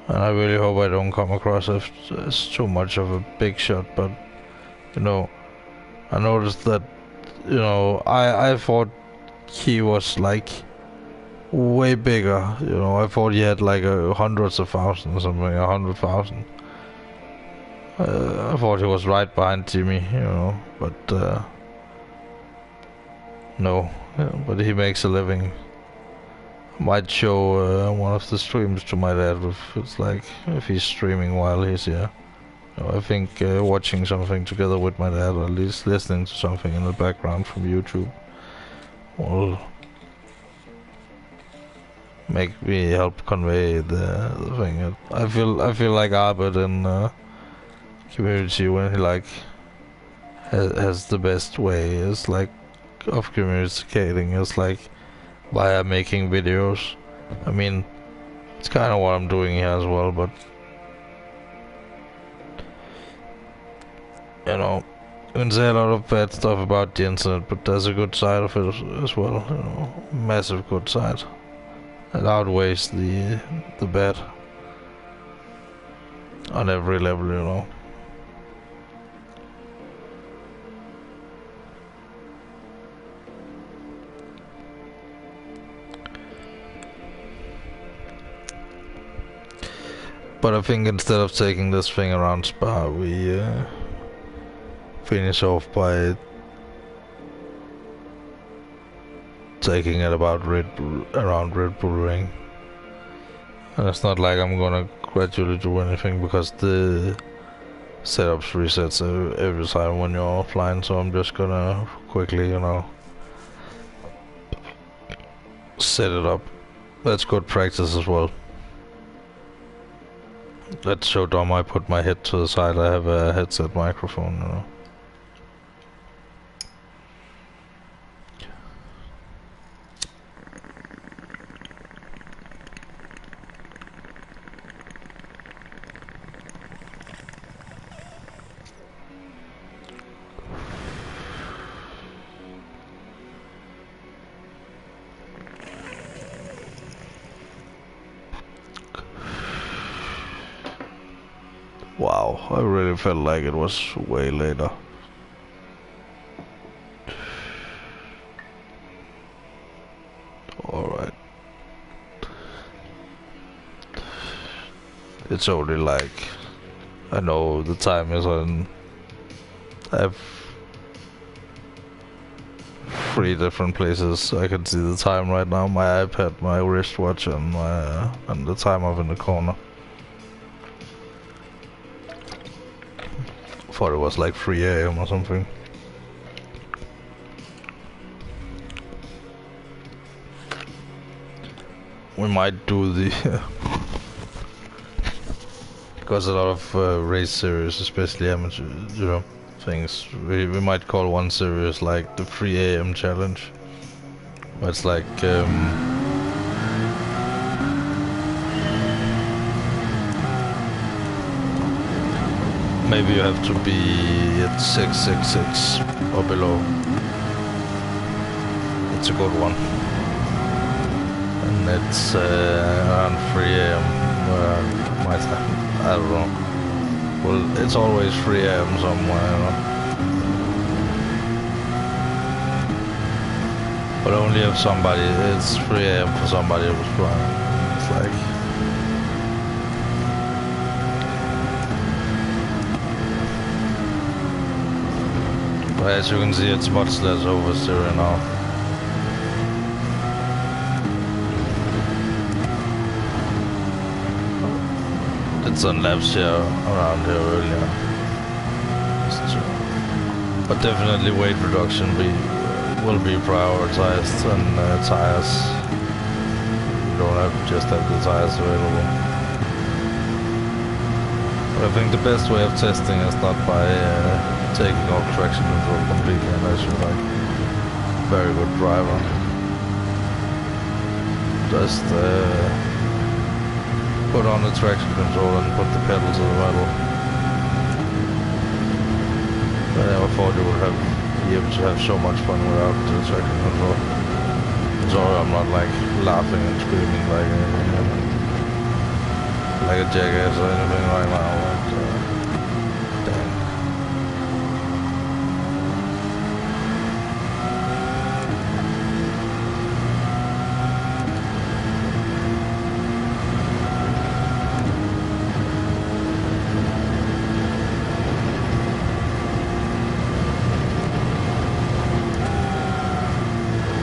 And I really hope I don't come across as too much of a big shot, but you know, I noticed that, you know, I thought he was like way bigger. You know, I thought he had like hundreds of thousands or something, 100,000. I thought he was right behind Jimmy, you know, but no. Yeah, but he makes a living. Might show one of the streams to my dad if it's like if he's streaming while he's here. You know, I think watching something together with my dad, or at least listening to something in the background from YouTube, will make me help convey the thing. I feel like Albert in community when he like has the best way is like of communicating is like via making videos. I mean, it's kind of what I'm doing here as well, but you know, you can say a lot of bad stuff about the internet, but there's a good side of it as well. You know, massive good side. It outweighs the bad on every level, you know. But I think instead of taking this thing around Spa, we finish off by taking it about around Red Bull Ring. And it's not like I'm gonna gradually do anything because the setups resets every time when you're offline, so I'm just gonna quickly, you know, set it up. That's good practice as well. That's so dumb, I put my head to the side. I have a headset microphone, you know. Wow, I really felt like it was way later. Alright. it's only like, I know the time is on, I have 3 different places I can see the time right now, my iPad, my wristwatch, and and the time up in the corner. Thought it was like 3 AM or something. We might do the because a lot of race series, especially amateur, you know, things. We might call one series like the 3 AM challenge. It's like maybe you have to be at 666 or below. It's a good one. And it's around 3 AM my time. I don't know. Well, it's always 3 AM somewhere, you know. But only if somebody, it's 3 AM for somebody who's flying. It's like, but as you can see, it's much less oversteering now. It's on laps here, around here earlier. But definitely weight reduction will be prioritized, and tires. You don't just have the tires available. But I think the best way of testing is not by taking off traction control completely unless you're like a very good driver. Just put on the traction control and put the pedal to the metal. I never thought you would be able to have so much fun without the traction control. Sorry, I'm not like laughing and screaming like a jackass or anything right now. But, dang.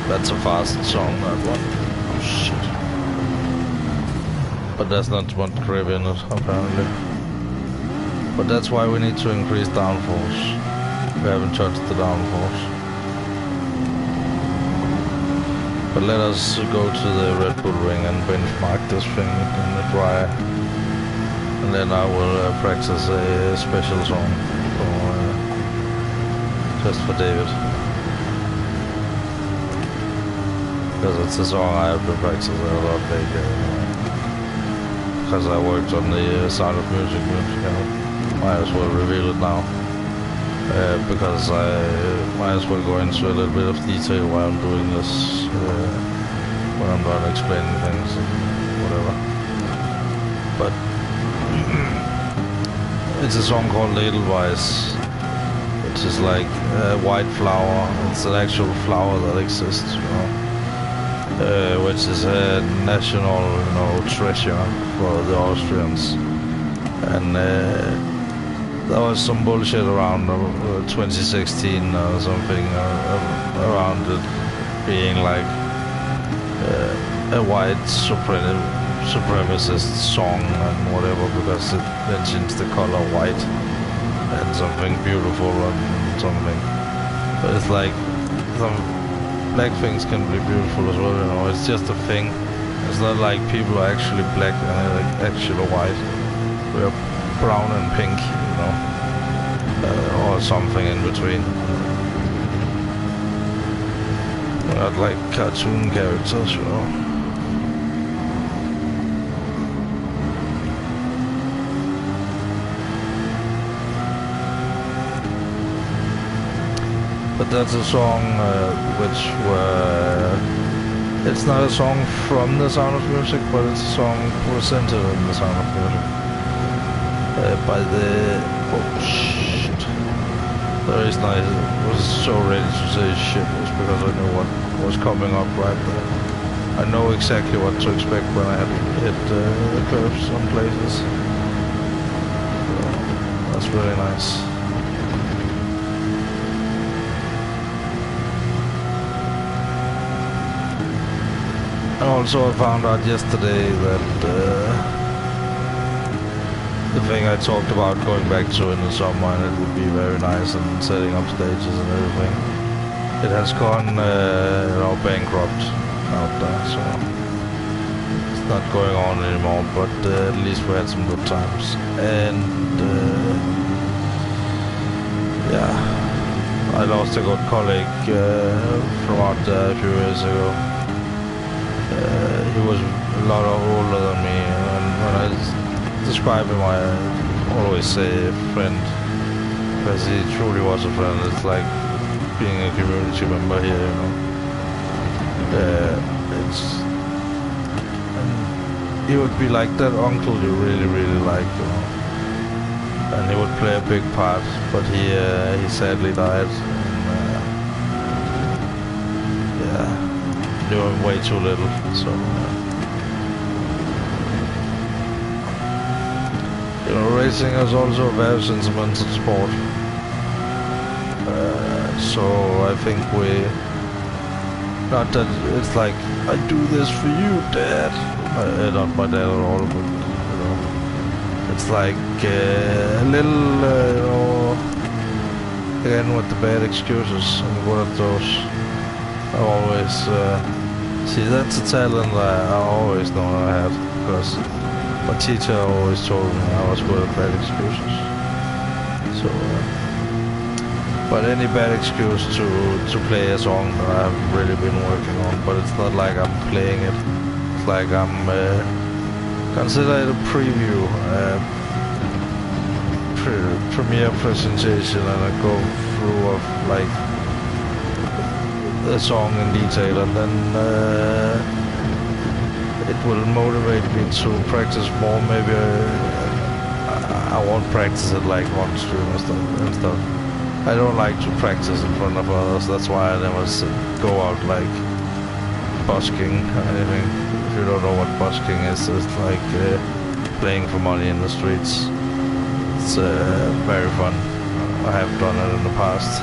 That's a fast song, that one. Oh shit. But that's not what grip in it, apparently. But that's why we need to increase downforce. We haven't touched the downforce. But let us go to the Red Bull Ring and benchmark this thing in the dry. And then I will practice a special song just for David. Because it's a song I have been practicing a lot lately. Because I worked on the Sound of Music channel. Might as well reveal it now. Because I might as well go into a little bit of detail while I'm doing this. When I'm done explaining things and whatever. But it's a song called Edelweiss. Which is like a white flower. It's an actual flower that exists, you know. Which is a national, you know, treasure for the Austrians, and there was some bullshit around 2016 or something around it being like a white supremacist song and whatever, because it mentions the color white and something beautiful and something, but it's like some black things can be beautiful as well, you know. It's just a thing. It's not like people are actually black and they're like actually white. We're brown and pink, you know, or something in between. We're not like cartoon characters, you know. But that's a song which it's not a song from the Sound of Music, but it's a song presented in the Sound of Music by the, oh shit, the reason I was so ready to say shit was because I knew what was coming up right there. I know exactly what to expect when I had hit the curves some places. really nice. And also I found out yesterday that the thing I talked about going back to in the summer, and it would be very nice and setting up stages and everything, it has gone bankrupt out there, so it's not going on anymore, but at least we had some good times. And yeah, I lost a good colleague from out there a few years ago. He was a lot older than me, and when I describe him, I always say friend, because he truly was a friend. It's like being a community member here, you know. He would be like that uncle you really, really like, you know. And he would play a big part, but he sadly died. And, yeah, knew him way too little, so. You know, racing is also a very sentimental sport. So I think not that it's like, I do this for you, Dad. Not my dad at all, but, you know, it's like a little, you know, again with the bad excuses and one of those. I always, see, that's a talent I always known I had, because my teacher always told me I was good at bad excuses. So, but any bad excuse to play a song that I've really been working on, but it's not like I'm playing it. It's like I'm consider it a preview, premiere presentation, and I go through of like the song in detail, and then it will motivate me to practice more. Maybe I won't practice it like on stream and stuff. I don't like to practice in front of others. That's why I never go out like busking or anything. If you don't know what busking is, it's like playing for money in the streets. It's very fun. I have done it in the past.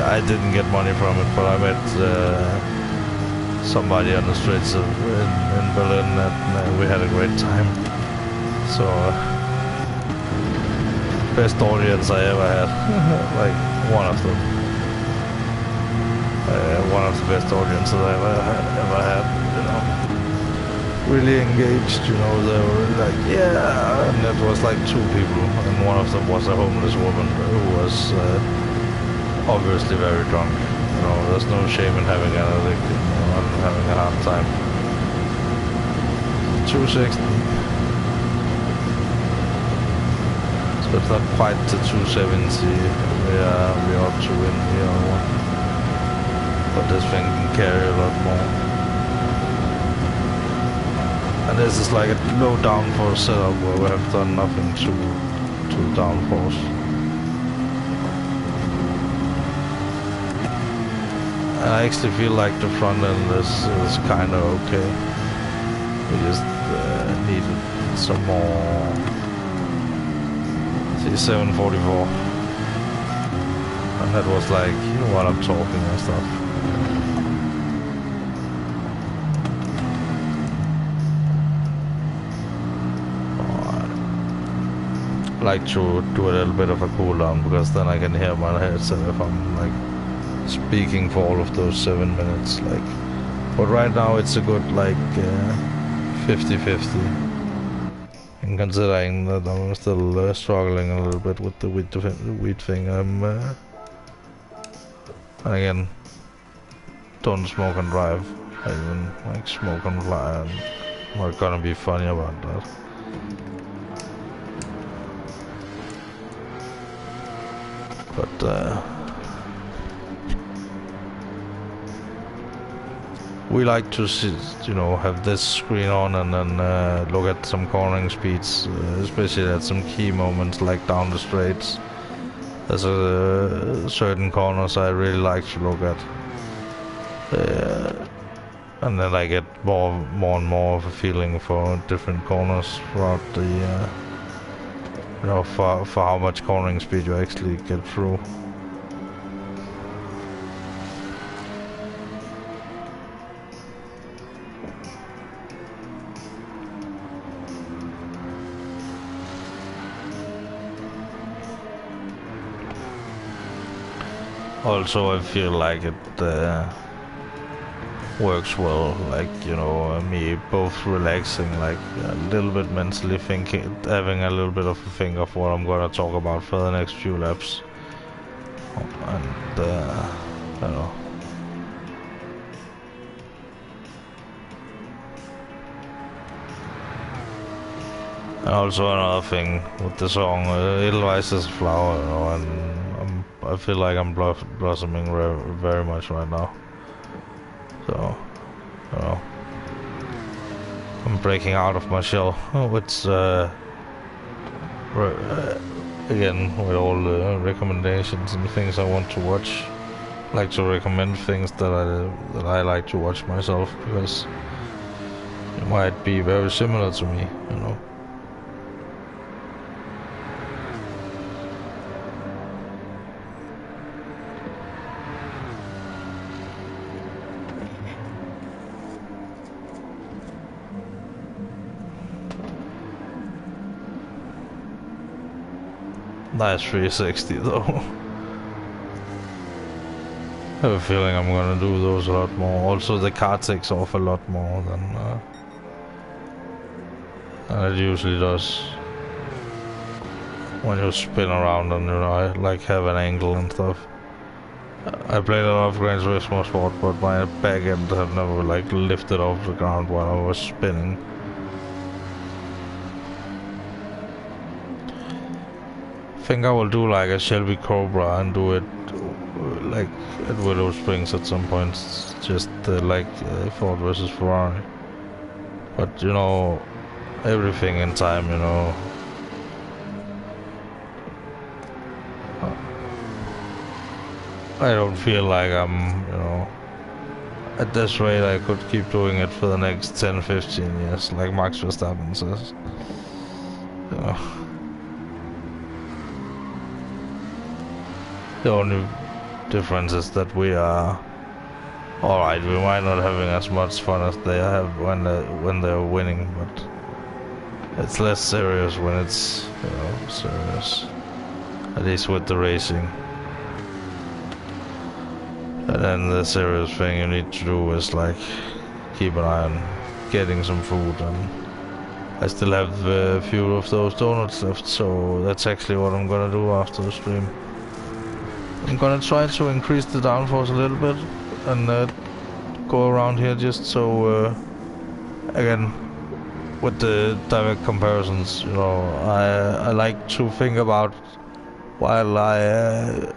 I didn't get money from it, but I met somebody on the streets in Berlin, and we had a great time. So best audience I ever had. Like one of them. One of the best audiences I ever had, you know. Really engaged, you know. They were like, yeah, and it was like two people, and one of them was a homeless woman who was obviously very drunk. You know, there's no shame in having an addict, you know, and having a hard time. 260. So it's not quite the 270 we are up to in here, but this thing can carry a lot more. And this is like a low downforce setup where we have done nothing to downforce. And I actually feel like the front end is kind of okay. We just needed some more. See, 744. And that was like, you know, while I'm talking and stuff. I like to do a little bit of a cool down, because then I can hear my headset if I'm like speaking for all of those 7 minutes, like. But right now it's a good like 50-50. And considering that I'm still struggling a little bit with the weed thing, and again, don't smoke and drive. I even like smoke and fly, and we're gonna be funny about that. But we like to see, you know, have this screen on and then look at some cornering speeds, especially at some key moments like down the straights. There's certain corners I really like to look at, and then I get more and more of a feeling for different corners throughout you know, for how much cornering speed you actually get through. Also, I feel like it works well, like, you know, me both relaxing, like a little bit mentally thinking, having a little bit of a think of what I'm gonna talk about for the next few laps, and I don't know. And also another thing with the song, Edelweiss is a flower, you know, and I feel like I'm blossoming very much right now. So, you know, I'm breaking out of my shell, which, again, with all the recommendations and things I want to watch, I like to recommend things that I like to watch myself, because it might be very similar to me, you know. Nice 360 though. I have a feeling I'm gonna do those a lot more. Also, the car takes off a lot more than it usually does when you spin around and, you know, I like have an angle and stuff. I played a lot of Gran Turismo Sport, but my back end had never like lifted off the ground while I was spinning. I think I will do like a Shelby Cobra and do it like at Willow Springs at some point, just like Ford versus Ferrari. But, you know, everything in time, you know. I don't feel like I'm, you know, at this rate I could keep doing it for the next 10-15 years, like Max Verstappen says. You know. The only difference is that we are alright. We might not having as much fun as they have when they're winning, but it's less serious when it's, you know, serious. At least with the racing. And then the serious thing you need to do is like keep an eye on getting some food, and I still have a few of those donuts left, so that's actually what I'm gonna do after the stream. I'm gonna try to increase the downforce a little bit and go around here just so, again, with the direct comparisons, you know, I like to think about while I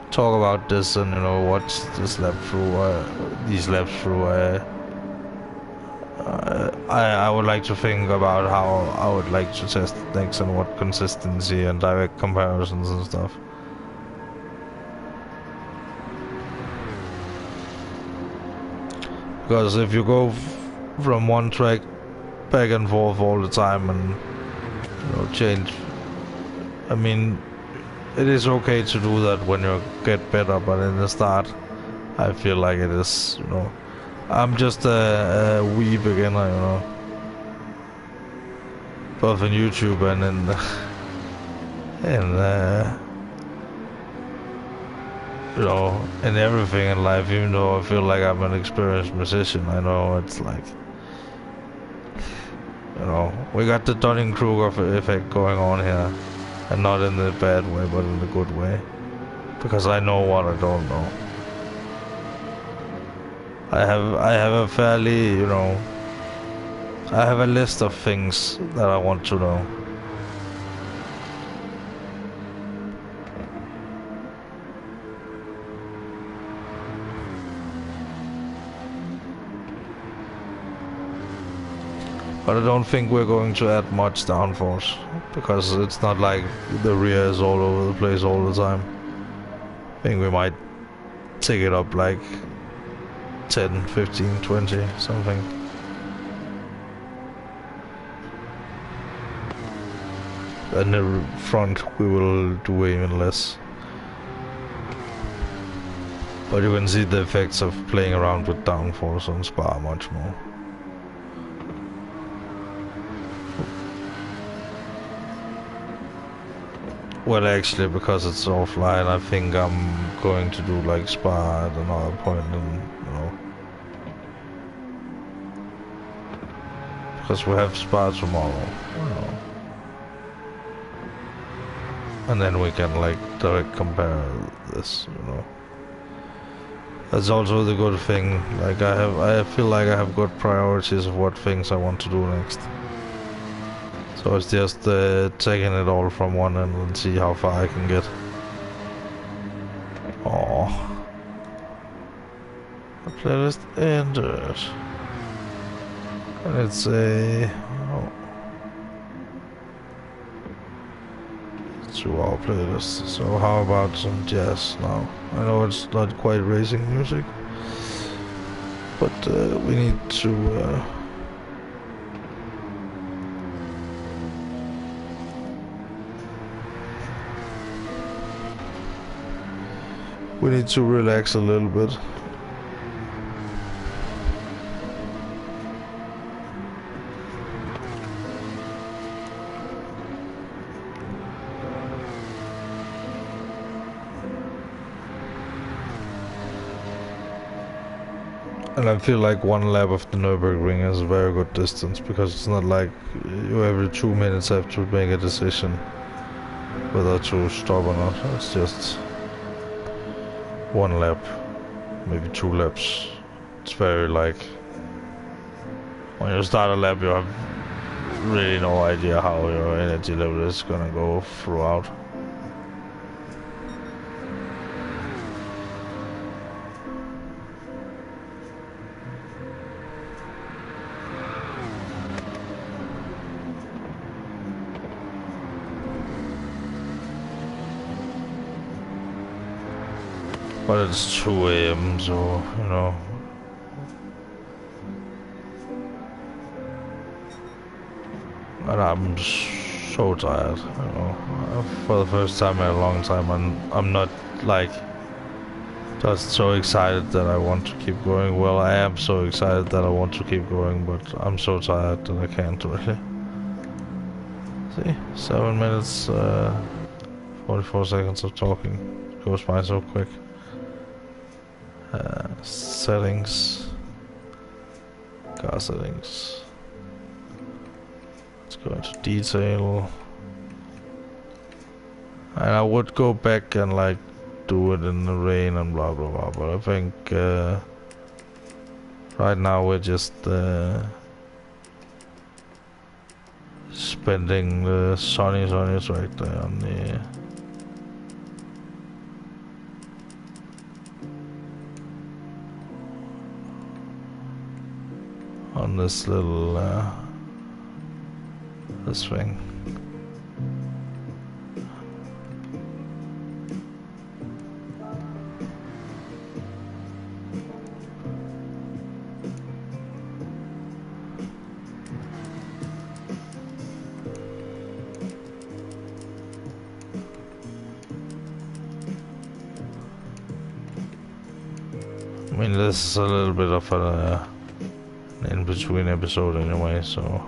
talk about this and, you know, watch this lap through, these laps through, I would like to think about how I would like to test next and what consistency and direct comparisons and stuff. Because if you go from one track back and forth all the time and, you know, change, I mean, it is okay to do that when you get better, but in the start, I feel like it is, you know, I'm just a wee beginner, you know, both in YouTube and in you know, in everything in life. Even though I feel like I'm an experienced musician, I know it's like, you know, we got the Dunning-Kruger effect going on here, and not in the bad way, but in the good way, because I know what I don't know. I have a fairly, you know, I have a list of things that I want to know. But I don't think we're going to add much downforce, because it's not like the rear is all over the place all the time. I think we might take it up like 10, 15, 20, something. in the front we will do even less. But you can see the effects of playing around with downforce on Spa much more. Well, actually, because it's offline, I think I'm going to do like Spa at another point, and because we have Spa tomorrow, and then we can like direct compare this, That's also the good thing. Like I feel like I have got priorities of what things I want to do next. So it's just taking it all from one end and see how far I can get. Oh, the playlist ended, and it's a 2-hour playlist. So how about some jazz now? I know it's not quite racing music, but we need to. We need to relax a little bit. And I feel like one lap of the Nürburgring is a very good distance, because it's not like you every 2 minutes have to make a decision whether to stop or not. It's just one lap, maybe 2 laps. It's very like, when you start a lap you have really no idea how your energy level is gonna go throughout. But it's 2 AM, so, and I'm so tired, for the first time in a long time, and I'm not, like, just so excited that I want to keep going. Well, I am so excited that I want to keep going, but I'm so tired that I can't really. See, 7 minutes, 44 seconds of talking. It goes by so quick. Settings. Car settings. Let's go into detail. And I would go back and like do it in the rain and blah blah blah, but I think right now we're just spending the sunnies right there on the on this little this thing. I mean, this is a little bit of an in-between episode anyway, so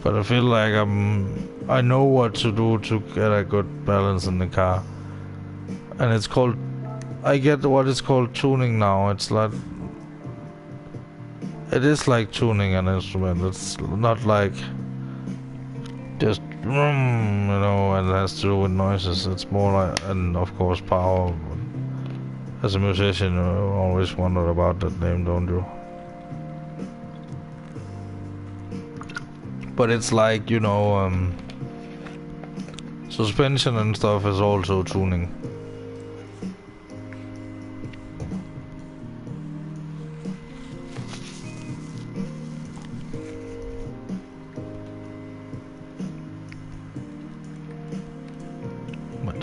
but I feel like I know what to do to get a good balance in the car, and it's called, I get what it's called tuning now. It's like, it is like tuning an instrument. It's not like just and it has to do with noises. It's more like, and of course power. As a musician, you always wonder about that name, don't you? But it's like, suspension and stuff is also tuning.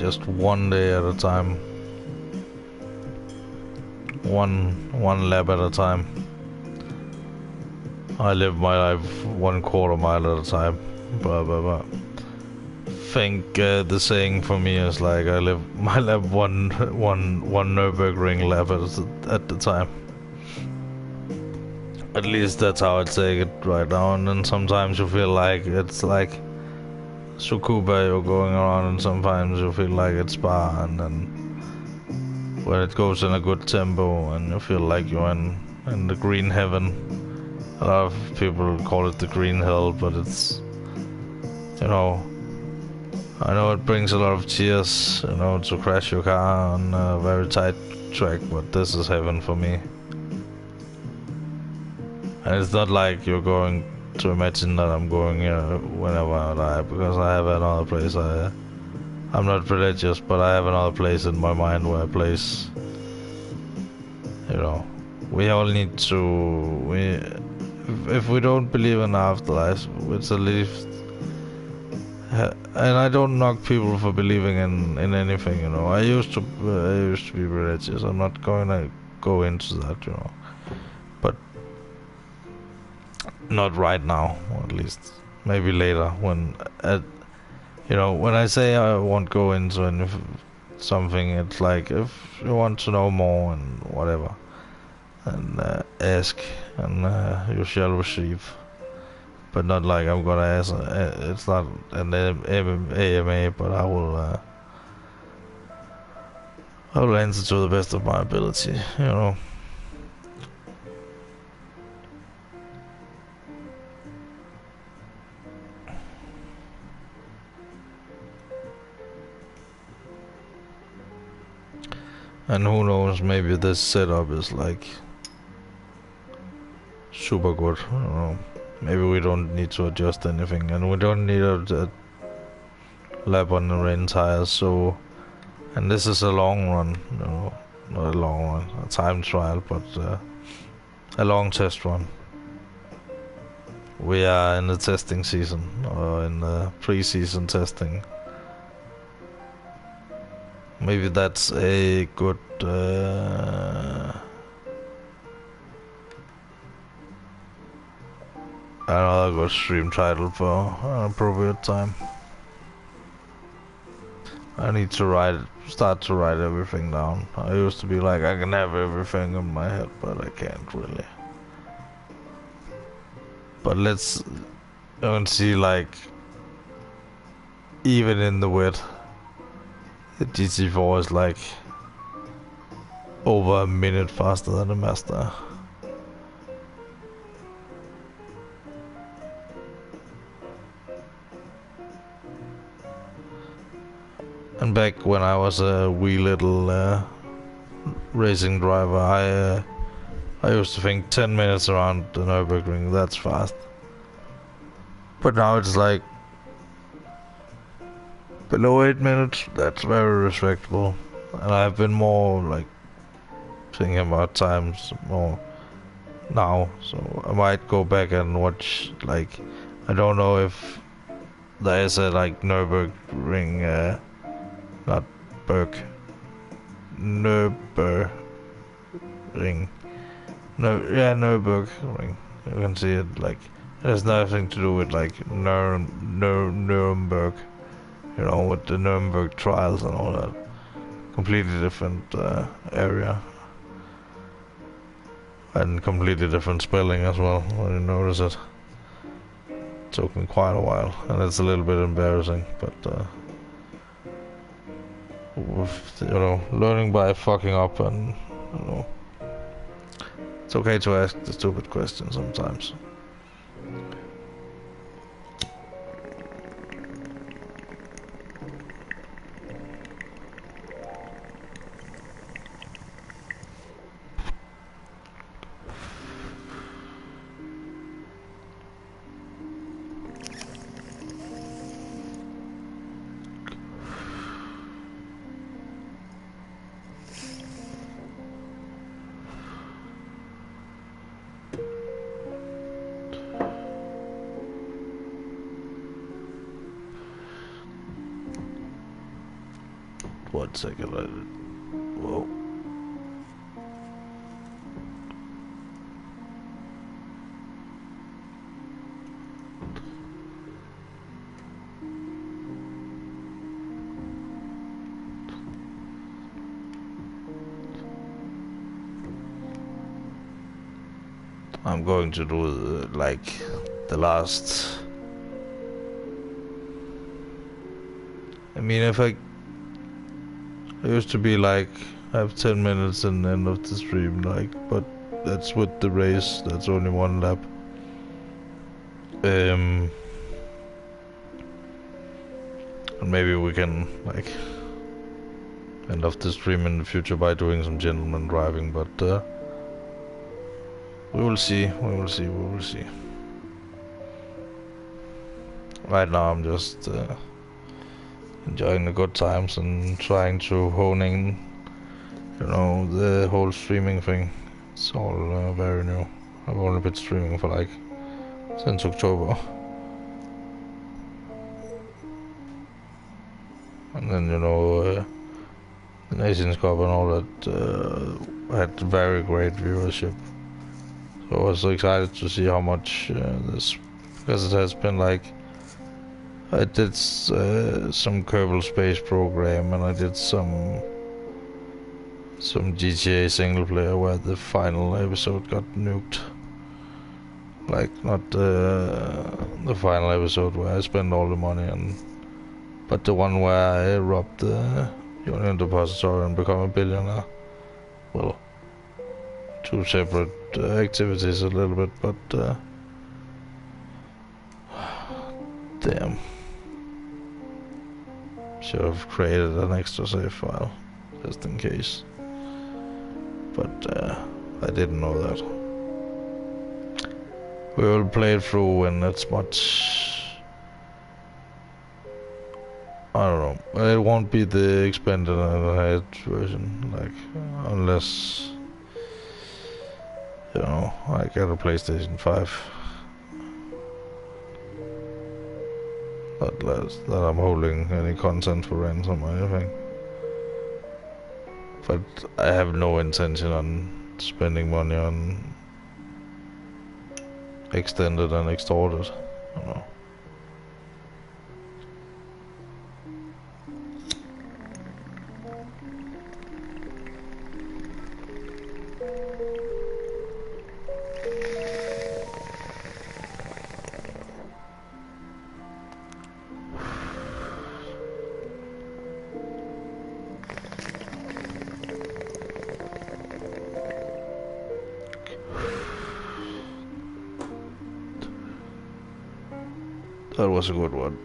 just one day at a time. One lap at a time. I live my life 1/4 mile at a time. Blah blah blah. Think the saying for me is like I live my lap one Nürburgring lap at the time. At least that's how I take it right now. And then sometimes you feel like it's like Tsukuba you're going around, and sometimes you feel like it's Spa, and then when it goes in a good tempo and you feel like you're in the green heaven. A lot of people call it the green hell, but it's, you know, I know it brings a lot of tears, you know, to crash your car on a very tight track, but this is heaven for me. And it's not like you're going to imagine that I'm going here whenever I die, because I have another place. I'm not religious, but I have another place in my mind where I place, you know, we all need to, if we don't believe in afterlife, it's at least, and I don't knock people for believing in anything, you know. I used to be religious. I'm not going to go into that, you know. But not right now, or at least maybe later when, you know, when I say I won't go into something, it's like if you want to know more and whatever, and ask, and you shall receive. But not like I'm gonna ask. It's not an AMA, but I will answer to the best of my ability, you know. And who knows, maybe this setup is like super good, I don't know. Maybe we don't need to adjust anything, and we don't need a lap on the rain tires, so, and this is a long run, you know, not a long run, a time trial, but a long test run. We are in the testing season, or in the pre-season testing. Maybe that's a good another good stream title for an appropriate time. I need to start to write everything down. I used to be like, I can have everything in my head, but I can't really. But let's see, like, even in the wet, the Gt4 is like over a minute faster than the Master. And back when I was a wee little racing driver, I used to think 10 minutes around the Nürburgring, that's fast. But now it's like below 8 minutes, that's very respectable. And I've been more like thinking about times more now, so I might go back and watch, like, I don't know if there is a like Nürburgring, not Nürburgring. No, yeah, Nürburgring. You can see it, like, it has nothing to do with like Nuremberg, you know, with the Nuremberg trials and all that. Completely different area. And completely different spelling as well, when you notice it. Took me quite a while, and it's a little bit embarrassing, but with, you know, learning by fucking up, and, you know, it's okay to ask the stupid questions sometimes. 1 second. Whoa. I'm going to do like the last. I mean, if I used to be like I have 10 minutes in the end of the stream, like, but that's with the race. That's only 1 lap. And maybe we can like end off the stream in the future by doing some gentleman driving, but we will see. We will see. We will see. Right now, I'm just enjoying the good times and trying to hone in, you know, the whole streaming thing. It's all very new. I've only been streaming for like since October. And then, you know, the Nations Cup and all that had very great viewership. So I was so excited to see how much this, because it has been like, I did some Kerbal Space Program and I did some GTA single player where the final episode got nuked. Like not the final episode where I spent all the money but the one where I robbed the Union Depository and become a billionaire. Well, 2 separate activities a little bit, but damn. Should have created an extra save file, just in case. But I didn't know that. We will play it through when it's much... I don't know. It won't be the expanded and version, like, unless... You know, I get a PlayStation 5. Not that I'm holding any content for ransom or anything. But I have no intention on spending money on extended and extorted. I don't know. That was a good one.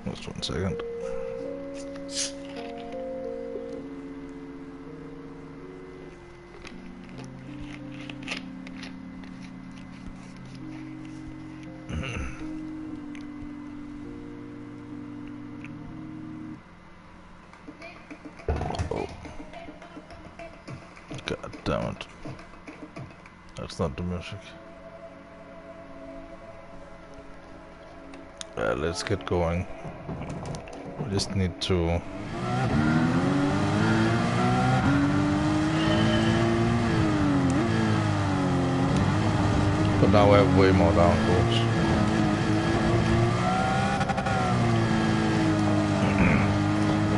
Just 1 second. Oh. God damn it. That's not the music. Let's get going. We just need to... But now we have way more downforce.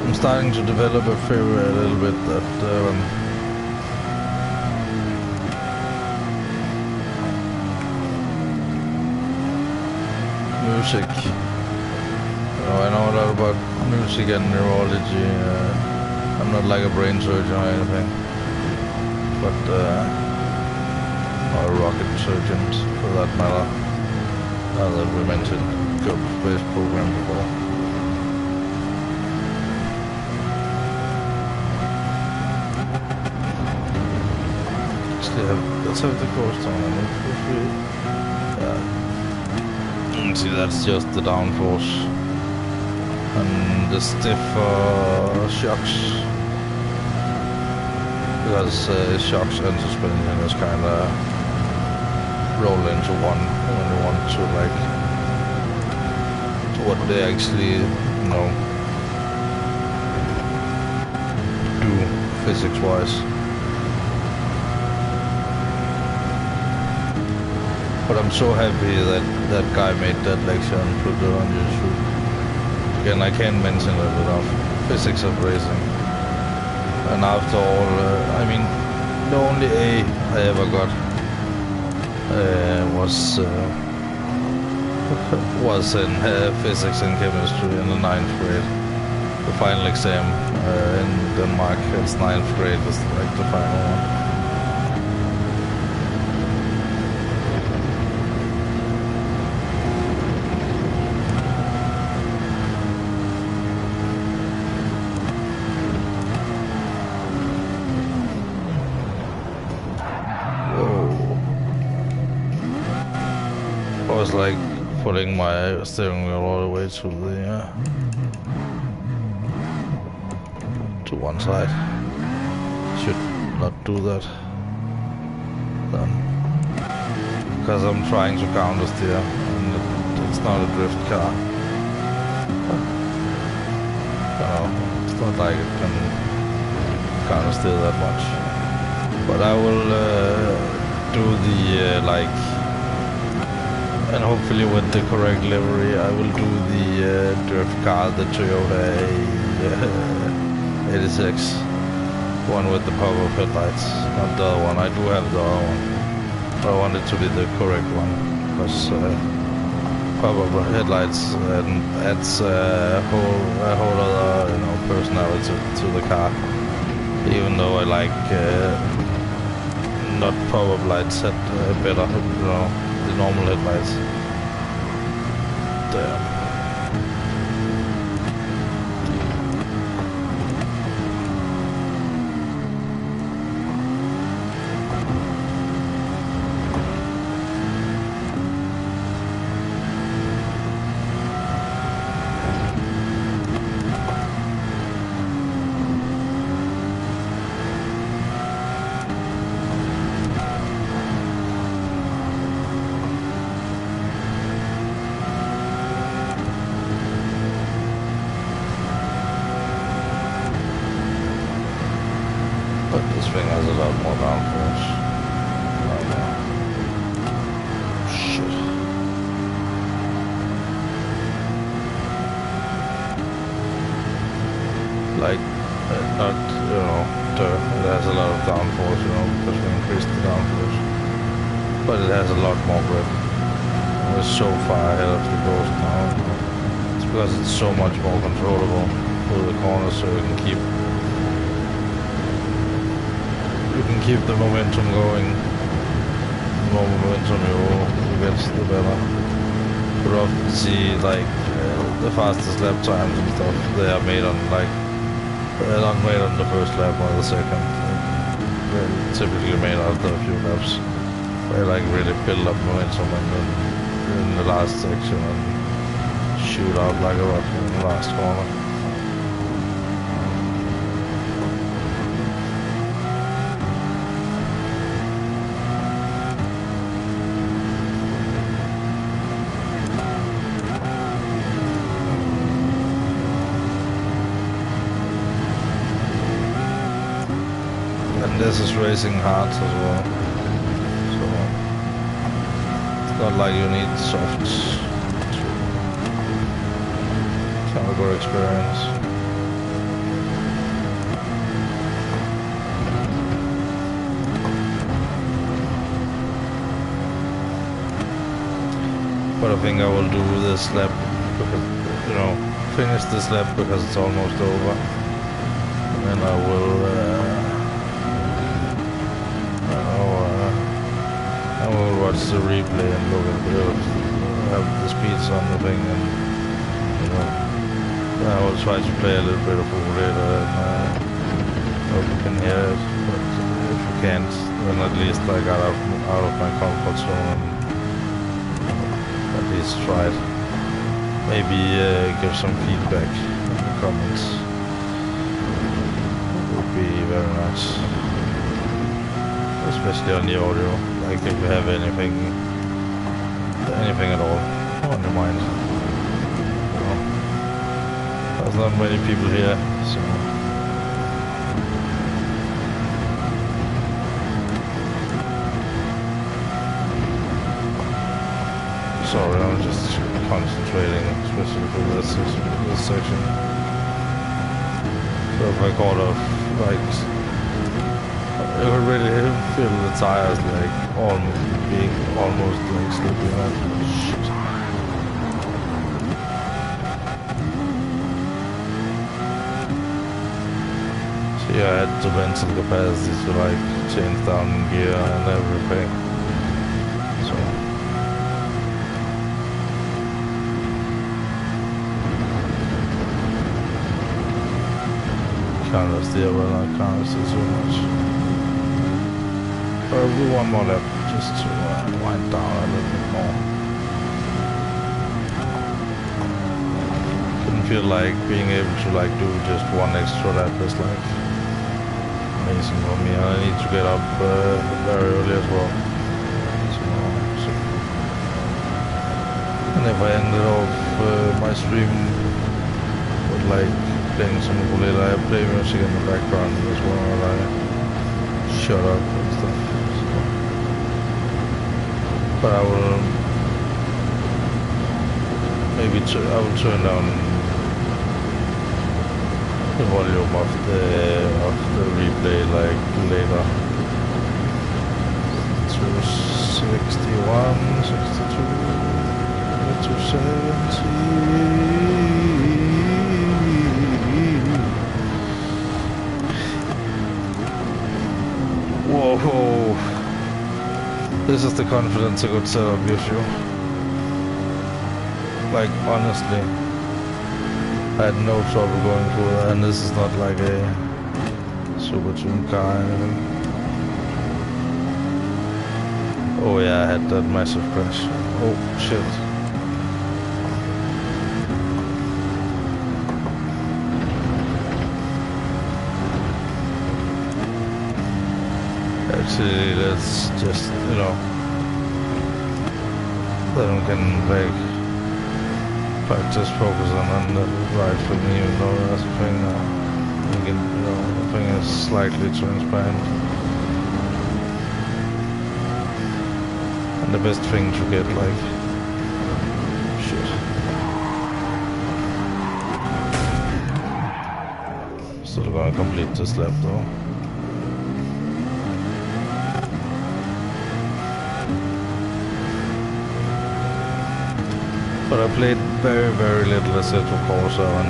I'm starting to develop a theory a little bit that music. I know a lot about music and neurology. I'm not like a brain surgeon or anything, but or a rocket surgeon for that matter. Now that we mentioned Kerbal Space Program before. actually have, let's have the coast on it. Yeah. See, that's just the downforce. And the stiff shocks. Because shocks and suspension is kind of roll into one when you want to like what they actually do physics wise. But I'm so happy that that guy made that lecture and put it on YouTube. Again, I can't mention it enough. Physics of racing. And after all, I mean, the only A I ever got was in physics and chemistry in the 9th grade. The final exam in Denmark, it's 9th grade, is like the final one. I was like putting my steering wheel all the way to the to one side. Should not do that then, because I'm trying to counter steer and it's not a drift car. It's not like it can counter steer that much. But I will do the and hopefully with the correct livery, I will do the drift car, the Toyota 86, one with the pop-up headlights, not the other one. I do have the other one, but I want it to be the correct one, because pop-up headlights adds a whole other personality to the car. Even though I like not pop-up lights better, the normal headlights. Damn. But this thing has a lot more downforce. Shit. Like, not, it has a lot of downforce, because we increased the downforce. But it has a lot more grip. We're so far ahead of the ghost now. It's because it's so much more controllable through the corners, so we can keep the momentum going. The more momentum you get, the better. But often see like the fastest lap times and stuff, they are made on they're not made on the first lap or the second. They're typically made after a few laps. They really build up momentum and then in the last section and shoot out like a rocket in the last corner. And this is racing hard as well, so it's not like you need softs to have a good experience. But I think I will do this lap because, finish this lap because it's almost over, and then I will watch the replay and look at have the speeds on the thing, and I will try to play a little bit of later and hope you can hear it. But if you can't, then at least I got out of my comfort zone and at least tried. Maybe give some feedback in the comments. Would be very nice. Especially on the audio. Like if you have anything at all on your mind. You know, there's not many people here, so. Sorry, I'm just concentrating, especially for this section. So if I got off, like, I could really feel the tires like almost like slipping out. Shit. So yeah, I had the mental capacity to like change down gear and everything. So. Can't steer well, I can't steer so much. But I'll do one more lap just to wind down a little bit more. Couldn't feel like being able to like do just one extra lap is like amazing for me. And I need to get up very early as well. So, and if I ended off my stream with like playing some ukulele, I play music in the background as well, and I shut up and stuff. So. But I will maybe I will turn down the volume of the replay like later to 61, 62, to 70. Whoa, this is the confidence a good setup gives you. Like, honestly, I had no trouble going through that, and this is not like a super tuned car or anything. Oh yeah, I had that massive crash. Oh shit. Actually, let's just, you know, then we can like practice focusing on the right thing, even though that's the thing, we can, you know, the thing is slightly transparent. And the best thing to get like, shit. Still gonna complete this lap though. But I played very, very little Assetto Corsa on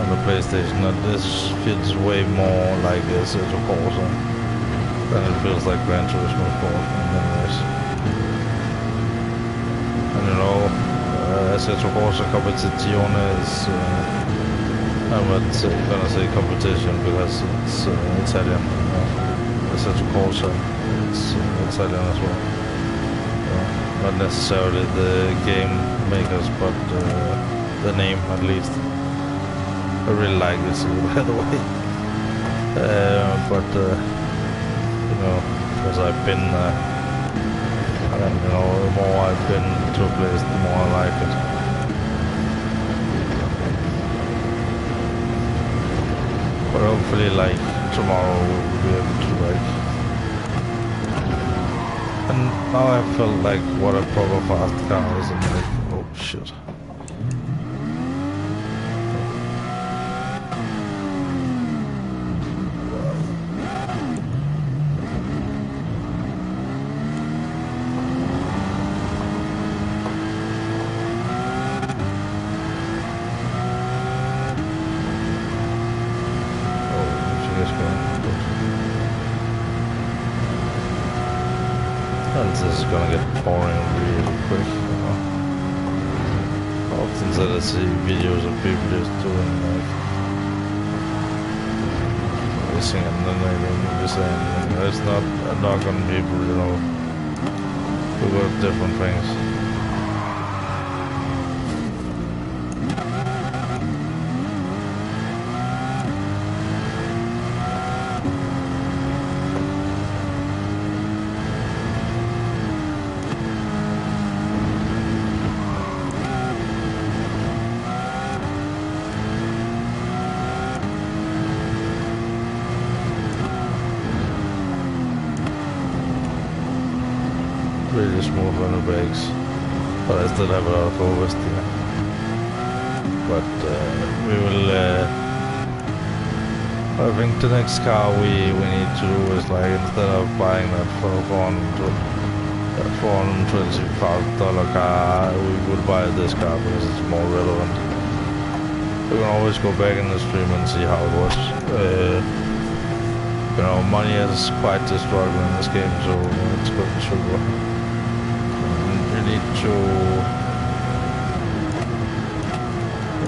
the PlayStation, and this feels way more like Assetto Corsa than it feels like Gran Turismo Sport in many ways. And you know, Assetto Corsa Competizione is, I'm not gonna say competition because it's Italian. Assetto Corsa, it's Italian as well. Not necessarily the game makers, but the name at least. I really like this, by the way. But you know, because I've been, and you know, the more I've been to a place, the more I like it. But hopefully, like tomorrow, we'll be able to like. And now I felt like what a proper fast car is, and like, oh shit. This is gonna get boring really quick, you know. Often that I see videos of people just doing like racing and then they don't really say anything. It's not a knock on people, you know, who got different things. Really smooth on the brakes, but I still have a lot of oversteer. But we will. I think the next car we need to do is like, instead of buying that for $425 car, we would buy this car because it's more relevant. We can always go back in the stream and see how it was. You know, money is quite the struggle in this game, so it's good to.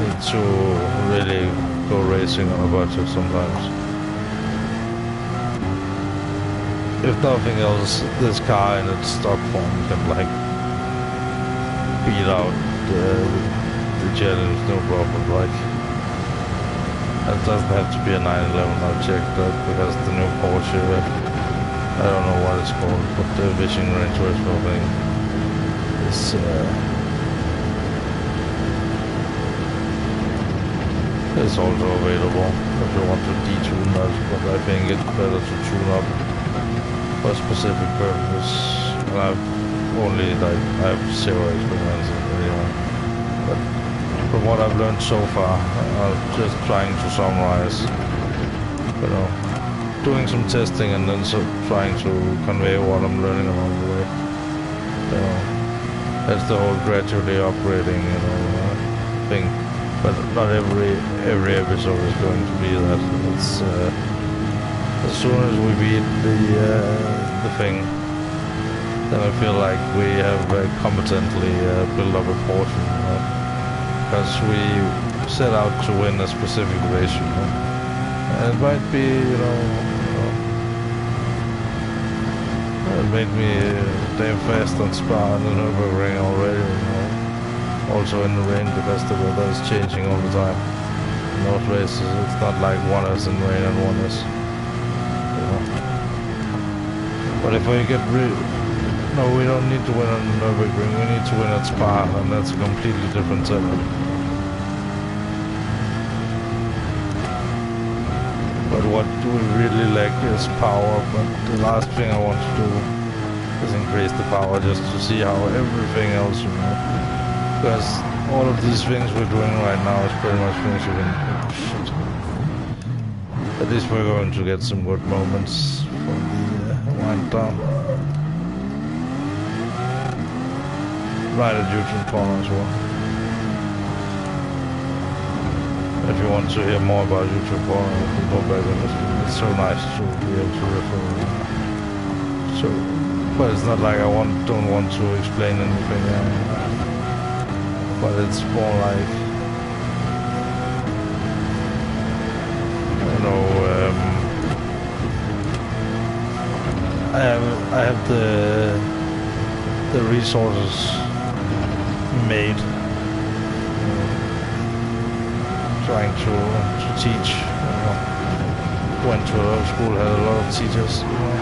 Need to really go racing on a budget sometimes. If nothing else, this car in its stock form can like beat out the challenge, no problem. Like, it doesn't have to be a 911. I've checked that because the new Porsche, I don't know what it's called, but the Vision Range Rover thing. It's also available if you want to detune that, but I think it's better to tune up for a specific purpose. And I have zero experience in it anyway. But from what I've learned so far, I'm just trying to summarize, you know, doing some testing and then trying to convey what I'm learning along the way. You know, that's the whole gradually upgrading, you know, thing. But not every episode is going to be that. It's as soon as we beat the thing, then I feel like we have competently built up a portion, you know, because we set out to win a specific race, you know. And it might be, you know, it made me damn fast on Spa and the Nürburgring already, you know. Also in the rain, because the weather is changing all the time. In those races, it's not like one is in rain and one is, you know. But if we get no, we don't need to win on the Nürburgring, we need to win at Spa, and that's a completely different setup. But what we really lack is power, but the last thing I want to do is increase the power just to see how everything else, you know. Because all of these things we're doing right now is pretty much things you can... Shit. At least we're going to get some good moments from the wind down. Right at YouTube corner as well. If you want to hear more about YouTube corner, you can go back and listen. It's so nice to be able to refer. So, but it's not like I don't want to explain anything. But it's more like, you know, I have the resources made, trying to teach. Went to a lot of school, had a lot of teachers. You know.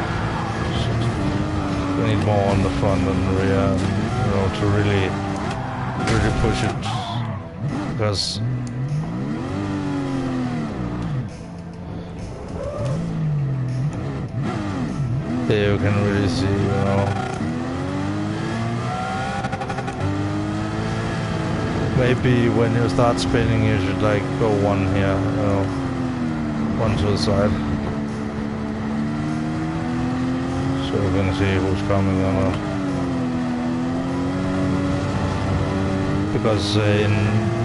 We need more on the front and the rear, you know, to really push it, because there you can really see, you know, maybe when you start spinning you should like go one here, you know, one to the side, so you can see who's coming or not. Because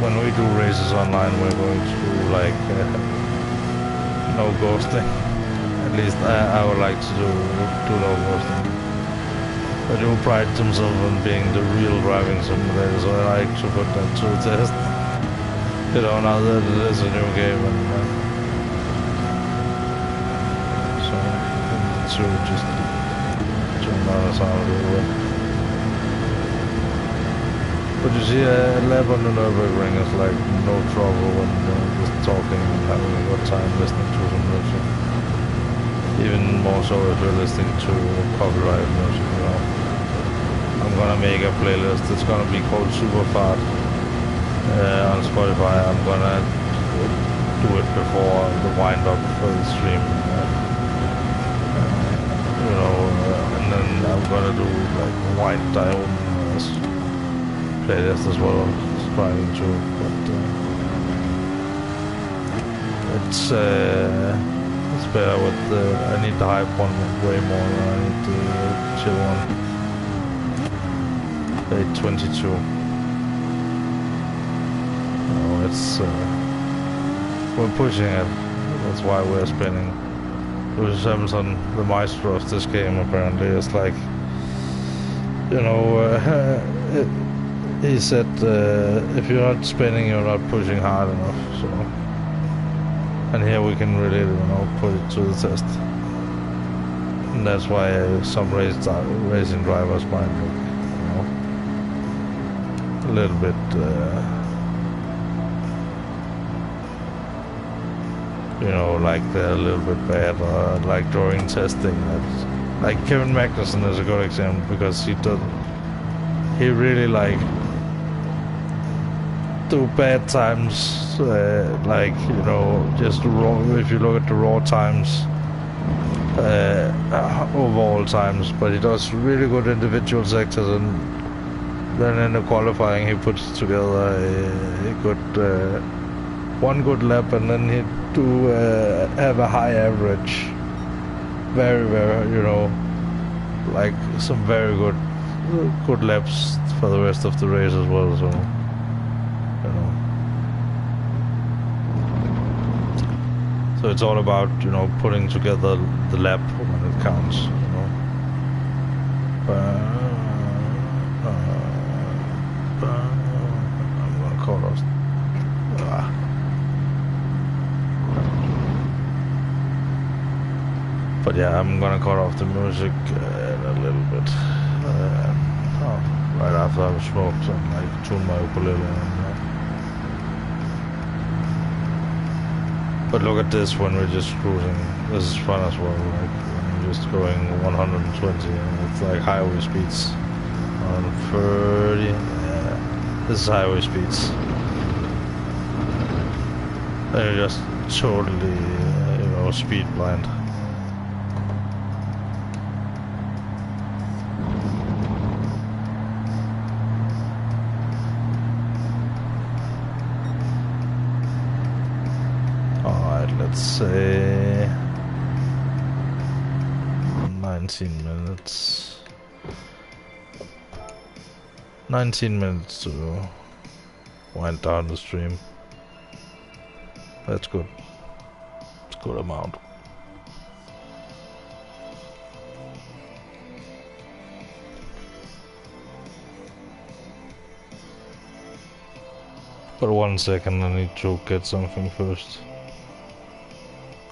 when we do races online, we're going to do like no ghosting. At least I would like to do no ghosting. They do pride themselves on being the real driving simulator, so I like to put that to the test. You know, now that it is a new game, and to just turn down the sound a little bit. But you see, a lap on the Nürburgring is like no trouble when just talking and having a good time listening to some music. Even more so if you're listening to copyright music, you know. I'm gonna make a playlist. It's gonna be called Superfart on Spotify. I'm gonna do it before the wind up for the stream. You know, and then I'm gonna do like wind down playlist as well. Trying to, but it's better with I need the hype one way more than I need the chill one. 822. No, it's we're pushing it. That's why we're spinning. Gt7, the maestro of this game, apparently, is like, you know, he said if you're not spinning, you're not pushing hard enough. So, and here we can really, you know, put it to the test. And that's why some racing drivers might look, you know, a little bit you know, like they're a little bit bad, or like during testing. That's, like Kevin Magnussen is a good example, because he really like do bad times, like, you know, just raw. If you look at the raw times, overall times, but he does really good individual sectors, and then in the qualifying he puts together a good one good lap, and then he do have a high average, very, you know, like some very good laps for the rest of the race as well. So, you know, so it's all about, you know, putting together the lap when it counts, you know. I'm gonna call us. But yeah, I'm gonna cut off the music a little bit. Right after I've smoked and like tune my ukulele. But look at this when we're just cruising. This is fun as well. Like when you're just going 120, and it's like highway speeds. 130. Yeah, this is highway speeds. And you're just totally, you know, speed blind. Let's say 19 minutes. 19 minutes to wind down the stream. That's good. It's a good amount. But 1 second, I need to get something first.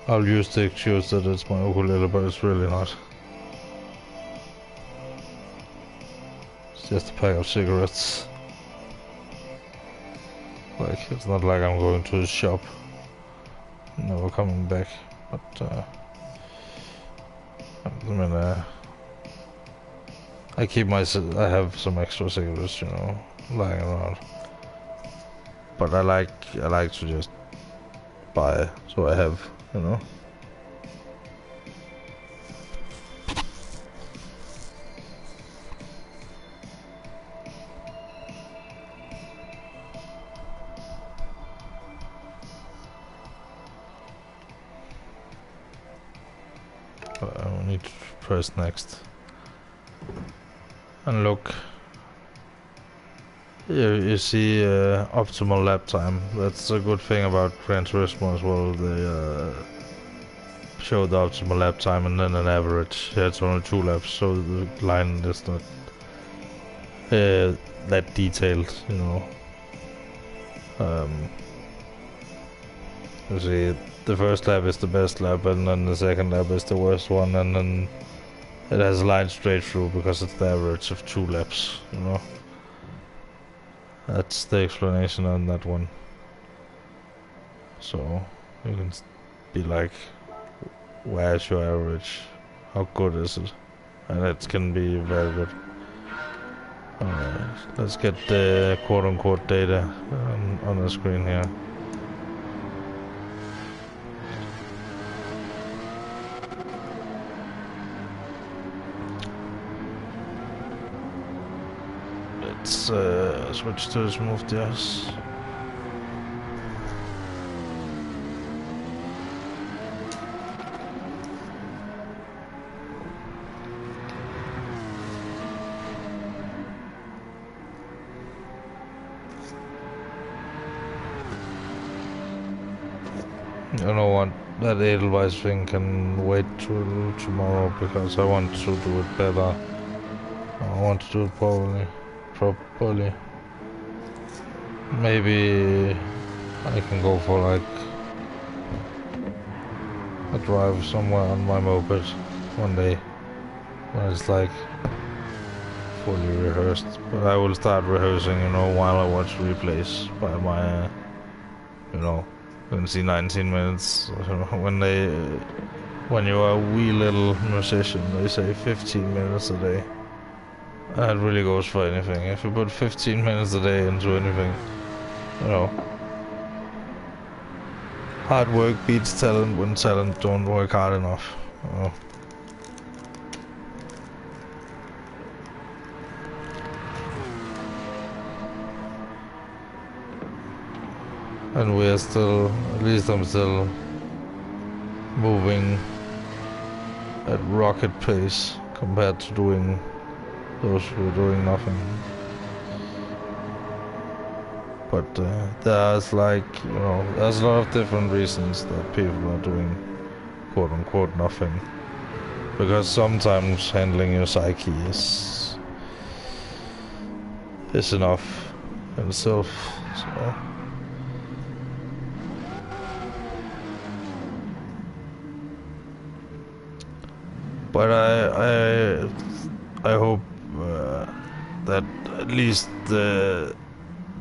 I'll use the excuse that it's my ukulele, but it's really not. It's just a pack of cigarettes. Like, it's not like I'm going to the shop, never coming back. But I mean, I have some extra cigarettes, you know, lying around. But I like to just buy, so I have, you know. I need to press next. And look. You see optimal lap time. That's a good thing about Gran Turismo as well. They show the optimal lap time and then an average. Yeah, it's only 2 laps, so the line is not that detailed, you know. You see, the first lap is the best lap, and then the second lap is the worst one, and then it has a line straight through because it's the average of 2 laps, you know. That's the explanation on that one. So, you can be like, where's your average? How good is it? And it can be very good. Alright, let's get the quote-unquote data on the screen here. Let's switch to smooth tyres. You know what, that Edelweiss thing can wait till tomorrow because I want to do it better. I want to do it properly. Maybe I can go for like a drive somewhere on my moped one day when it's like fully rehearsed. But I will start rehearsing, you know, while I watch replays by my, you know, you can see 19 minutes. When you are a wee little musician, they say 15 minutes a day. That really goes for anything. If you put 15 minutes a day into anything, you know, hard work beats talent when talent don't work hard enough. You know. And we are still, at least I'm still moving at rocket pace compared to doing those who are doing nothing. But there's like, you know, there's a lot of different reasons that people are doing quote-unquote nothing. Because sometimes handling your psyche is enough in itself, so. But I hope that at least the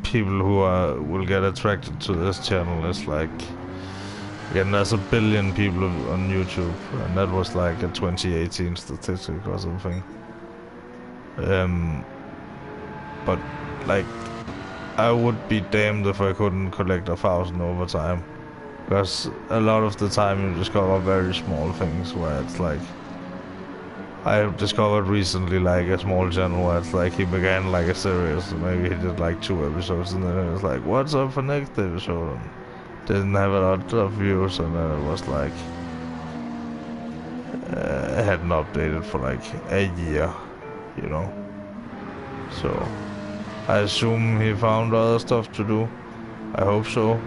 people who will get attracted to this channel is like, again, there's 1 billion people on YouTube, and that was like a 2018 statistic or something. But like, I would be damned if I couldn't collect 1,000 over time, because a lot of the time you discover very small things where it's like, I discovered recently like a small channel where it's like he began like a series, maybe he did like 2 episodes, and then it was like, what's up for next episode? And didn't have a lot of views, and then it was like, it hadn't updated for like a year, you know. So I assume he found other stuff to do. I hope so,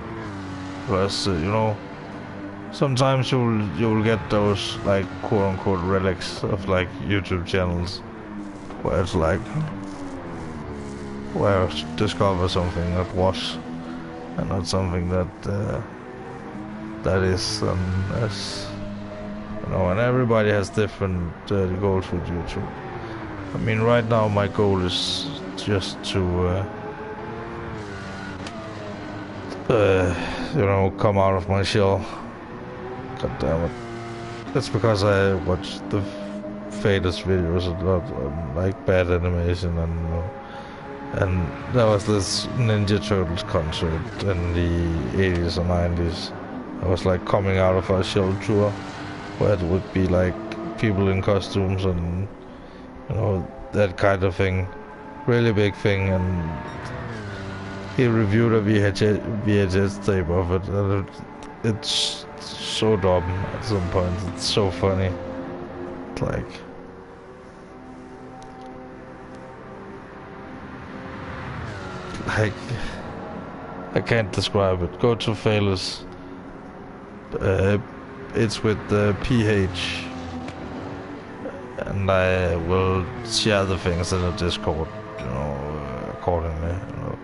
because you know, sometimes you'll get those like quote-unquote relics of like YouTube channels where it's like, where I discover something that was, and not something that that is, as you know. And everybody has different goals with YouTube. I mean, right now my goal is just to you know, come out of my shell. God damn it. That's because I watched the Faders videos a lot on like bad animation, and there was this Ninja Turtles concert in the 80s or 90s. I was like coming out of our shell tour where it would be like people in costumes and, you know, that kind of thing. Really big thing, and he reviewed a VHS tape of it, and it's so dumb at some point. It's so funny. It's like, I can't describe it. Go to Failures. It's with the PH, and I will share the things in the Discord, you know, accordingly. You know.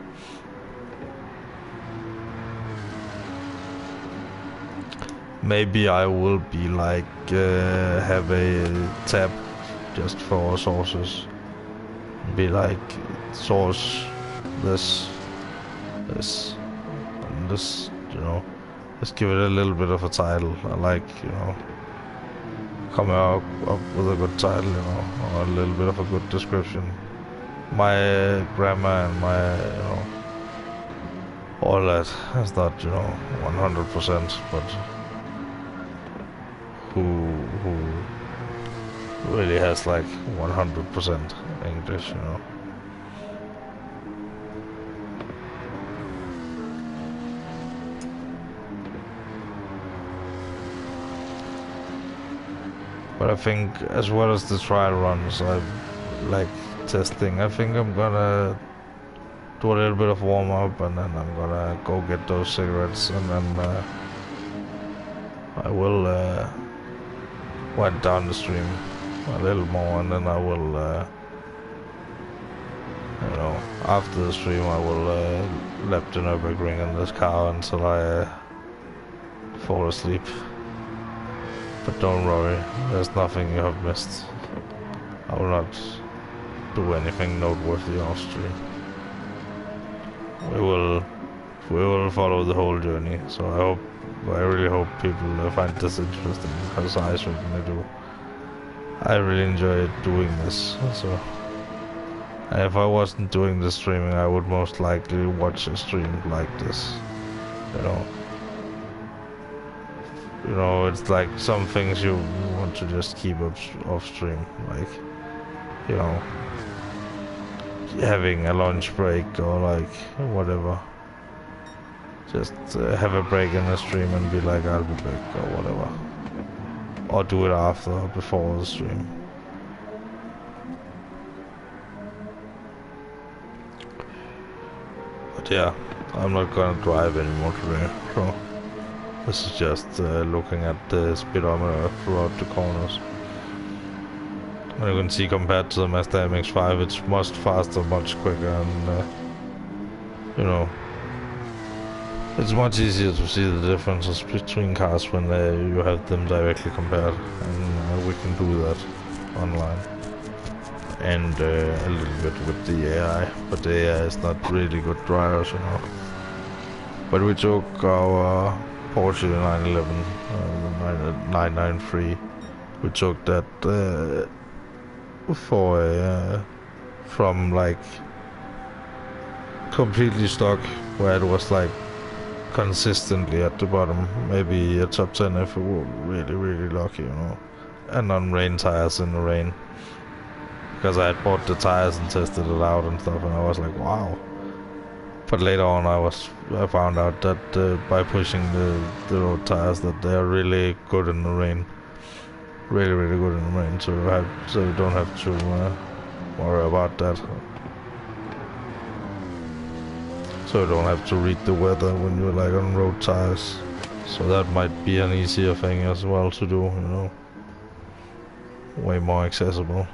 maybe I will be like have a tab just for sources. Be like source this and this, you know. Just give it a little bit of a title. I like, you know, coming up with a good title, you know, or a little bit of a good description. My grammar and my, you know, all that is not, you know, 100%, but who really has like 100% English, you know. But I think as well as the trial runs, I like testing. I think I'm gonna do a little bit of warm up and then I'm gonna go get those cigarettes and then I will wind down the stream a little more and then I will you know, after the stream I will lap the Nürburgring in this car until I fall asleep. But don't worry, there's nothing you have missed. I will not do anything noteworthy off stream. We will follow the whole journey, so I really hope people find this interesting, because I certainly do. I really enjoy doing this, so... And if I wasn't doing the streaming, I would most likely watch a stream like this, you know. You know, it's like some things you want to just keep up off stream, like, you know, having a lunch break or like whatever. Just have a break in the stream and be like, I'll be back or whatever. Or do it after or before the stream. But yeah, I'm not gonna drive anymore today, so this is just looking at the speedometer throughout the corners. And you can see compared to the Mazda MX-5, it's much faster, much quicker, and you know, it's much easier to see the differences between cars when you have them directly compared, and we can do that online. And a little bit with the AI, but the AI is not really good drivers, you know. But we took our Porsche 911, 993. We took that for a from like completely stock, where it was like consistently at the bottom, maybe a top 10 if we were really lucky, you know, and on rain tires in the rain, because I had bought the tires and tested it out and stuff, and I was like, wow. But later on I found out that by pushing the road tires, that they are really good in the rain, really good in the rain, so you don't have to worry about that. So you don't have to read the weather when you're like on road tires. So that might be an easier thing as well to do, you know. Way more accessible.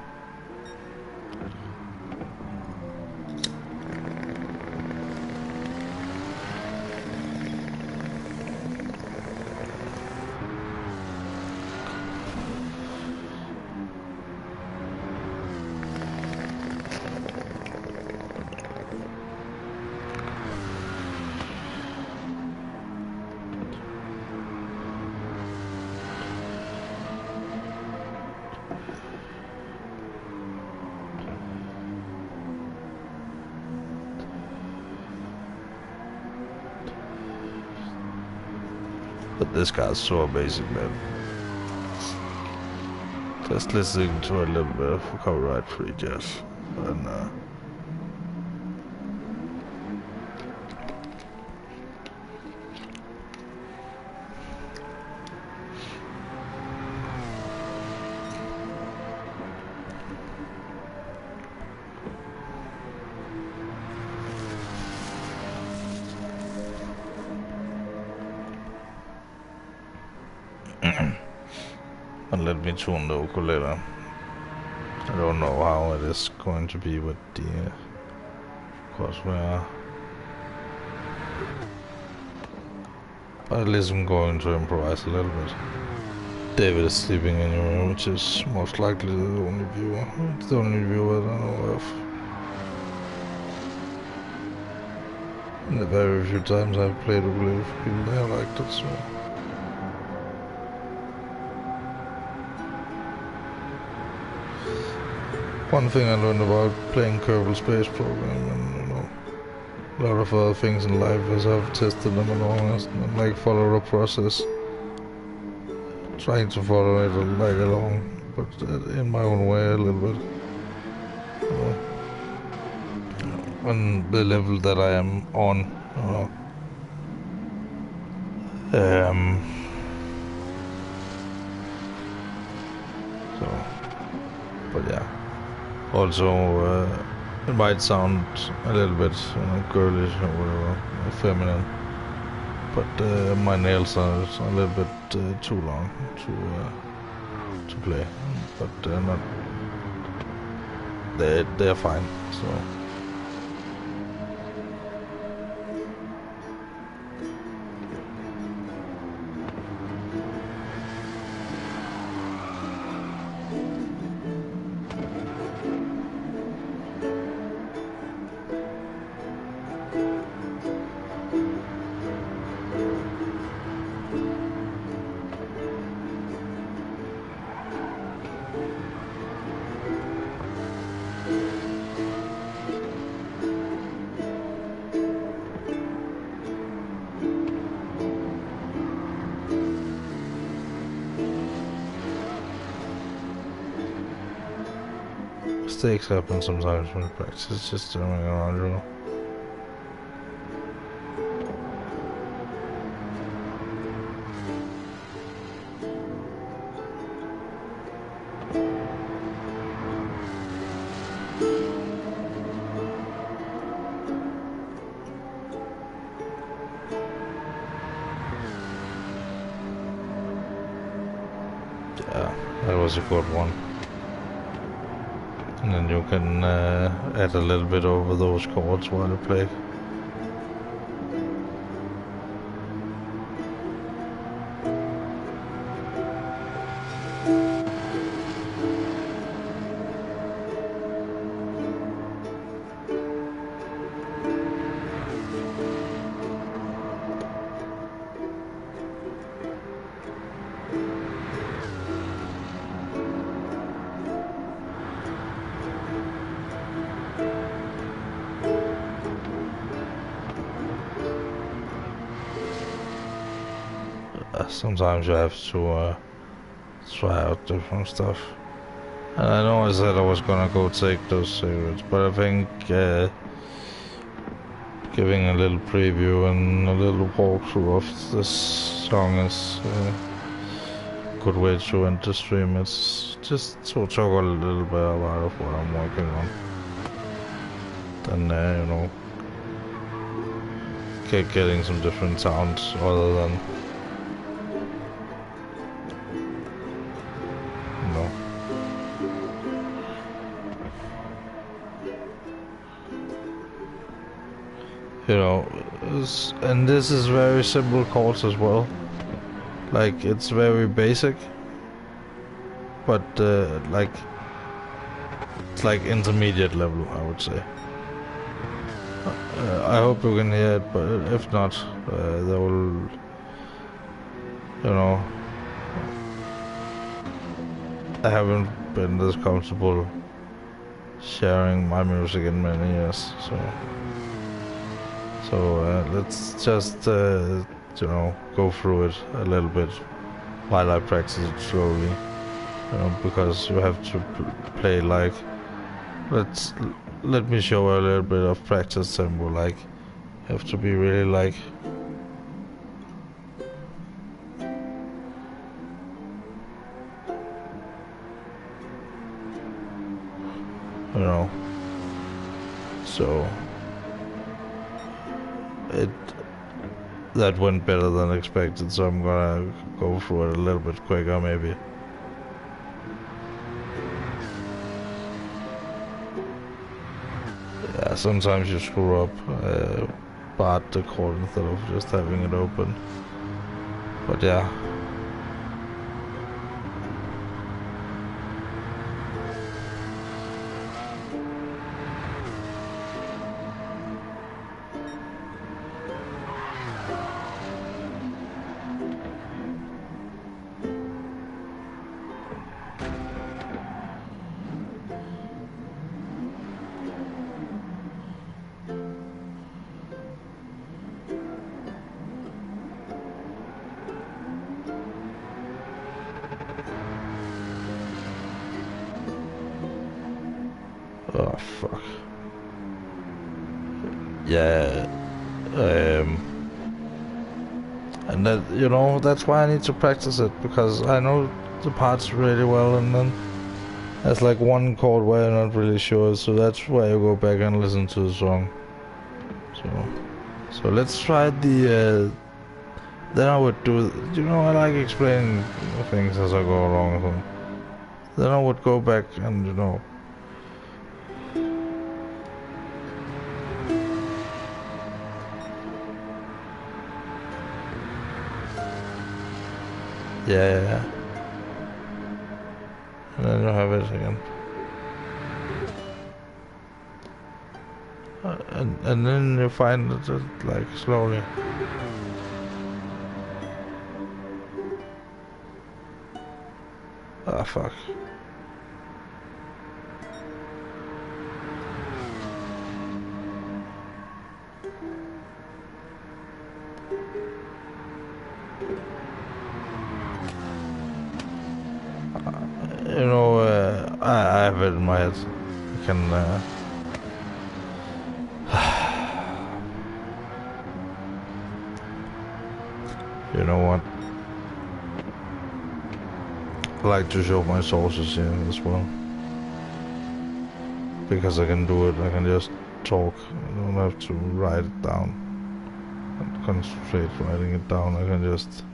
But this guy's so amazing, man. Just listening to a little bit of copyright-free jazz, and let me tune the ukulele. I don't know how it is going to be with the crosswire. But at least I'm going to improvise a little bit. David is sleeping anyway, which is most likely the only viewer. It's the only viewer that I know of. And the very few times I've played ukulele for people, they have liked it, so... One thing I learned about playing Kerbal Space Program and, you know, a lot of other things in life is I've tested them along and like follow the process. Trying to follow it like along, but in my own way a little bit. You know, on the level that I am on, you know. So, but yeah. Also, it might sound a little bit, you know, girlish or whatever, feminine, but my nails are a little bit too long to play. But they're not. They're fine. So. Mistakes happen sometimes when you practice. It's just jamming around, you know. Yeah, that was a good one. And then you can add a little bit over those chords while you play. Sometimes you have to try out different stuff. And I know I said I was gonna go take those cigarettes, but I think giving a little preview and a little walkthrough of this song is a good way to end the stream. It's just to talk a little bit about what I'm working on. Then, you know, getting some different sounds other than you know, and this is very simple chords as well. Like, it's very basic, but like, it's like intermediate level, I would say. I hope you can hear it, but if not, they will, you know, I haven't been this comfortable sharing my music in many years, so let's just, you know, go through it a little bit while I practice it slowly, you know, because you have to play like, let me show a little bit of practice tempo, like, you have to be really like, you know, so that went better than expected, so I'm gonna go through it a little bit quicker maybe. Yeah, sometimes you screw up, part the chord instead of just having it open. But yeah. Oh fuck. Yeah. And that, you know, that's why I need to practice it, because I know the parts really well, and then there's like one chord where I'm not really sure, so that's why I go back and listen to the song. So let's try the. Then I would do. You know, I like explaining things as I go along. So then I would go back and, you know. Yeah. And then you have it again. And then you find it like slowly. Ah, fuck. You know, I have it in my head. I can. You know what? I like to show my sources here as well. Because I can do it, I can just talk. I don't have to write it down and concentrate writing it down. I can just.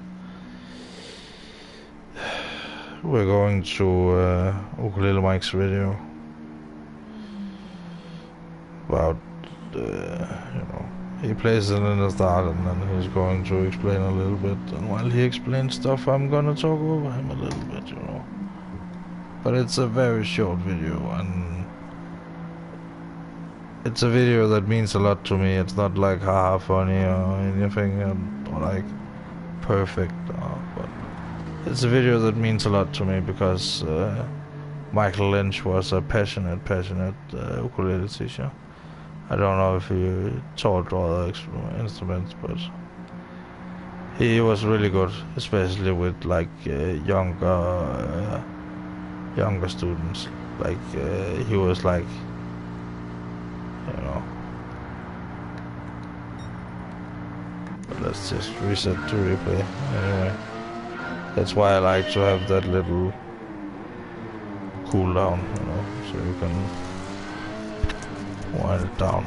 We're going to Ukulele Mike's video about, you know, he plays it in the start and then he's going to explain a little bit. And while he explains stuff, I'm gonna talk over him a little bit, you know. But it's a very short video, and it's a video that means a lot to me. It's not like haha funny or anything, or like perfect, but it's a video that means a lot to me because Michael Lynch was a passionate ukulele teacher. I don't know if he taught other instruments, but he was really good, especially with like younger students. Like he was like, you know. But let's just reset to replay anyway. That's why I like to have that little cooldown, you know, so you can wind it down.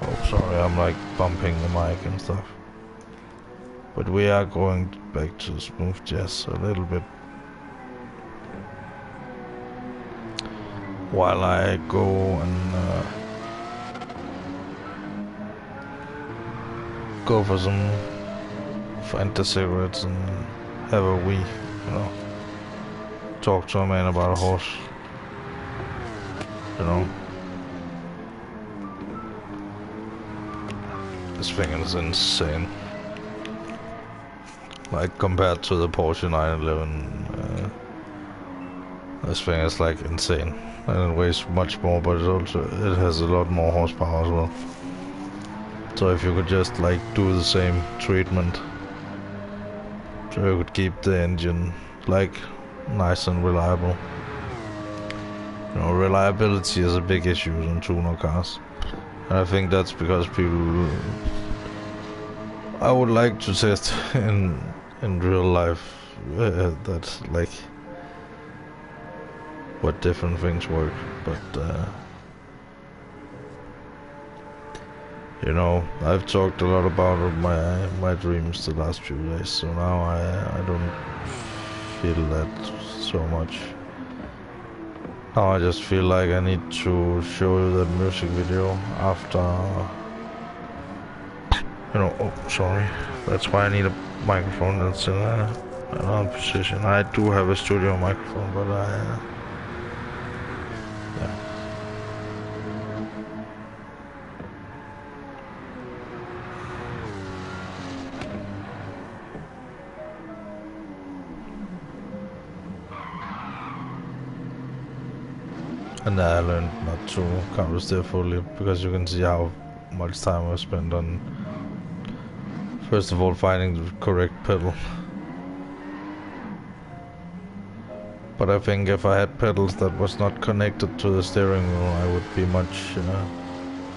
Oh, sorry, I'm like bumping the mic and stuff. But we are going back to smooth jazz a little bit. While I go and go for some Fanta cigarettes and have a wee, you know. Talk to a man about a horse, you know. This thing is insane. Like compared to the Porsche 911, this thing is like insane, and it weighs much more, but it has a lot more horsepower as well. So if you could just like do the same treatment, so you could keep the engine like nice and reliable. You know, reliability is a big issue in tuner cars, and I think that's because people. I would like to test in real life that like what different things work, but you know, I've talked a lot about my dreams the last few days, so now I don't feel that so much. Now I just feel like I need to show you that music video after, You know, oh, sorry. That's why I need a microphone that's in another position. I do have a studio microphone, but yeah. And I learned not to counter steer fully, because you can see how much time I spent on, first of all, finding the correct pedal. But I think if I had pedals that was not connected to the steering wheel, I would be much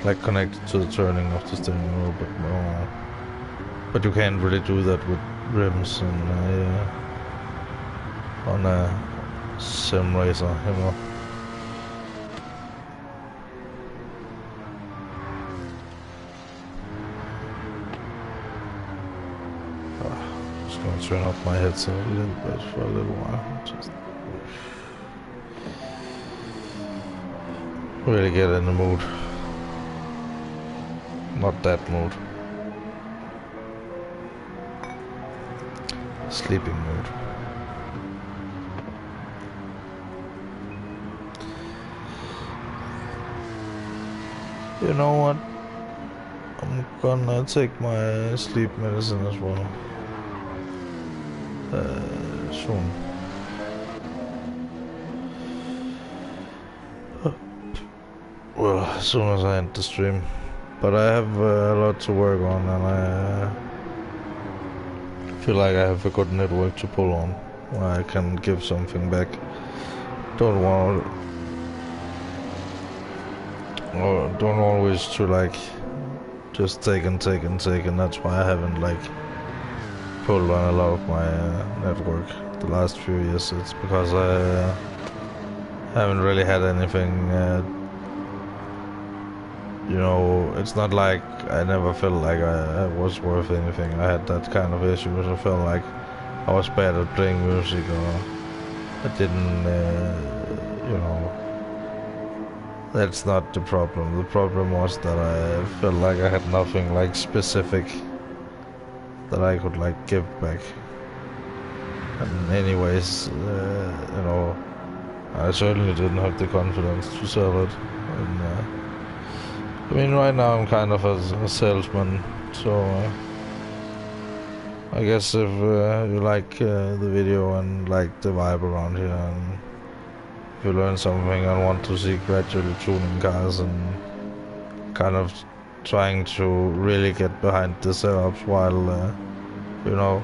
like connected to the turning of the steering wheel, but more. But you can't really do that with rims and on a sim racer, you know. Just gonna turn off my headset a little bit for a little while. Just really get in the mood. Not that mood. Sleeping mood. You know what? I'm gonna take my sleep medicine as well. Soon. Well, as soon as I end the stream. But I have a lot to work on, and I feel like I have a good network to pull on, where I can give something back. Don't always to like just take and take and take, and that's why I haven't like pulled on a lot of my network the last few years. It's because I haven't really had anything. You know, it's not like I never felt like I was worth anything. I had that kind of issues. I felt like I was bad at playing music, or I didn't, you know. That's not the problem. The problem was that I felt like I had nothing like specific that I could like give back. And anyways, you know, I certainly didn't have the confidence to sell it. And, I mean, right now I'm kind of a salesman, so I guess if you like the video and like the vibe around here, and if you learn something and want to see gradually tuning cars and kind of trying to really get behind the setups while, you know,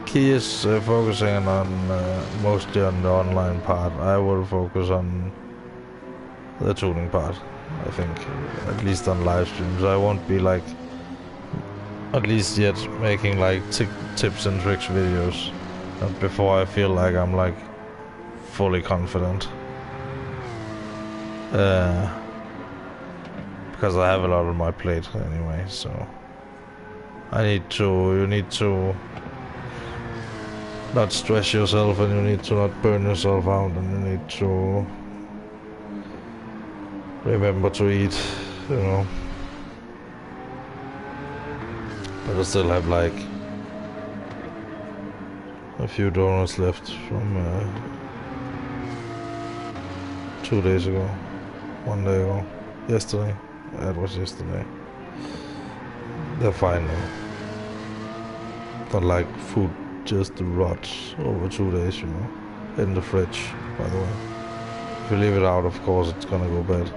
key is focusing on mostly on the online part. I will focus on the tuning part. I think, at least on live streams. I won't be like, at least yet, making like tips and tricks videos before I feel like I'm like fully confident. Because I have a lot on my plate anyway, so you need to not stress yourself, and you need to not burn yourself out, and you need to remember to eat, you know. But I still have like a few donuts left from 2 days ago, 1 day ago, yesterday. That was yesterday. They're fine now. Not like food just rots over 2 days, you know, in the fridge, by the way. If you leave it out, of course, it's gonna go bad,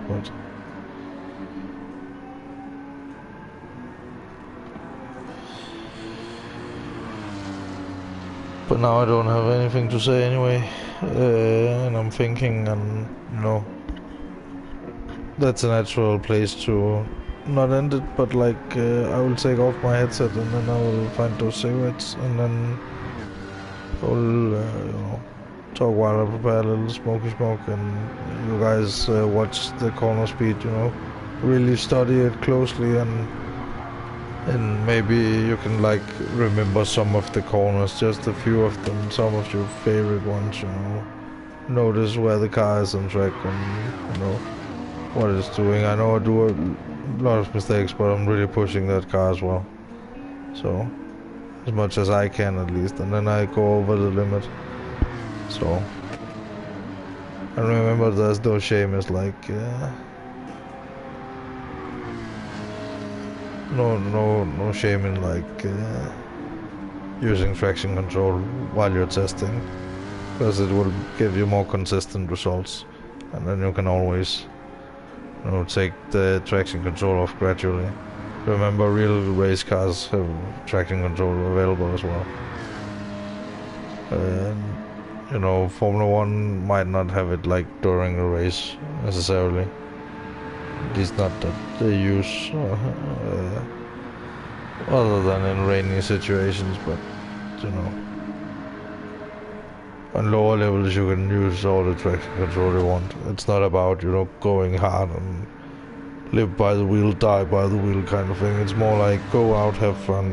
but now I don't have anything to say anyway, and I'm thinking, and you know, that's a natural place to not end it, but like I will take off my headset, and then I will find those cigarettes, and then I will, you know, talk while I prepare a little smoky smoke, and you guys watch the corner speed, you know, really study it closely, and maybe you can like remember some of the corners, just a few of them, some of your favorite ones, you know. Notice where the car is on track, and you know what it's doing. I know I do a lot of mistakes, but I'm really pushing that car as well. So, as much as I can at least, and then I go over the limit. So, and remember, there's no shame. It's like no shame in like using traction control while you're testing, because it will give you more consistent results, and then you can always, take the traction control off gradually. Remember, real race cars have traction control available as well. And, Formula 1 might not have it like during a race necessarily. At least not that they use other than in rainy situations, but on lower levels you can use all the traction control you want. It's not about, going hard and live by the wheel, die by the wheel kind of thing. It's more like go out, have fun,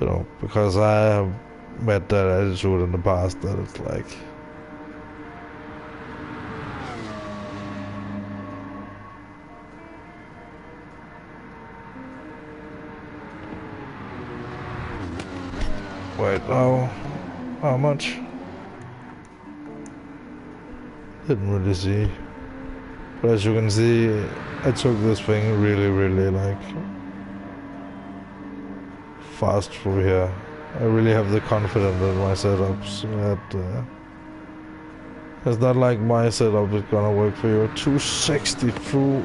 and, because I have met that attitude in the past that it's like, wait, how much? Didn't really see. But as you can see, I took this thing really, really like fast through here. I really have the confidence in my setups that it's not like my setup is gonna work for you. 260 through,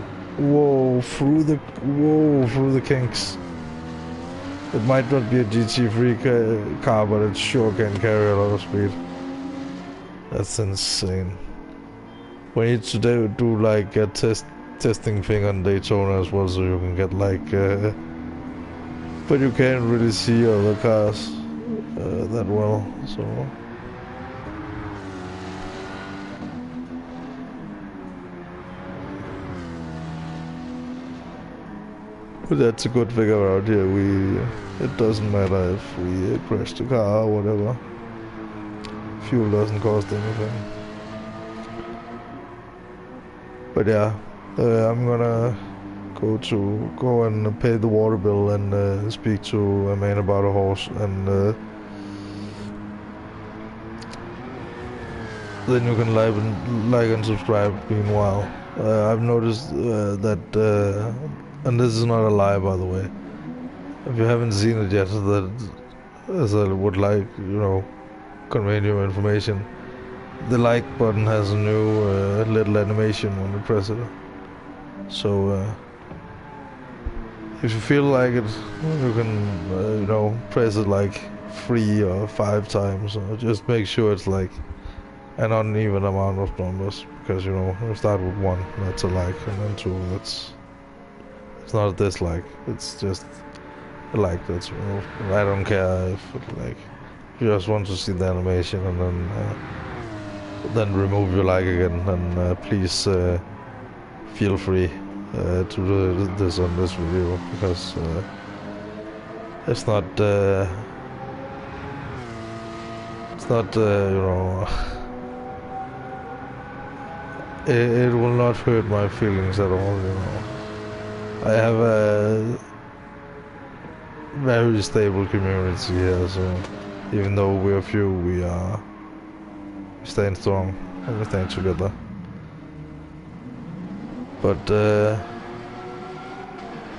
through the kinks. It might not be a GT3 car, but it sure can carry a lot of speed. That's insane. We need to do like a testing thing on Daytona as well, so you can get like but you can't really see other cars that well, so but that's a good thing around here. It doesn't matter if we crash the car or whatever. Fuel doesn't cost anything. But yeah, I'm gonna go and pay the water bill and speak to a man about a horse, and then you can like and subscribe meanwhile. I've noticed that, and this is not a lie by the way, if you haven't seen it yet, that as I would like, convey new information, the like button has a new little animation when you press it. So if you feel like it, you can press it like 3 or 5 times. Just make sure it's like an uneven amount of numbers, because you start with 1, that's a like, and then 2, it's not a dislike, it's just a like. That's I don't care if you just want to see the animation, and then remove your like again, and please feel free to do this on this video, because it's not it will not hurt my feelings at all. I have a very stable community here, so even though we're few, we are staying strong and we stand together. But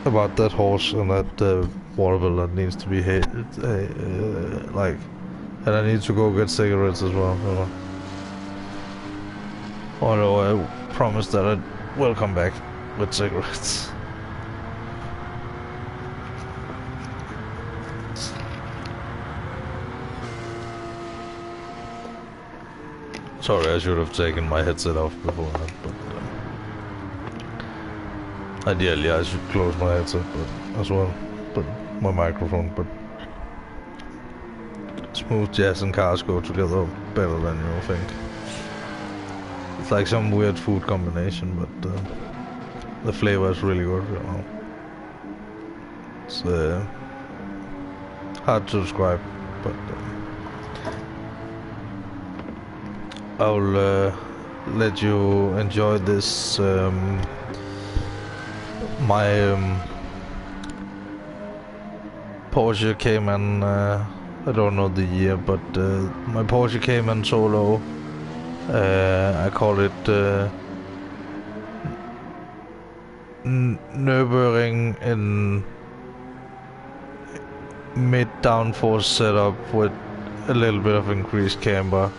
about that horse and that water bill that needs to be hit, and I need to go get cigarettes as well. Although I promised that I will come back with cigarettes. Sorry, I should have taken my headset off before that, but ideally I should close my headset as well, but my microphone, but smooth jazz and cars go together better than you think. It's like some weird food combination, but the flavor is really good, It's hard to describe, but I'll let you enjoy this, Porsche Cayman, I don't know the year, but my Porsche Cayman Solo, I call it Nürburgring in mid-downforce setup with a little bit of increased camber.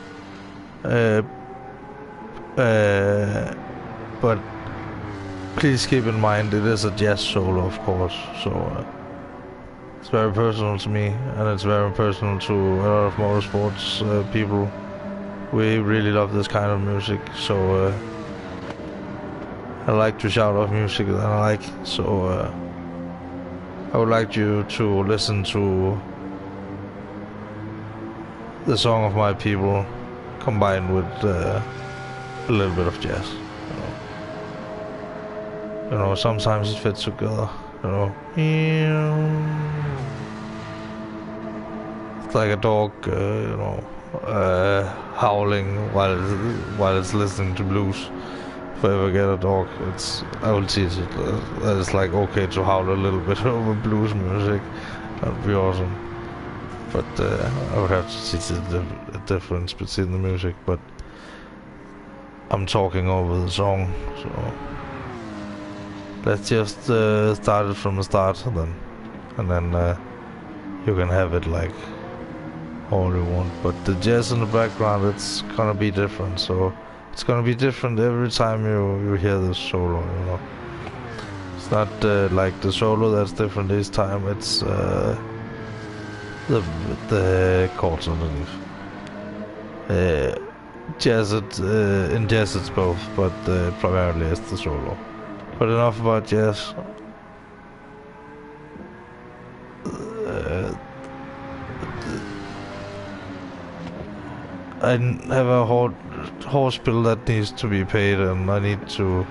But please keep in mind it is a jazz solo, of course, so it's very personal to me, and it's very personal to a lot of motorsports people. We really love this kind of music, so I like to shout out music that I like, so I would like you to listen to the song of my people combined with a little bit of jazz. You know, sometimes it fits together. You know, it's like a dog, you know, howling while it's listening to blues. If I ever get a dog, I will teach it that it's like okay to howl a little bit over blues music. That would be awesome. But I would have to teach it the difference between the music. But I'm talking over the song, so let's just start it from the start, and then you can have it like all you want. But the jazz in the background, it's gonna be different. So it's gonna be different every time you hear this solo. You know, it's not like the solo that's different this time. It's the chords underneath. In jazz it's both, but primarily it's the solo. But enough about jazz. I have a horse bill that needs to be paid, and I need to,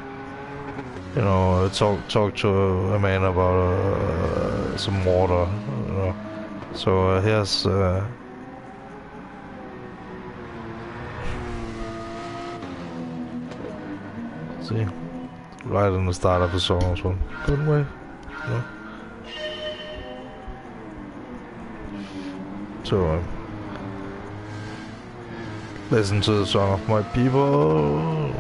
you know, talk to a man about some water. You know, so here's. See, right in the start of the song as well. Good way, you know. So listen to the song of my people.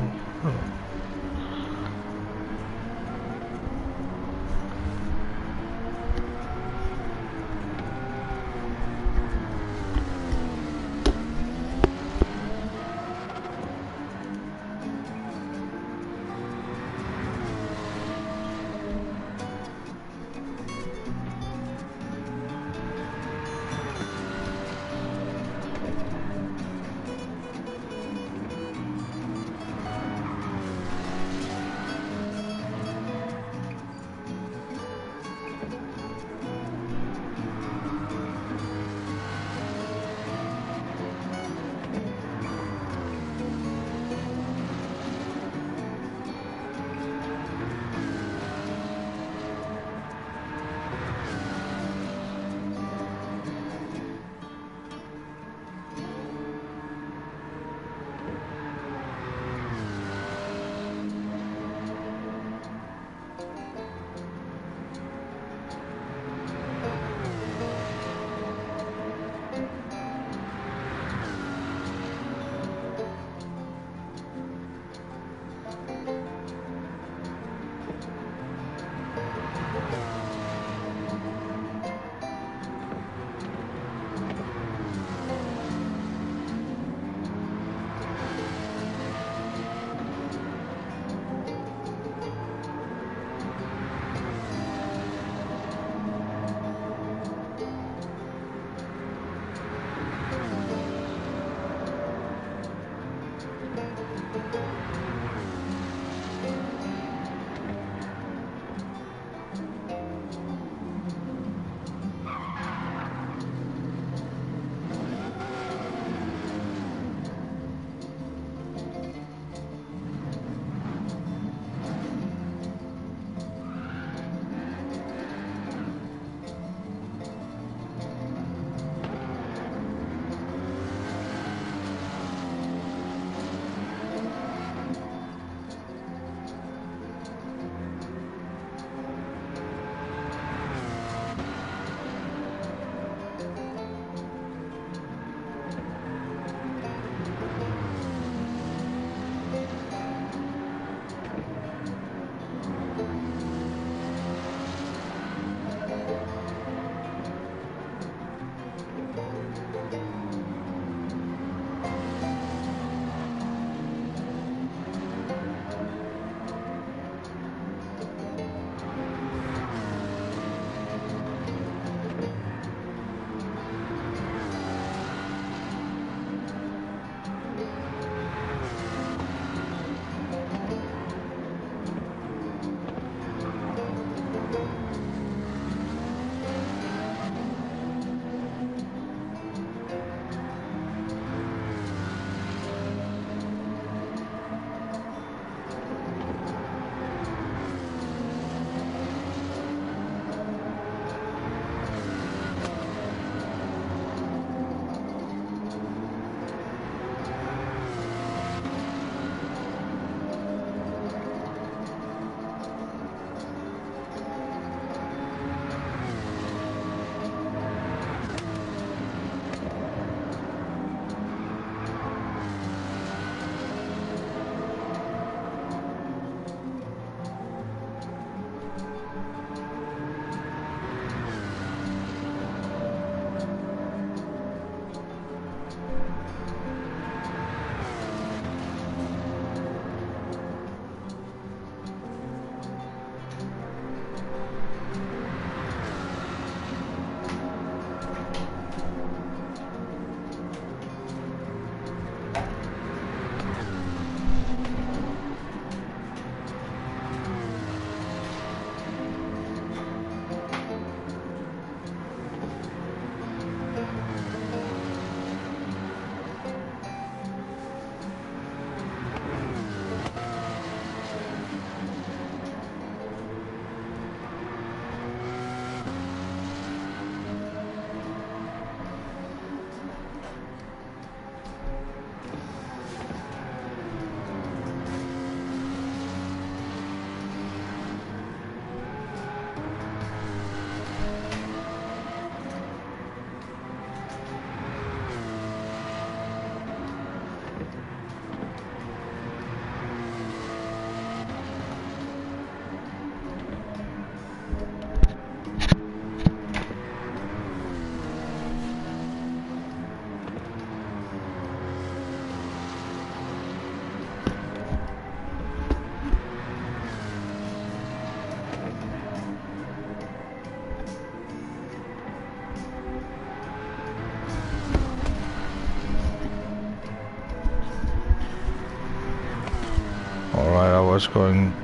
was going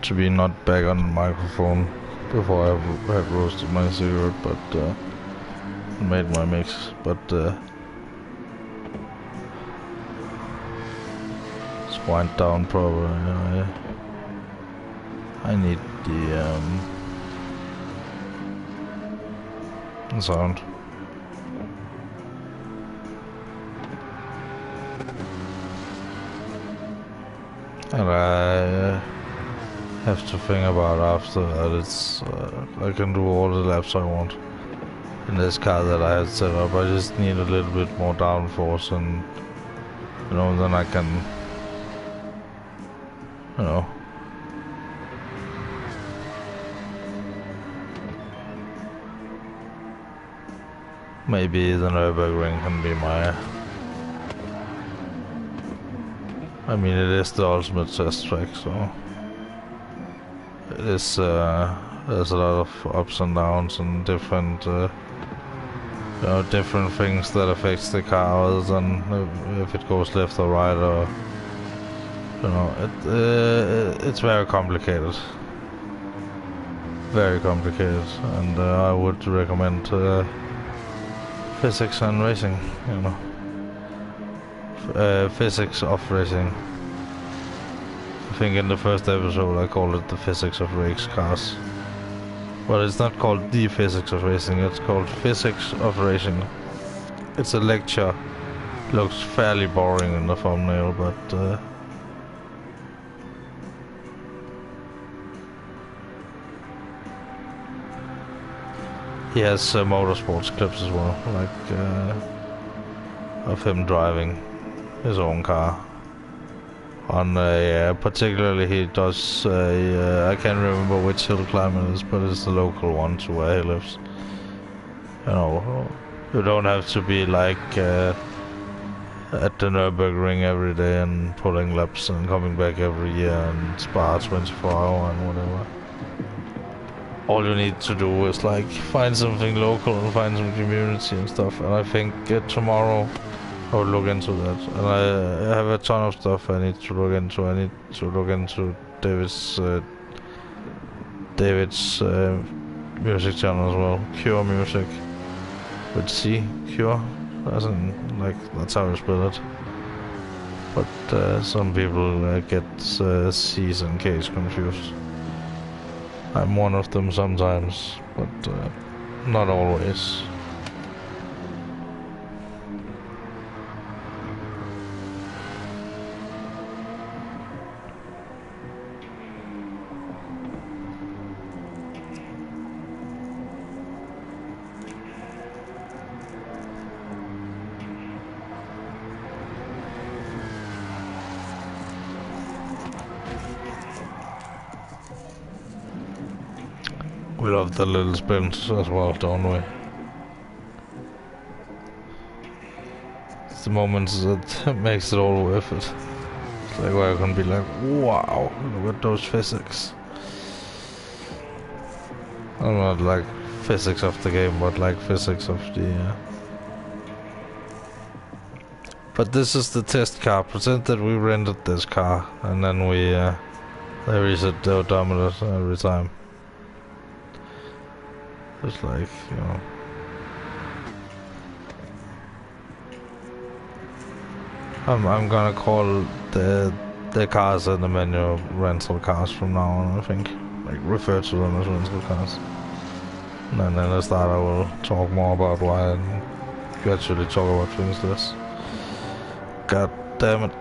to be not back on the microphone before I had roasted my cigarette, but made my mix. But let's wind down probably. I need the sound. And I have to think about after that it's I can do all the laps I want in this car that I had set up. I just need a little bit more downforce, and you know, then I can, you know, maybe the Nürburgring can be my... I mean, it is the ultimate test track, so it is. There's a lot of ups and downs and different, you know, different things that affects the car, other than if it goes left or right, or you know, it's very complicated, and I would recommend physics and racing, you know. Physics of racing. I think in the first episode I called it the physics of race cars. But it's not called the physics of racing, it's called physics of racing. It's a lecture. Looks fairly boring in the thumbnail, but he has motorsports clips as well, like of him driving his own car. On a particularly, he does I can't remember which hill climb it is, but it's the local one to where he lives. You know, you don't have to be like at the Nürburgring every day and pulling laps and coming back every year and Spa 24-hour and whatever. All you need to do is like find something local and find some community and stuff, and I think tomorrow I will look into that. And I have a ton of stuff I need to look into. I need to look into David's music channel as well. Cure Music with C. Cure, as in, like, that's how you spell it. But some people get C's and K's confused. I'm one of them sometimes, but not always. We love the little spins as well, don't we? It's the moments that makes it all worth it. It's like where I can be like, wow, look at those physics. I'm not like physics of the game, but like physics of the... But this is the test car. Pretend that we rented this car, and then we they reset the odometer every time. Just like, you know. I'm gonna call the cars in the menu rental cars from now on, I think. Like, refer to them as rental cars. And then at the start I will talk more about why and gradually talk about things less. God damn it.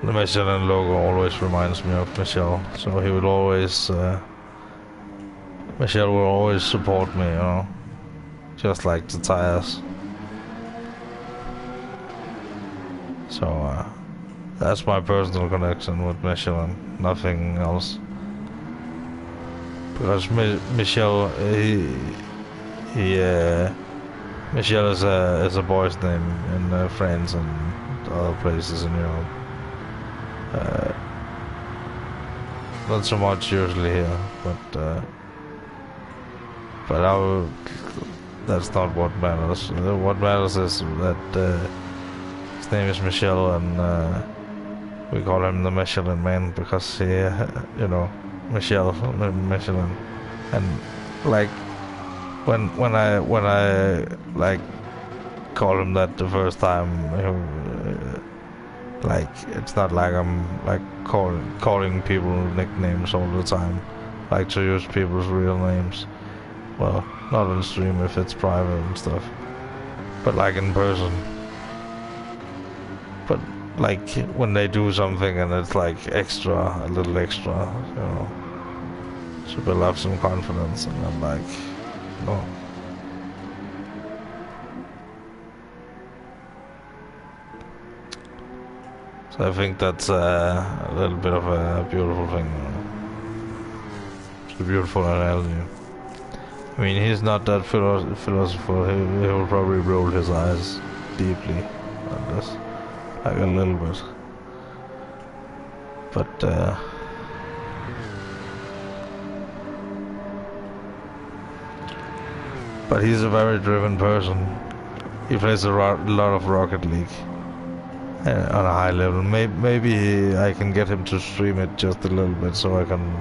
The Michelin logo always reminds me of Michel, so he will always, Michel will always support me, you know, just like the tires. So, that's my personal connection with Michelin, nothing else. Because Michel, Michel is a boy's name in France and other places in Europe. Not so much usually here, but that's not what matters. What matters is that his name is Michel, and we call him the Michelin Man because he, Michelin, and like when I like call him that the first time, like it's not like I'm like calling people nicknames all the time. Like to use people's real names. Well, not on stream if it's private and stuff, but like in person. But like when they do something and it's like extra, a little extra, to build up some confidence, and I'm like, no. So I think that's a little bit of a beautiful thing. It's a beautiful analogy. I mean, he's not that philosophical. He will probably roll his eyes deeply at this, like a little bit. But he's a very driven person. He plays a lot of Rocket League on a high level. Maybe I can get him to stream it just a little bit so I can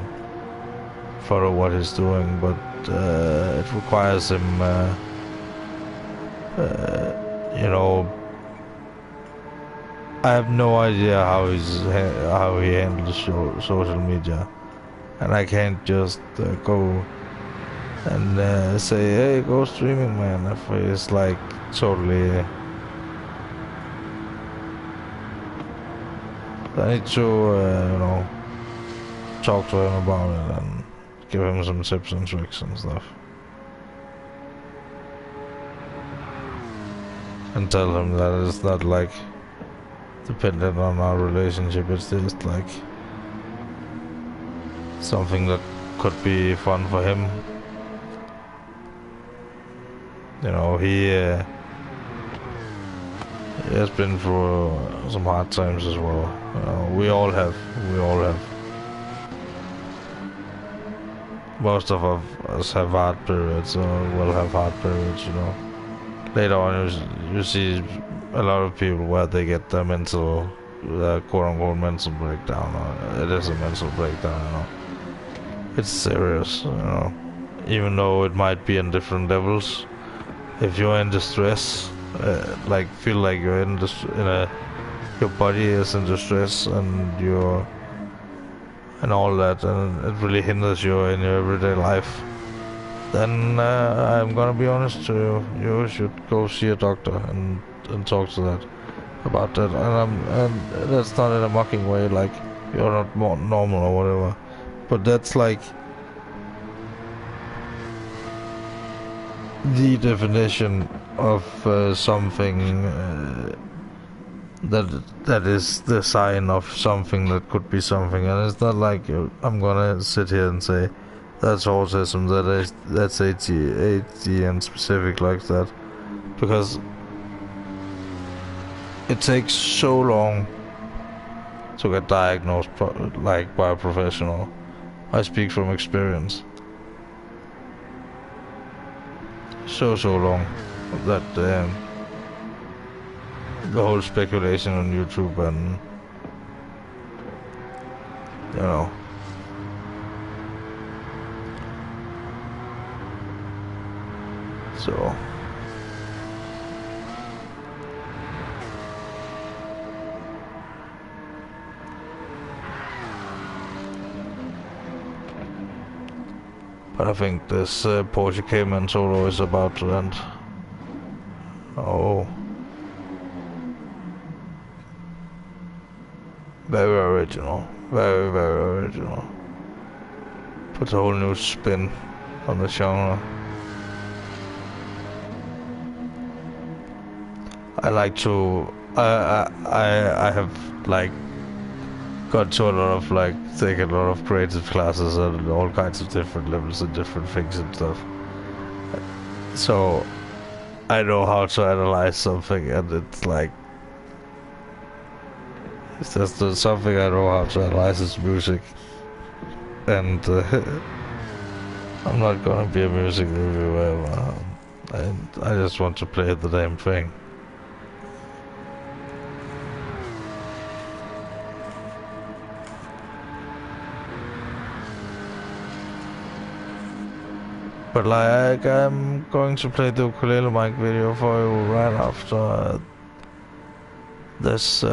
follow what he's doing, but it requires him, I have no idea how he handles social media, and I can't just go and say, hey, go streaming, man, if he's like totally. I need to, talk to him about it and give him some tips and tricks and stuff. And tell him that it's not like dependent on our relationship, it's just like something that could be fun for him. He has been through some hard times as well. We all have. Most of us have hard periods, or will have hard periods, Later on, you see a lot of people where they get their mental, quote-unquote mental breakdown, or it is a mental breakdown, It's serious, Even though it might be in different levels. If you're in distress, like feel like you're your body is in distress and all that, and it really hinders you in your everyday life, then I'm gonna be honest to you. You should go see a doctor and talk to that about that. And that's not in a mocking way, like you're not more normal or whatever. But that's like the definition of something that is the sign of something that could be something. And it's not like I'm gonna sit here and say that's autism, that's ADHD specific like that, because it takes so long to get diagnosed like by a professional. I speak from experience. So long that the whole speculation on YouTube and so but I think this Porsche Cayman solo is about to end. Oh. Very original. Very, very original. Puts a whole new spin on the genre. I like to... I have, like, got to a lot of, like, taken a lot of creative classes at all kinds of different levels and different things and stuff. So, I know how to analyze something, and it's like... It's just something I know how to analyze is music. And I'm not gonna be a music reviewer. I just want to play the damn thing. But like, I'm going to play the ukulele mic video for you right after this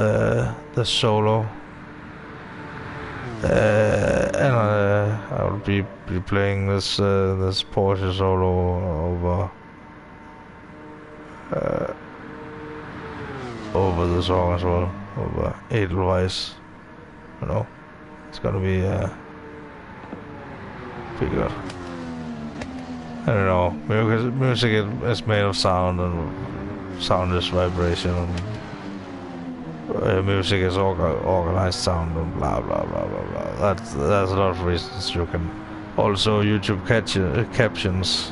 solo. And I will be playing this Porsche solo over the song as well, over Edelweiss. You know, it's gonna be pretty good. I don't know. Music is made of sound, and sound is vibration, and music is organized sound, and blah blah blah blah blah. That's a lot of reasons. You can also YouTube captions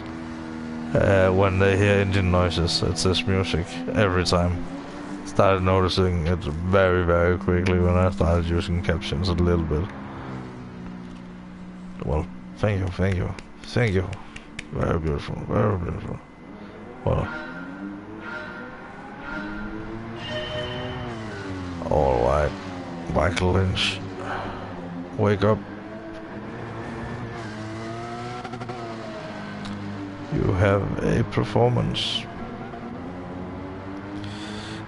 when they hear engine noises. It says music every time. Started noticing it very very quickly when I started using captions a little bit. Well, thank you. Very beautiful, very beautiful. Well, alright, Michael Lynch, wake up. You have a performance.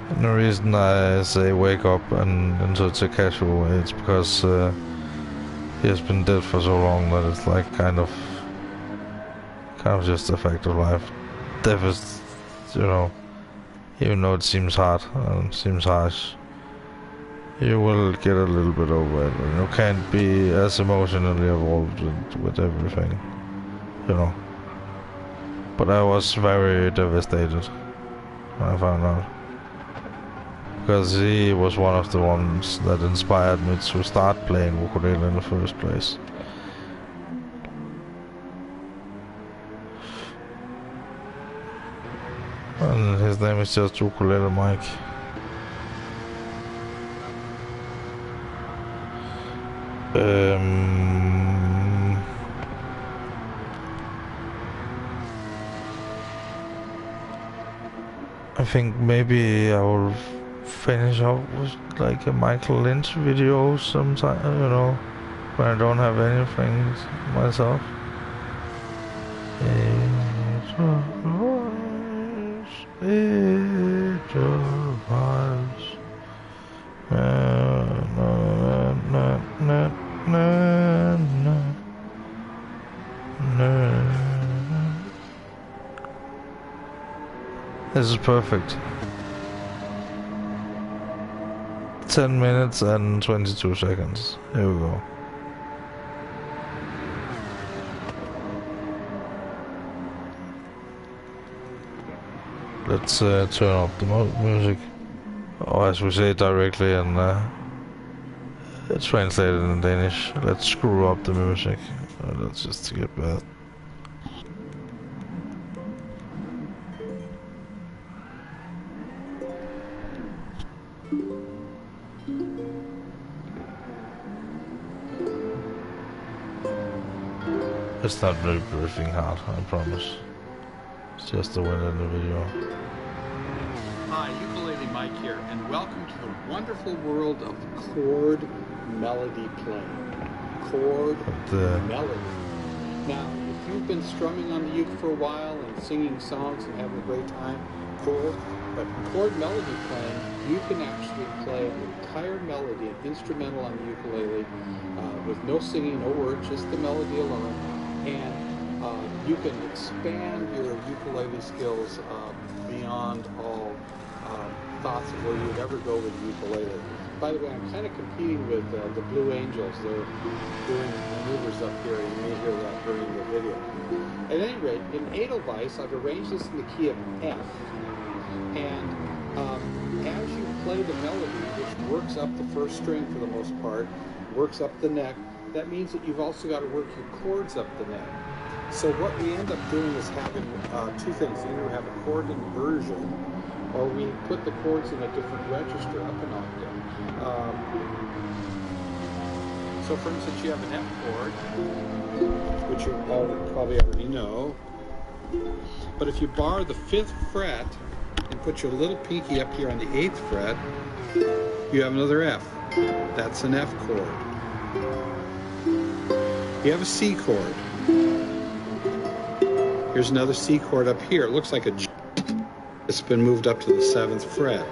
And the reason I say wake up and in such a casual way, it's because he has been dead for so long that it's like kind of just a fact of life. Death is, you know, even though it seems hard and seems harsh, you will get a little bit over it, and you can't be as emotionally involved with everything, you know. But I was very devastated when I found out, because he was one of the ones that inspired me to start playing ukulele in the first place. And his name is just Ukulele Mike. I think maybe I will finish up with like a Michael Lynch video sometime, you know, when I don't have anything myself. This is perfect. 10 minutes and 22 seconds. Here we go. Let's turn up the music, or as we say directly and translated in Danish, let's screw up the music. Let's just get bad. It's not really briefing hard, I promise. It's just the wind in the video. Hi, Ukulele Mike here, and welcome to the wonderful world of chord melody playing. Chord melody. Now, if you've been strumming on the uke for a while and singing songs and having a great time, cool. But chord melody playing, you can actually play an entire melody, an instrumental on the ukulele, with no singing, no words, just the melody alone. And you can expand your ukulele skills beyond all thoughts of where you would ever go with ukulele. By the way, I'm kind of competing with the Blue Angels. They're doing maneuvers up here, and you may hear that during the video. At any rate, in Edelweiss, I've arranged this in the key of F. And as you play the melody, which works up the first string for the most part, works up the neck, that means that you've also got to work your chords up the neck. So what we end up doing is having two things. Either we have a chord inversion, or we put the chords in a different register, up an octave. So for instance, you have an F chord, which you probably already know. But if you bar the 5th fret and put your little pinky up here on the 8th fret, you have another F. That's an F chord. You have a C chord. Here's another C chord up here. It looks like a G. It's been moved up to the 7th fret.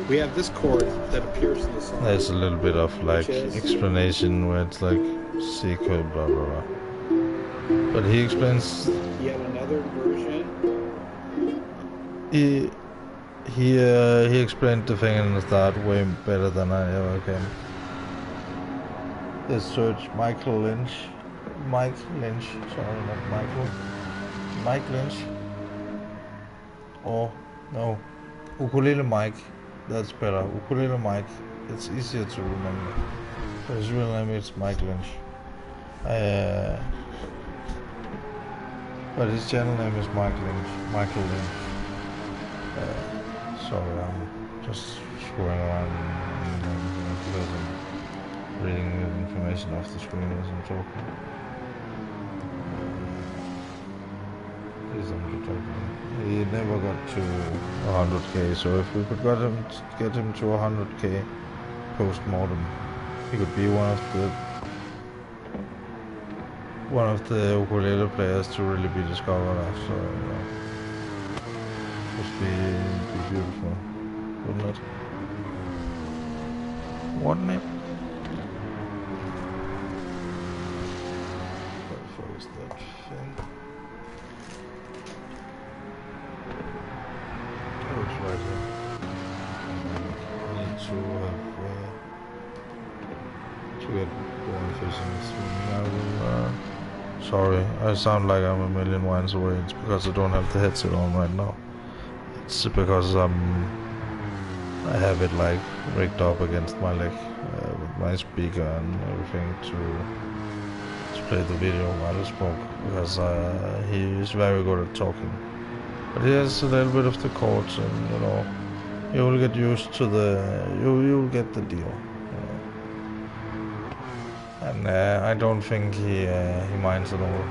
We have this chord that appears in the song. There's a little bit of like explanation where it's like C chord, blah blah blah. But he explains. Yet another version. He explained the thing in the start way better than I ever can. Let's search Mike Lynch, sorry, not Michael. Mike Lynch. Or no, Ukulele Mike. That's better. Ukulele Mike. It's easier to remember. But his real name is Mike Lynch. But his channel name is Michael Lynch. Sorry, I'm just screwing around and reading the information off the screen as I'm talking. He never got to 100k, so if we could get him to 100k post-mortem, he could be one of the ukulele players to really be discovered after, would be beautiful, wouldn't it? Wouldn't it? What the fuck is that thing? Oh, it's right here. I need to get going fishing this morning. I will, sorry, I sound like I'm a million miles away. It's because I don't have the headset on right now. It's because I have it like rigged up against my leg with my speaker and everything to play the video while I spoke, because he is very good at talking. But he has a little bit of the chords, and you will get used to you'll get the deal. And I don't think he minds at all.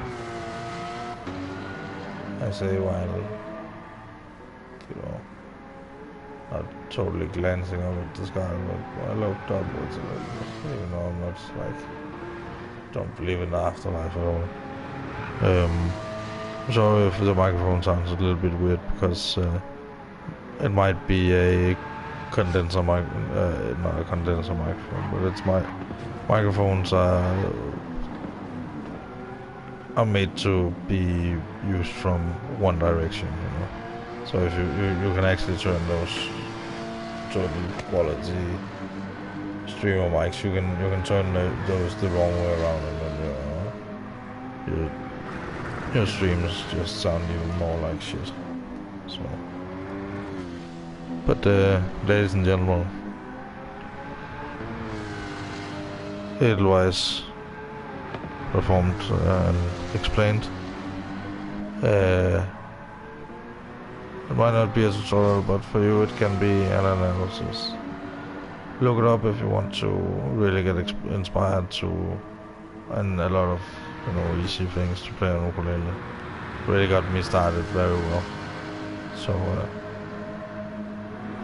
I say while, not totally glancing up at the sky, but I looked upwards a little bit, even though I'm not don't believe in the afterlife at all. Sorry if the microphone sounds a little bit weird, because it might be a condenser not a condenser microphone, but it's microphones are made to be used from one direction, So if you can actually turn those total quality streamer mics, you can turn those the wrong way around, and then your streams just sound even more like shit. So, but ladies and gentlemen, Edelweiss performed and explained. It might not be a tutorial, but for you it can be an analysis. Look it up if you want to really get inspired to, and a lot of easy things to play on ukulele. Really got me started very well. So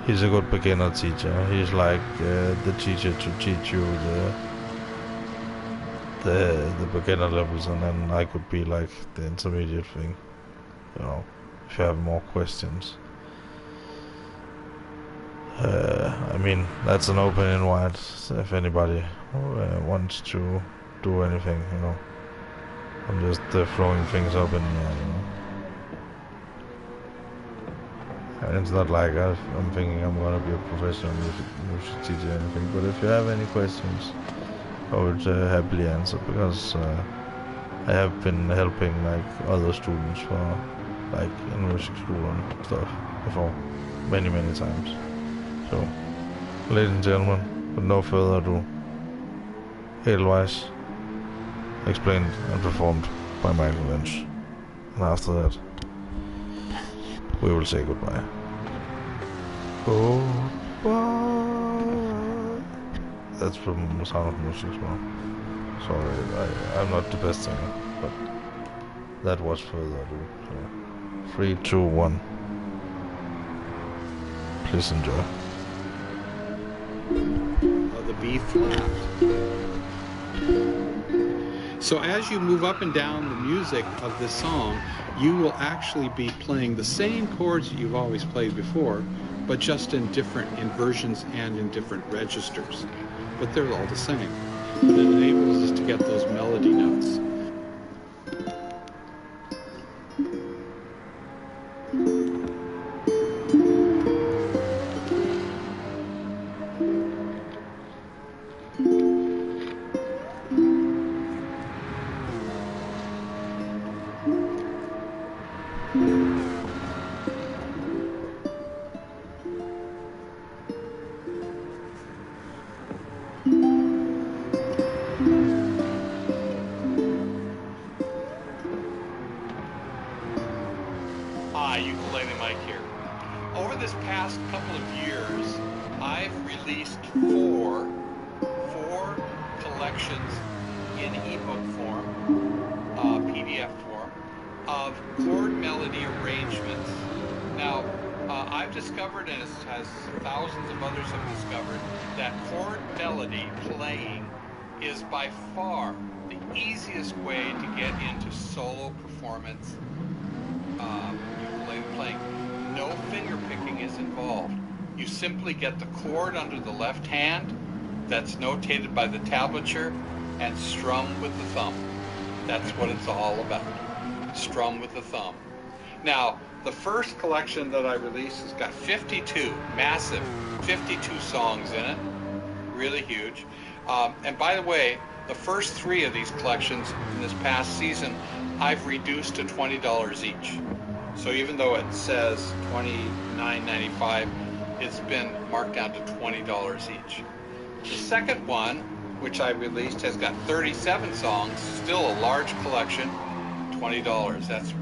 he's a good beginner teacher. He's like the teacher to teach you the beginner levels, and then I could be like the intermediate thing. If you have more questions. I mean, that's an open invite if anybody wants to do anything, I'm just throwing things up in the air, And it's not like I'm thinking I'm gonna be a professional music teacher or anything, but if you have any questions, I would happily answer, because I have been helping like other students for like in music school and stuff before, many times. So, ladies and gentlemen, with no further ado, Edelweiss explained and performed by Michael Lynch. And after that, we will say goodbye. Goodbye. That's from Sound of Music as well. Sorry, I'm not the best singer, but That was further, dude. So 3, 2, 1. Please enjoy. The B flat. So as you move up and down the music of this song, you will actually be playing the same chords that you've always played before, but just in different inversions and in different registers. But they're all the same. But it enables us to get those melody notes. Ukulele Mike here. Over this past couple of years, I've released four collections in ebook form, PDF form, of chord melody arrangements. Now, I've discovered, and as thousands of others have discovered, that chord melody playing is by far the easiest way to get into solo performance ukulele playing. No finger picking is involved. You simply get the chord under the left hand that's notated by the tablature and strum with the thumb. That's what it's all about. Strum with the thumb. Now, the first collection that I released has got 52, massive, 52 songs in it. Really huge. And by the way, the first 3 of these collections in this past season, I've reduced to $20 each. So even though it says $29.95, it's been marked down to $20 each. The second one, which I released, has got 37 songs, still a large collection, $20. That's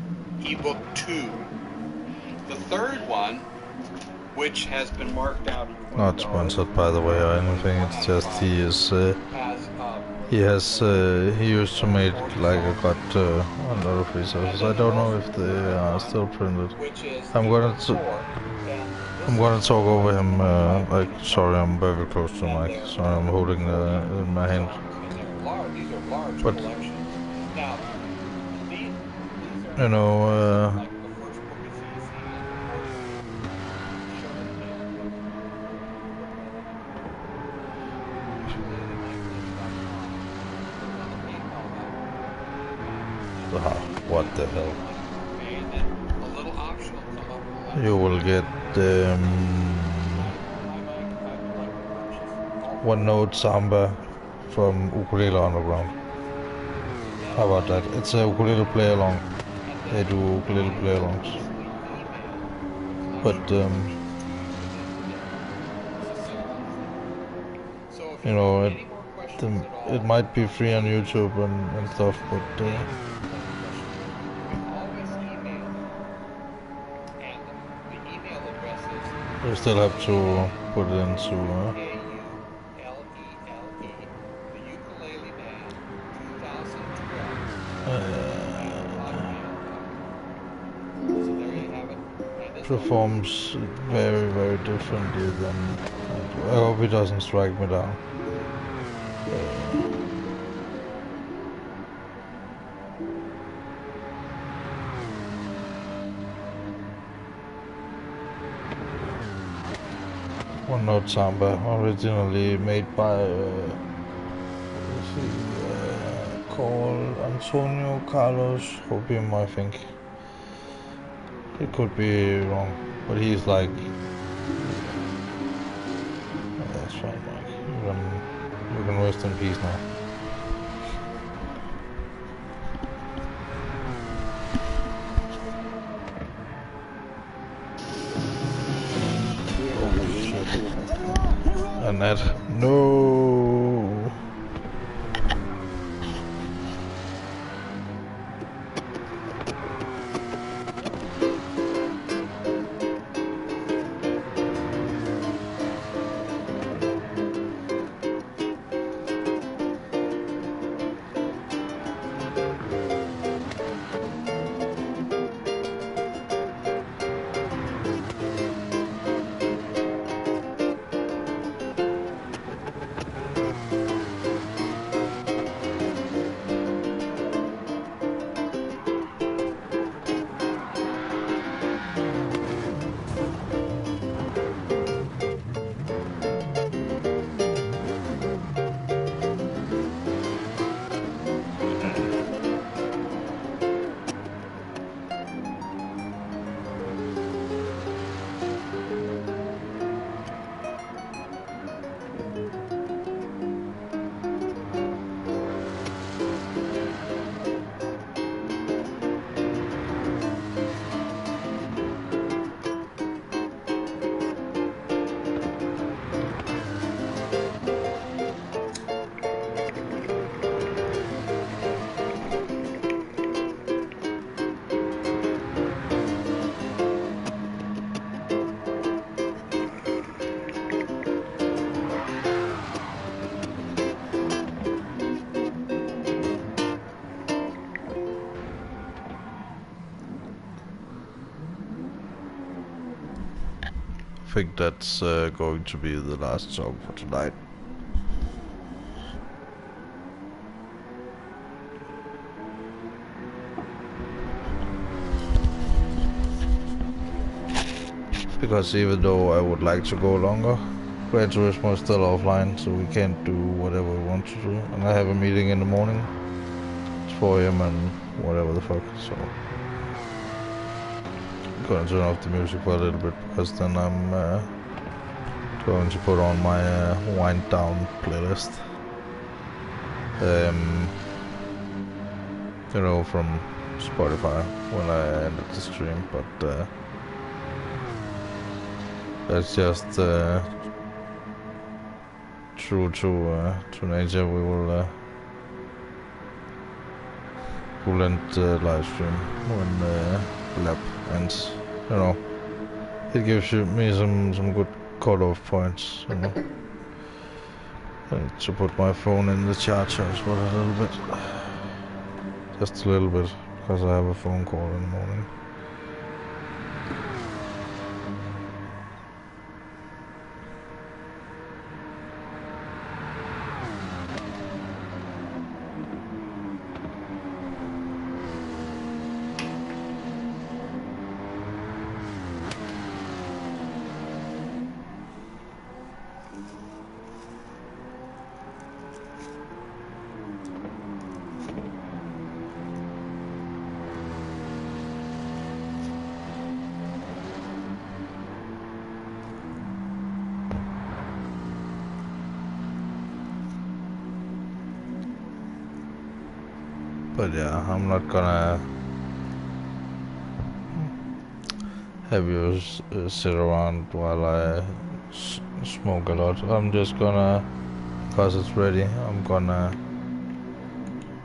ebook 2. The third one, which has been marked out at $20. Not sponsored, by the way, or anything. It's just he is. He used to make like a lot of resources. I don't know if they are still printed. I'm gonna talk over him. Like, sorry, I'm very close to the mic. Sorry, I'm holding in my hand. But you know. What the hell? You will get one note samba from Ukulele Underground. How about that? It's a ukulele play along. They do ukulele play alongs. But you know, it might be free on YouTube and stuff, but you still have to put it into performs very, very differently than I hope it doesn't strike me down. One note samba, originally made by called Antonio Carlos Opium, I think. It could be wrong, but he's like, that's fine, Mike. You can rest in peace now. Annette, no. think that's going to be the last song for tonight. Because even though I would like to go longer, Gran Turismo is still offline, so we can't do whatever we want to do. And I have a meeting in the morning. It's 4 AM and whatever the fuck, so I'm gonna turn off the music for a little bit, because then I'm going to put on my wind down playlist. You know, from Spotify when I ended the stream, but that's just true to nature. We'll end the live stream when the lap ends. You know, it gives me some good cut-off points. You know, I need to put my phone in the charger as well a little bit, just a little bit, because I have a phone call in the morning. But yeah, I'm not gonna have you sit around while I smoke a lot. I'm just gonna, because it's ready, I'm gonna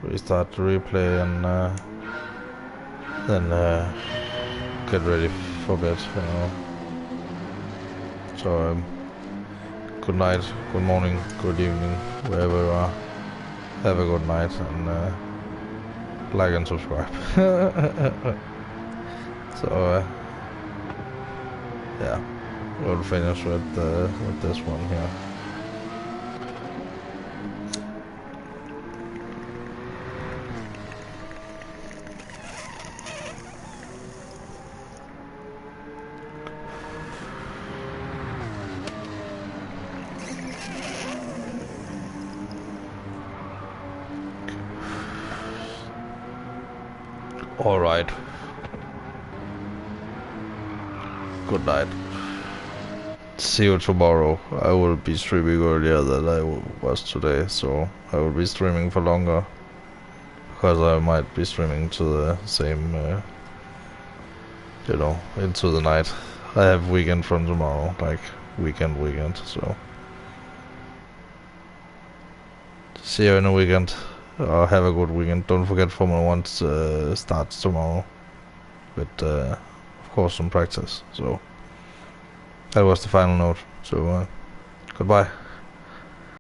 restart the replay and then get ready for bed, you know. So good night, good morning, good evening, wherever you are. Have a good night, and like and subscribe. So yeah, we'll finish with this one here. All right. Good night. See you tomorrow. I will be streaming earlier than I was today, so I will be streaming for longer, because I might be streaming to the same, you know, into the night. I have weekend from tomorrow, like weekend, so see you in the weekend. Have a good weekend. Don't forget Formula 1 starts tomorrow, with of course some practice. So that was the final note. So goodbye.